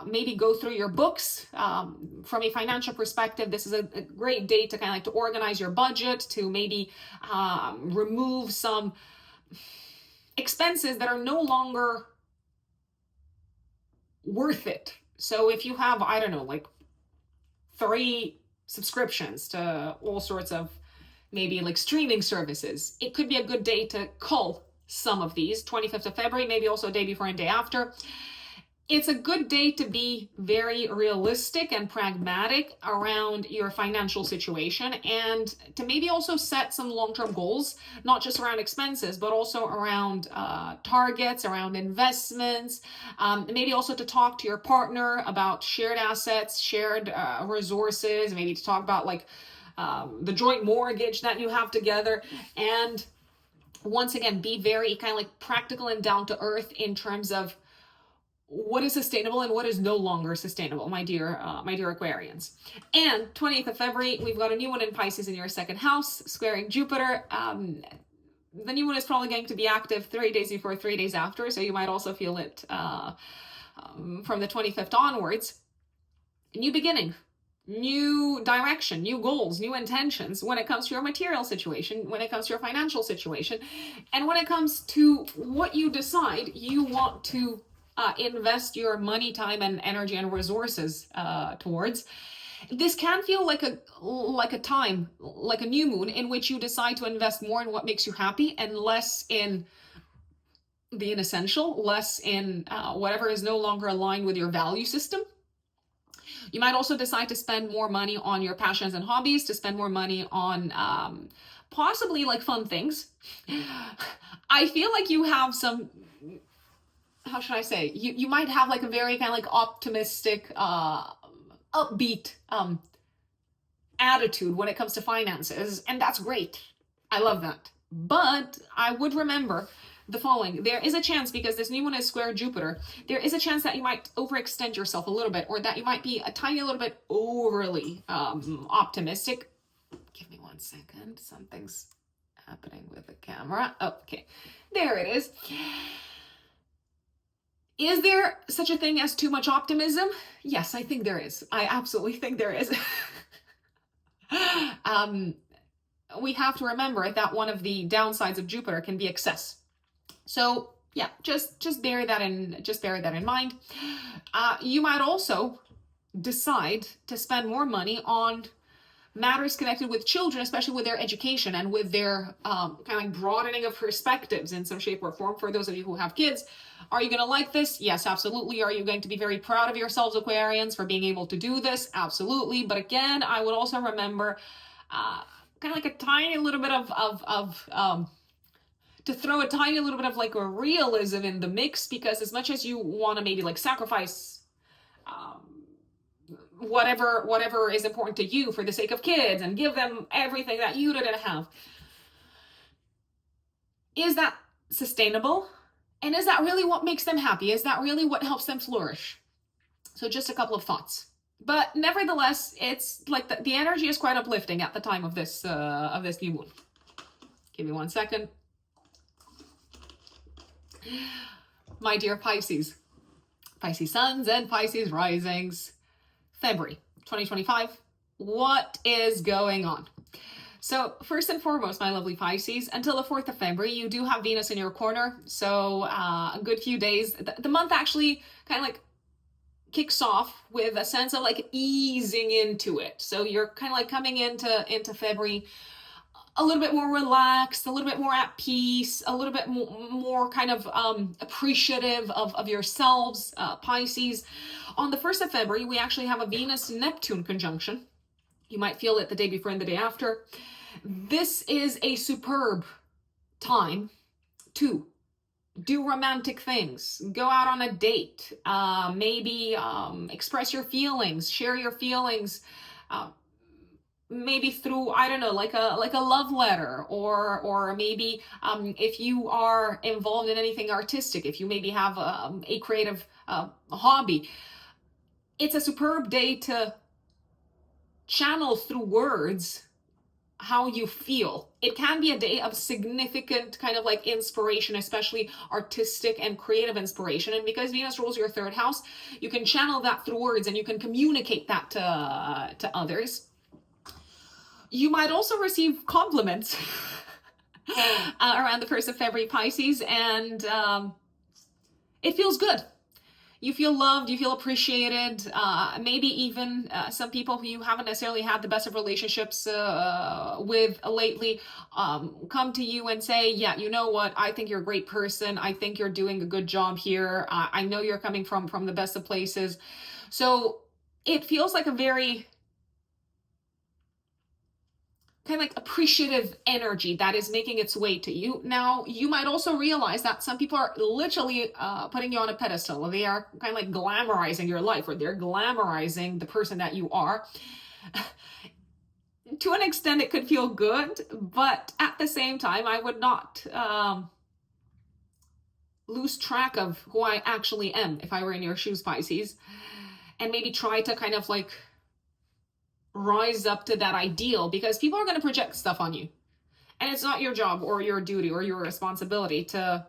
maybe go through your books. From a financial perspective, this is a great day to kind of like to organize your budget, to maybe remove some expenses that are no longer worth it. So if you have, I don't know, like 3 subscriptions to all sorts of maybe like streaming services, it could be a good day to cull some of these. 25th of February, maybe also a day before and day after. It's a good day to be very realistic and pragmatic around your financial situation, and to maybe also set some long-term goals, not just around expenses, but also around targets, around investments, maybe also to talk to your partner about shared assets, shared resources, maybe to talk about like the joint mortgage that you have together. And once again, be very kind of like practical and down to earth in terms of what is sustainable and what is no longer sustainable, my dear Aquarians. And 20th of February, we've got a new one in Pisces in your 2nd house, squaring Jupiter. The new one is probably going to be active 3 days before, 3 days after, so you might also feel it from the 25th onwards. New beginning, new direction, new goals, new intentions when it comes to your material situation, when it comes to your financial situation, and when it comes to what you decide you want to invest your money, time, and energy and resources towards. This can feel like a time, like a new moon, in which you decide to invest more in what makes you happy and less in the inessential, less in whatever is no longer aligned with your value system. You might also decide to spend more money on your passions and hobbies, to spend more money on possibly like fun things. I feel like you have some, how should I say, you might have like a very kind of like optimistic, upbeat attitude when it comes to finances, and that's great. I love that. But I would remember the following. There is a chance, because this new one is square Jupiter, there is a chance that you might overextend yourself a little bit, or that you might be a tiny little bit overly optimistic. Give me 1 second. Something's happening with the camera. Oh, okay. There it is. Is there such a thing as too much optimism? Yes, I think there is. I absolutely think there is. We have to remember that one of the downsides of Jupiter can be excess. So yeah, just bear that in mind. You might also decide to spend more money on matters connected with children, especially with their education and with their kind of like broadening of perspectives in some shape or form. For those of you who have kids, are you going to like this? Yes, absolutely. Are you going to be very proud of yourselves, Aquarians, for being able to do this? Absolutely. But again, I would also remember kind of like a tiny little bit to throw a tiny little bit of like a realism in the mix, because as much as you want to maybe like sacrifice whatever is important to you for the sake of kids and give them everything that you didn't have, is that sustainable? And is that really what makes them happy? Is that really what helps them flourish? So just a couple of thoughts. But nevertheless, it's like the energy is quite uplifting at the time of this new moon. Give me 1 second. My dear Pisces, Pisces suns and Pisces risings, February 2025, what is going on? So first and foremost, my lovely Pisces, until the 4th of February, you do have Venus in your corner. So a good few days. The month actually kind of like kicks off with a sense of like easing into it. So you're kind of like coming into February a little bit more relaxed, a little bit more at peace, a little bit more kind of appreciative of yourselves, Pisces. On the 1st of February, we actually have a Venus-Neptune conjunction. You might feel it the day before and the day after. This is a superb time to do romantic things, go out on a date, maybe express your feelings, share your feelings, maybe through, I don't know, like a love letter, or maybe if you are involved in anything artistic, if you maybe have a creative hobby, it's a superb day to channel through words how you feel. It can be a day of significant kind of like inspiration, especially artistic and creative inspiration. And because Venus rules your third house, you can channel that through words and you can communicate that to others. You might also receive compliments around the 1st of February, Pisces, and it feels good. You feel loved, you feel appreciated, maybe even some people who you haven't necessarily had the best of relationships with lately come to you and say, yeah, you know what, I think you're a great person, I think you're doing a good job here, I know you're coming from the best of places. So it feels like a very kind of like appreciative energy that is making its way to you. Now, you might also realize that some people are literally putting you on a pedestal. They are kind of like glamorizing your life, or they're glamorizing the person that you are. To an extent, it could feel good, but at the same time, I would not lose track of who I actually am if I were in your shoes, Pisces, and maybe try to kind of like rise up to that ideal, because people are going to project stuff on you, and it's not your job or your duty or your responsibility to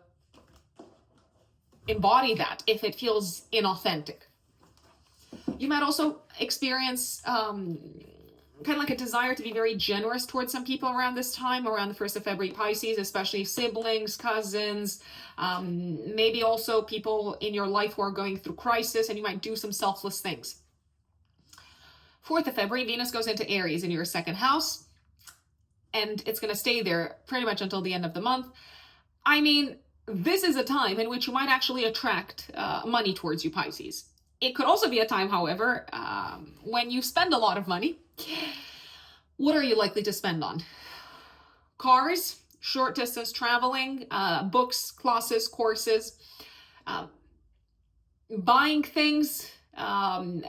embody that if it feels inauthentic. You might also experience kind of like a desire to be very generous towards some people around this time, around the 1st of February, Pisces, especially siblings, cousins, maybe also people in your life who are going through crisis, and you might do some selfless things. 4th of February, Venus goes into Aries in your 2nd house, and it's going to stay there pretty much until the end of the month. I mean, this is a time in which you might actually attract money towards you, Pisces. It could also be a time, however, when you spend a lot of money. What are you likely to spend on? Cars, short distance traveling, books, classes, courses, buying things,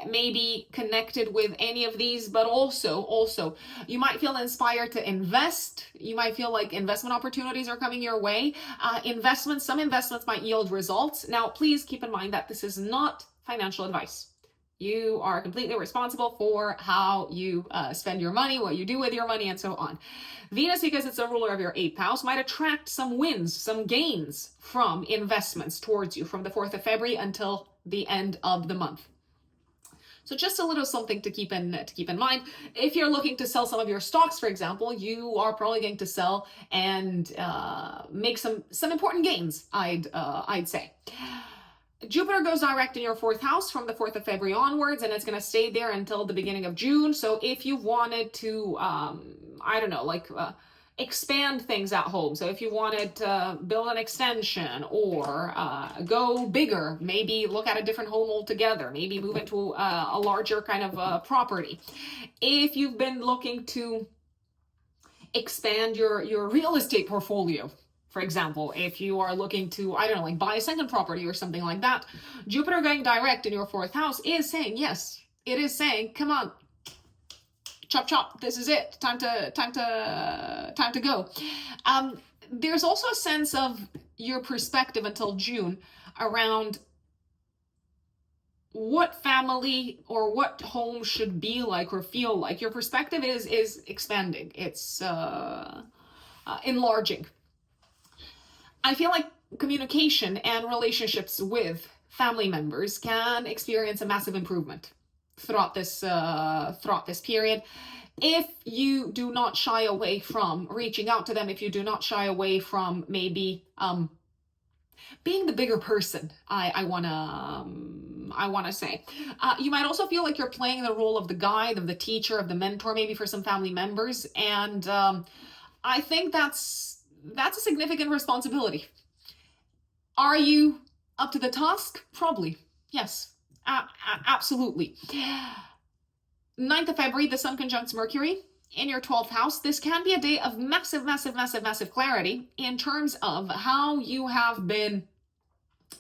maybe connected with any of these, but also you might feel inspired to invest. You might feel like investment opportunities are coming your way. Some investments might yield results. Now, please keep in mind that this is not financial advice. You are completely responsible for how you spend your money, what you do with your money, and so on. Venus, because it's a ruler of your 8th house, might attract some wins, some gains from investments towards you from the 4th of February until the end of the month. So just a little something to keep in mind. If you're looking to sell some of your stocks, for example, you are probably going to sell and make some important gains, I'd say. Jupiter goes direct in your 4th house from the 4th of February onwards, and it's going to stay there until the beginning of June. So if you wanted to, I don't know, like expand things at home. So if you wanted to build an extension or go bigger, maybe look at a different home altogether, maybe move into a larger kind of property. If you've been looking to expand your real estate portfolio, for example, if you are looking to, I don't know, like buy a second property or something like that, Jupiter going direct in your 4th house is saying, yes, it is saying, come on, chop chop, this is it, time to go. There's also a sense of your perspective until June around what family or what home should be like or feel like. Your perspective is expanding, it's enlarging. I feel like communication and relationships with family members can experience a massive improvement throughout this period. If you do not shy away from reaching out to them, if you do not shy away from maybe being the bigger person, I wanna say, you might also feel like you're playing the role of the guide, of the teacher, of the mentor, maybe for some family members, and I think that's a significant responsibility. Are you up to the task? Probably. Yes, absolutely. 9th of February, the Sun conjuncts Mercury in your 12th house. This can be a day of massive clarity in terms of how you have been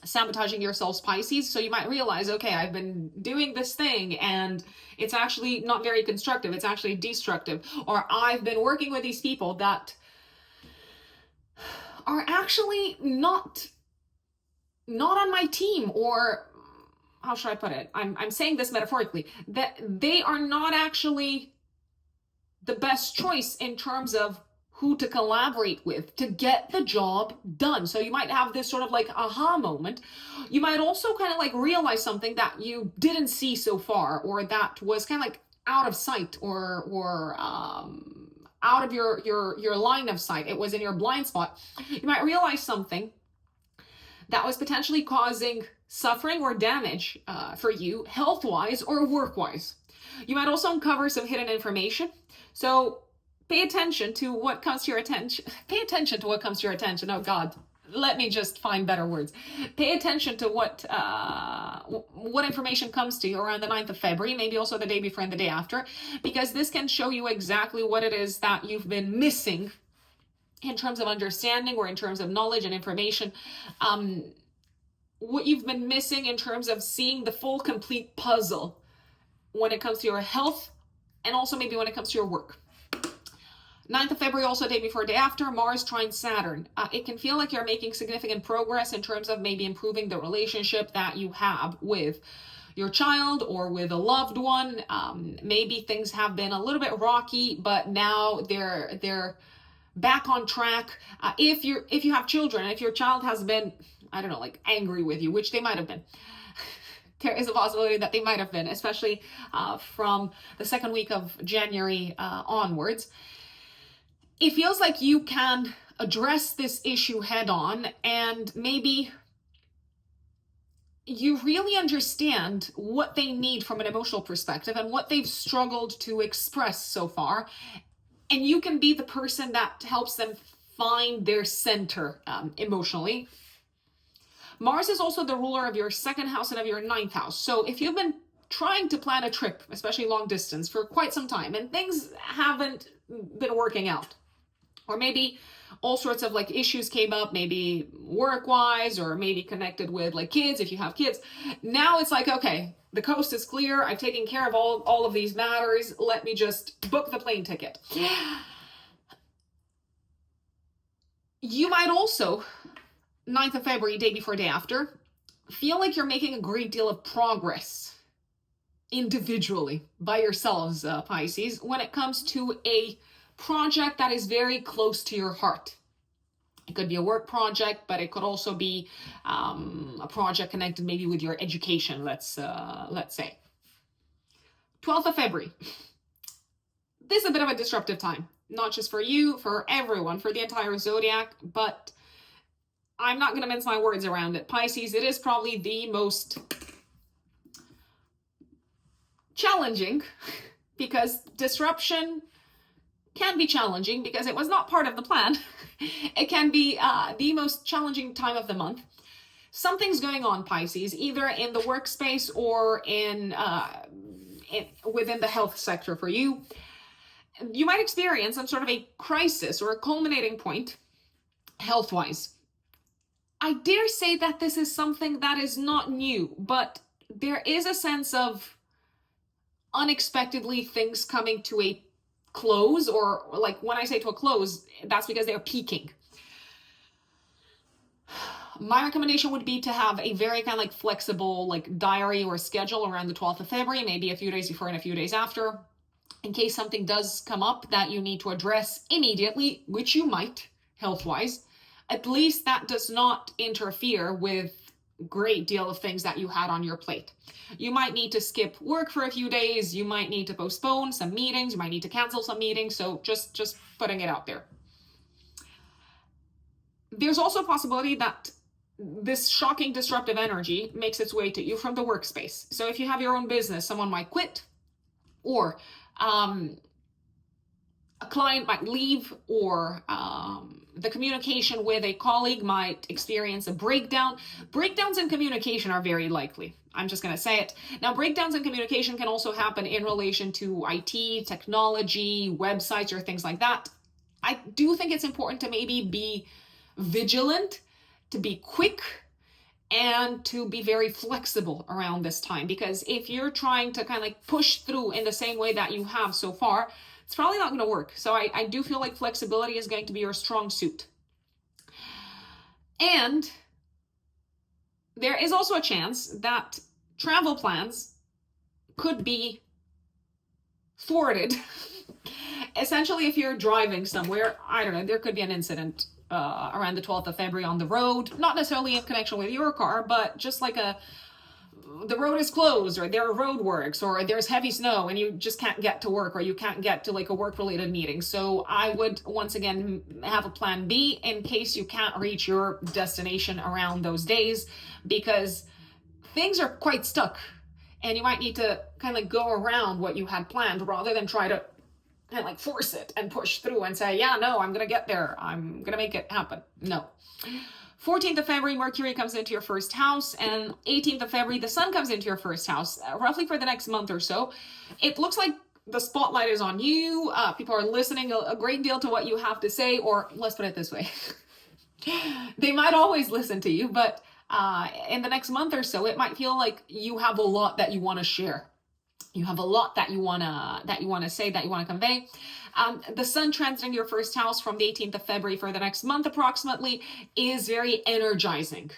sabotaging yourselves, Pisces. So you might realize, okay, I've been doing this thing and it's actually not very constructive. It's actually destructive. Or I've been working with these people that are actually not on my team, or how should I put it? I'm saying this metaphorically, that they are not actually the best choice in terms of who to collaborate with to get the job done. So you might have this sort of like aha moment. You might also kind of like realize something that you didn't see so far, or that was kind of like out of sight, or out of your line of sight. It was in your blind spot. You might realize something that was potentially causing suffering or damage for you, health-wise or work-wise. You might also uncover some hidden information. So pay attention to what comes to your attention. Pay attention to what comes to your attention. Oh God, let me just find better words. Pay attention to what information comes to you around the 9th of February, maybe also the day before and the day after, because this can show you exactly what it is that you've been missing in terms of understanding, or in terms of knowledge and information. What you've been missing in terms of seeing the full, complete puzzle when it comes to your health, and also maybe when it comes to your work. 9th of February, also day before, day after, Mars trine Saturn. It can feel like you're making significant progress in terms of maybe improving the relationship that you have with your child or with a loved one. Maybe things have been a little bit rocky, but now they're back on track. If you have children, if your child has been, I don't know, like angry with you, which they might have been, there is a possibility that they might have been, especially from the second week of January onwards. It feels like you can address this issue head on, and maybe you really understand what they need from an emotional perspective and what they've struggled to express so far. And you can be the person that helps them find their center emotionally. Mars is also the ruler of your 2nd house and of your 9th house. So if you've been trying to plan a trip, especially long distance, for quite some time, and things haven't been working out, or maybe all sorts of like issues came up, maybe work-wise, or maybe connected with like kids, if you have kids. Now it's like, okay, the coast is clear. I've taken care of all of these matters. Let me just book the plane ticket. You might also, 9th of February, day before, day after, feel like you're making a great deal of progress individually by yourselves, Pisces, when it comes to a project that is very close to your heart. It could be a work project, but it could also be a project connected maybe with your education, let's say. 12th of February. This is a bit of a disruptive time, not just for you, for everyone, for the entire zodiac, but I'm not going to mince my words around it. Pisces, it is probably the most challenging, because disruption can be challenging because it was not part of the plan. It can be the most challenging time of the month. Something's going on, Pisces, either in the workspace or within the health sector for you. You might experience some sort of a crisis or a culminating point health-wise. I dare say that this is something that is not new, but there is a sense of unexpectedly things coming to a close, or like when I say to a close, that's because they're peaking. My recommendation would be to have a very kind of like flexible like diary or schedule around the 12th of February, maybe a few days before and a few days after, in case something does come up that you need to address immediately, which you might, health-wise. At least that does not interfere with a great deal of things that you had on your plate. You might need to skip work for a few days. You might need to postpone some meetings. You might need to cancel some meetings. So just putting it out there. There's also a possibility that this shocking disruptive energy makes its way to you from the workspace. So if you have your own business, someone might quit, or a client might leave, or the communication with a colleague might experience a breakdown. Breakdowns in communication are very likely. I'm just going to say it. Now, breakdowns in communication can also happen in relation to IT, technology, websites, or things like that. I do think it's important to maybe be vigilant, to be quick, and to be very flexible around this time. Because if you're trying to kind of like push through in the same way that you have so far, it's probably not going to work. So I do feel like flexibility is going to be your strong suit. And there is also a chance that travel plans could be thwarted essentially, if you're driving somewhere, I don't know, there could be an incident around the 12th of February on the road, not necessarily in connection with your car, but just like the road is closed, or there are road works, or there's heavy snow and you just can't get to work, or you can't get to like a work related meeting. So I would once again have a plan B in case you can't reach your destination around those days, because things are quite stuck and you might need to kind of go around what you had planned rather than try to kind of like force it and push through and say, yeah, no, I'm gonna get there, I'm gonna make it happen. No. 14th of February, Mercury comes into your first house, and 18th of February, the Sun comes into your first house, roughly for the next month or so. It looks like the spotlight is on you. People are listening a great deal to what you have to say, or let's put it this way. They might always listen to you, but in the next month or so, it might feel like you have a lot that you want to share. You have a lot that you want to say, that you want to convey. The Sun transiting your first house from the 18th of February for the next month approximately is very energizing.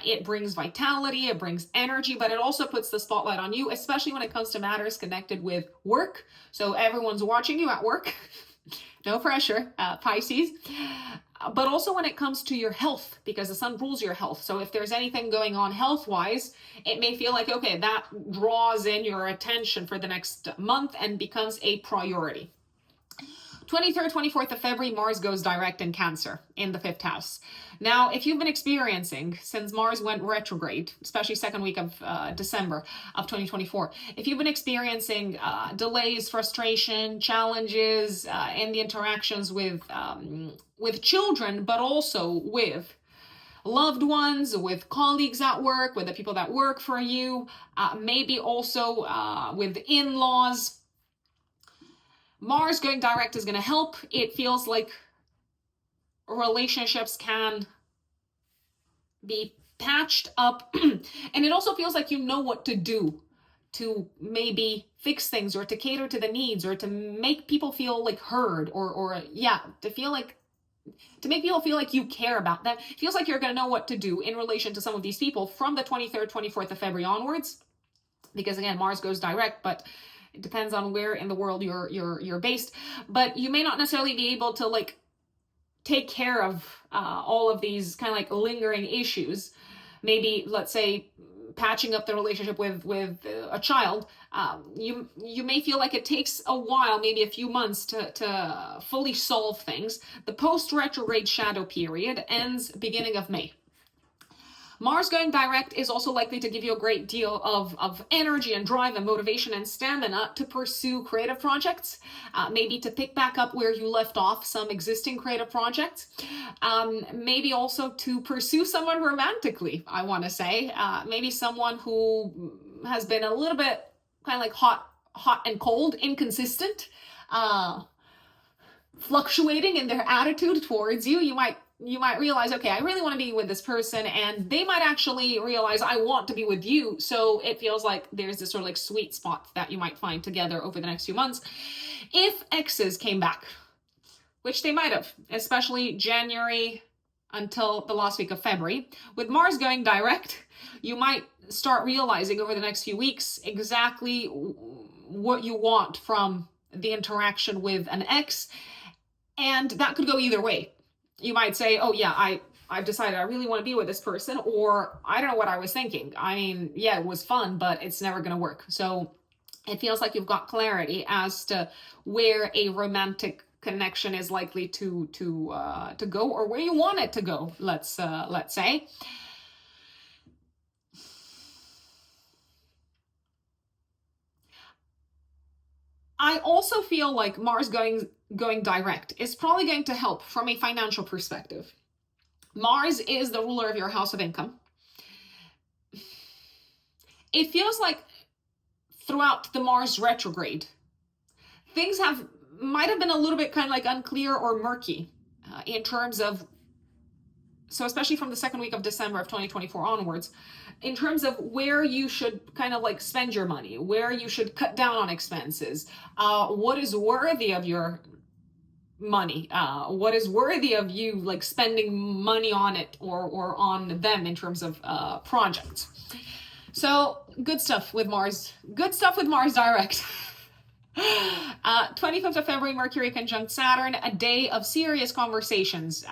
It brings vitality, it brings energy, but it also puts the spotlight on you, especially when it comes to matters connected with work. So everyone's watching you at work. No pressure, Pisces. But also when it comes to your health, because the Sun rules your health. So if there's anything going on health-wise, it may feel like, okay, that draws in your attention for the next month and becomes a priority. 23rd, 24th of February, Mars goes direct in Cancer in the 5th house. Now, if you've been experiencing, since Mars went retrograde, especially second week of December of 2024, if you've been experiencing delays, frustration, challenges in the interactions with children, but also with loved ones, with colleagues at work, with the people that work for you, maybe also with in-laws, Mars going direct is going to help. It feels like relationships can be patched up. And it also feels like you know what to do to maybe fix things, or to cater to the needs, or to make people feel like heard, or to make people feel like you care about them. It feels like you're going to know what to do in relation to some of these people from the 23rd, 24th of February onwards. Because again, Mars goes direct, but it depends on where in the world you're based, but you may not necessarily be able to like take care of all of these kind of like lingering issues. Maybe, let's say, patching up the relationship with a child. You may feel like it takes a while, maybe a few months to fully solve things. The post-retrograde shadow period ends beginning of May. Mars going direct is also likely to give you a great deal of energy and drive and motivation and stamina to pursue creative projects, maybe to pick back up where you left off some existing creative projects, maybe also to pursue someone romantically, I want to say, maybe someone who has been a little bit kind of like hot and cold, inconsistent, fluctuating in their attitude towards you. You might realize, okay, I really want to be with this person, and they might actually realize I want to be with you. So it feels like there's this sort of like sweet spot that you might find together over the next few months. If exes came back, which they might have, especially January until the last week of February, with Mars going direct, you might start realizing over the next few weeks exactly what you want from the interaction with an ex. And that could go either way. You might say, oh yeah, I've decided I really want to be with this person, or I don't know what I was thinking. I mean, yeah, it was fun, but it's never going to work. So it feels like you've got clarity as to where a romantic connection is likely to go, or where you want it to go, let's say. I also feel like Mars going direct is probably going to help from a financial perspective. Mars is the ruler of your house of income. It feels like throughout the Mars retrograde, things might have been a little bit kind of like unclear or murky in terms of, so especially from the second week of December of 2024 onwards, in terms of where you should kind of like spend your money, where you should cut down on expenses, what is worthy of your money, what is worthy of you like spending money on it or on them in terms of projects. So good stuff with Mars direct. 25th of February, Mercury conjunct Saturn, a day of serious conversations,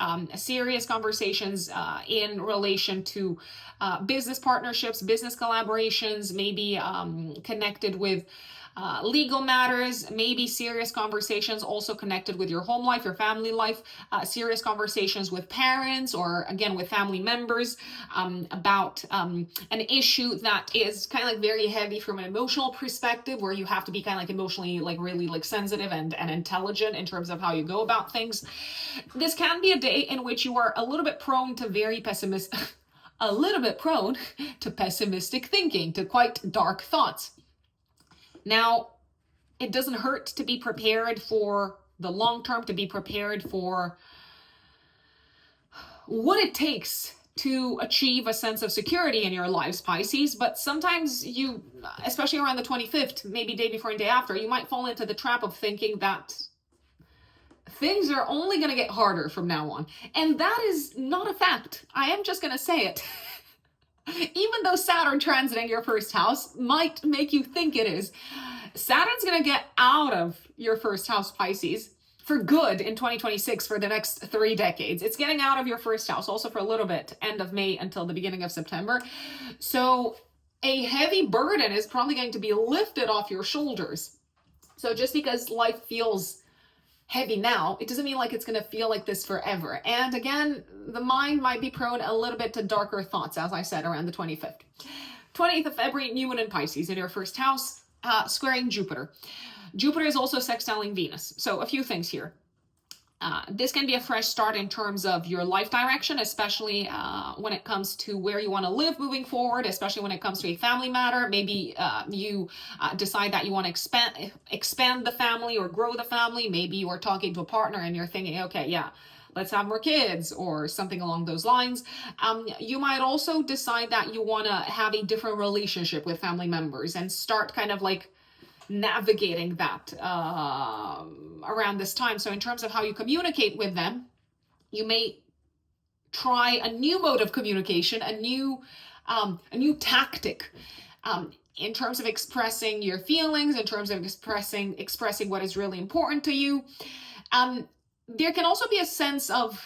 in relation to business partnerships, business collaborations, maybe connected with legal matters, maybe serious conversations also connected with your home life, your family life, serious conversations with parents or again with family members about an issue that is kind of like very heavy from an emotional perspective, where you have to be kind of like emotionally like really like sensitive and intelligent in terms of how you go about things. This can be a day in which you are a little bit prone to very pessimistic pessimistic thinking, to quite dark thoughts. Now, it doesn't hurt to be prepared for the long term, to be prepared for what it takes to achieve a sense of security in your lives, Pisces. But sometimes you, especially around the 25th, maybe day before and day after, you might fall into the trap of thinking that things are only going to get harder from now on. And that is not a fact. I am just going to say it. Even though Saturn transiting your first house might make you think it is, Saturn's going to get out of your first house, Pisces, for good in 2026 for the next 3 decades. It's getting out of your first house also for a little bit, end of May until the beginning of September. So a heavy burden is probably going to be lifted off your shoulders. So just because life feels heavy now, it doesn't mean like it's going to feel like this forever. And again, the mind might be prone a little bit to darker thoughts, as I said, around the 25th. 20th of February, new moon in Pisces in your first house, squaring Jupiter. Jupiter is also sextiling Venus. So a few things here. This can be a fresh start in terms of your life direction, especially when it comes to where you want to live moving forward, especially when it comes to a family matter. Maybe you decide that you want to expand the family or grow the family. Maybe you are talking to a partner and you're thinking, okay, yeah, let's have more kids or something along those lines. You might also decide that you want to have a different relationship with family members and start kind of like navigating that around this time. So in terms of how you communicate with them, you may try a new mode of communication, a new tactic in terms of expressing your feelings, in terms of expressing what is really important to you. There can also be a sense of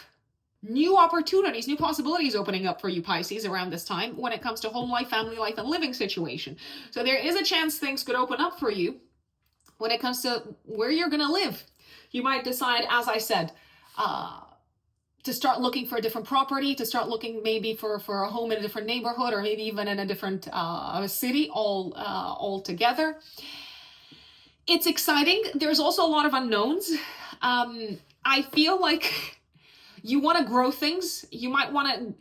new opportunities, new possibilities opening up for you, Pisces, around this time when it comes to home life, family life, and living situation. So there is a chance things could open up for you when it comes to where you're going to live. You might decide, as I said, to start looking for a different property, to start looking maybe for a home in a different neighborhood, or maybe even in a different city all together. It's exciting. There's also a lot of unknowns. I feel like you want to grow things. You might want to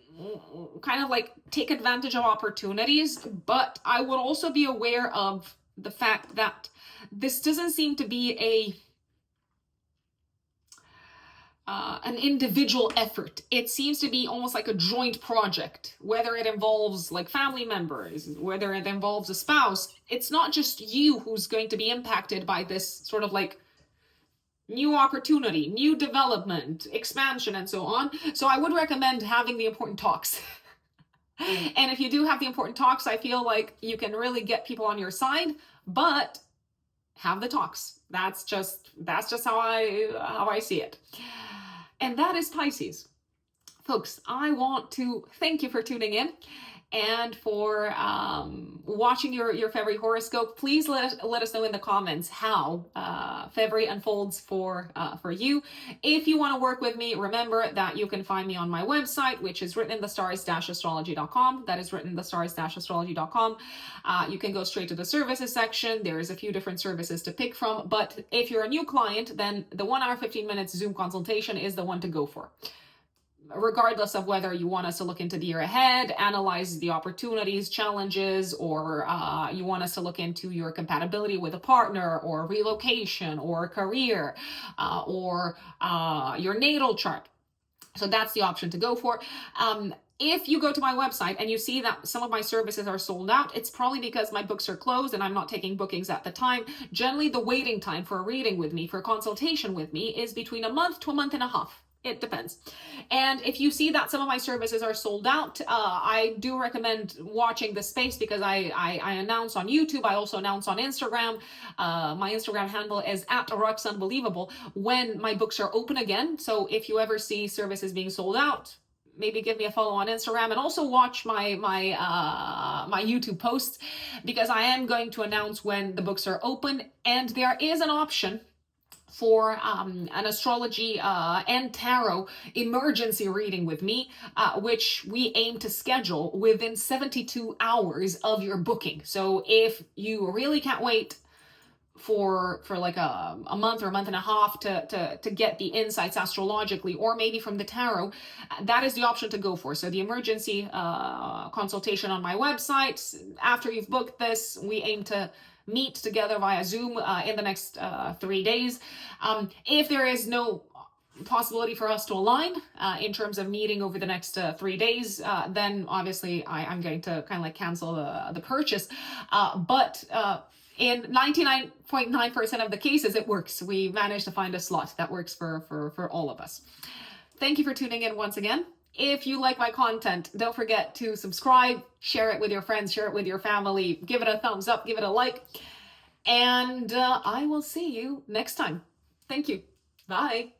kind of like take advantage of opportunities, but I would also be aware of the fact that this doesn't seem to be an individual effort. It seems to be almost like a joint project, whether it involves like family members, whether it involves a spouse. It's not just you who's going to be impacted by this sort of like new opportunity, new development, expansion, and so on. So I would recommend having the important talks. And if you do have the important talks, I feel like you can really get people on your side, but have the talks. That's just how I see it. And that is Pisces. Folks, I want to thank you for tuning in and for watching your February horoscope. Please let us know in the comments how February unfolds for you. If you want to work with me, remember that you can find me on my website, which is written in the stars-astrology.com. That is written in the stars-astrology.com. You can go straight to the services section. There's a few different services to pick from, but if you're a new client, then the 1 hour, 15 minutes Zoom consultation is the one to go for. Regardless of whether you want us to look into the year ahead, analyze the opportunities, challenges, or you want us to look into your compatibility with a partner, or relocation, or career, or your natal chart. So that's the option to go for. If you go to my website and you see that some of my services are sold out, it's probably because my books are closed and I'm not taking bookings at the time. Generally, the waiting time for a reading with me, for a consultation with me, is between a month to a month and a half. It depends. And if you see that some of my services are sold out, I do recommend watching the space, because I announce on YouTube. I also announce on Instagram. My Instagram handle is @RuxUnbelievable when my books are open again. So if you ever see services being sold out, maybe give me a follow on Instagram, and also watch my YouTube posts, because I am going to announce when the books are open. And there is an option for an astrology and tarot emergency reading with me, which we aim to schedule within 72 hours of your booking. So if you really can't wait for like a month or a month and a half to get the insights astrologically, or maybe from the tarot, that is the option to go for. So the emergency consultation on my website. After you've booked this, we aim to meet together via Zoom in the next 3 days. If there is no possibility for us to align in terms of meeting over the next 3 days, then obviously I'm going to kind of like cancel the purchase. But in 99.9% of the cases, it works. We managed to find a slot that works for all of us. Thank you for tuning in once again. If you like my content, don't forget to subscribe, share it with your friends, share it with your family, give it a thumbs up, give it a like, and I will see you next time. Thank you. Bye.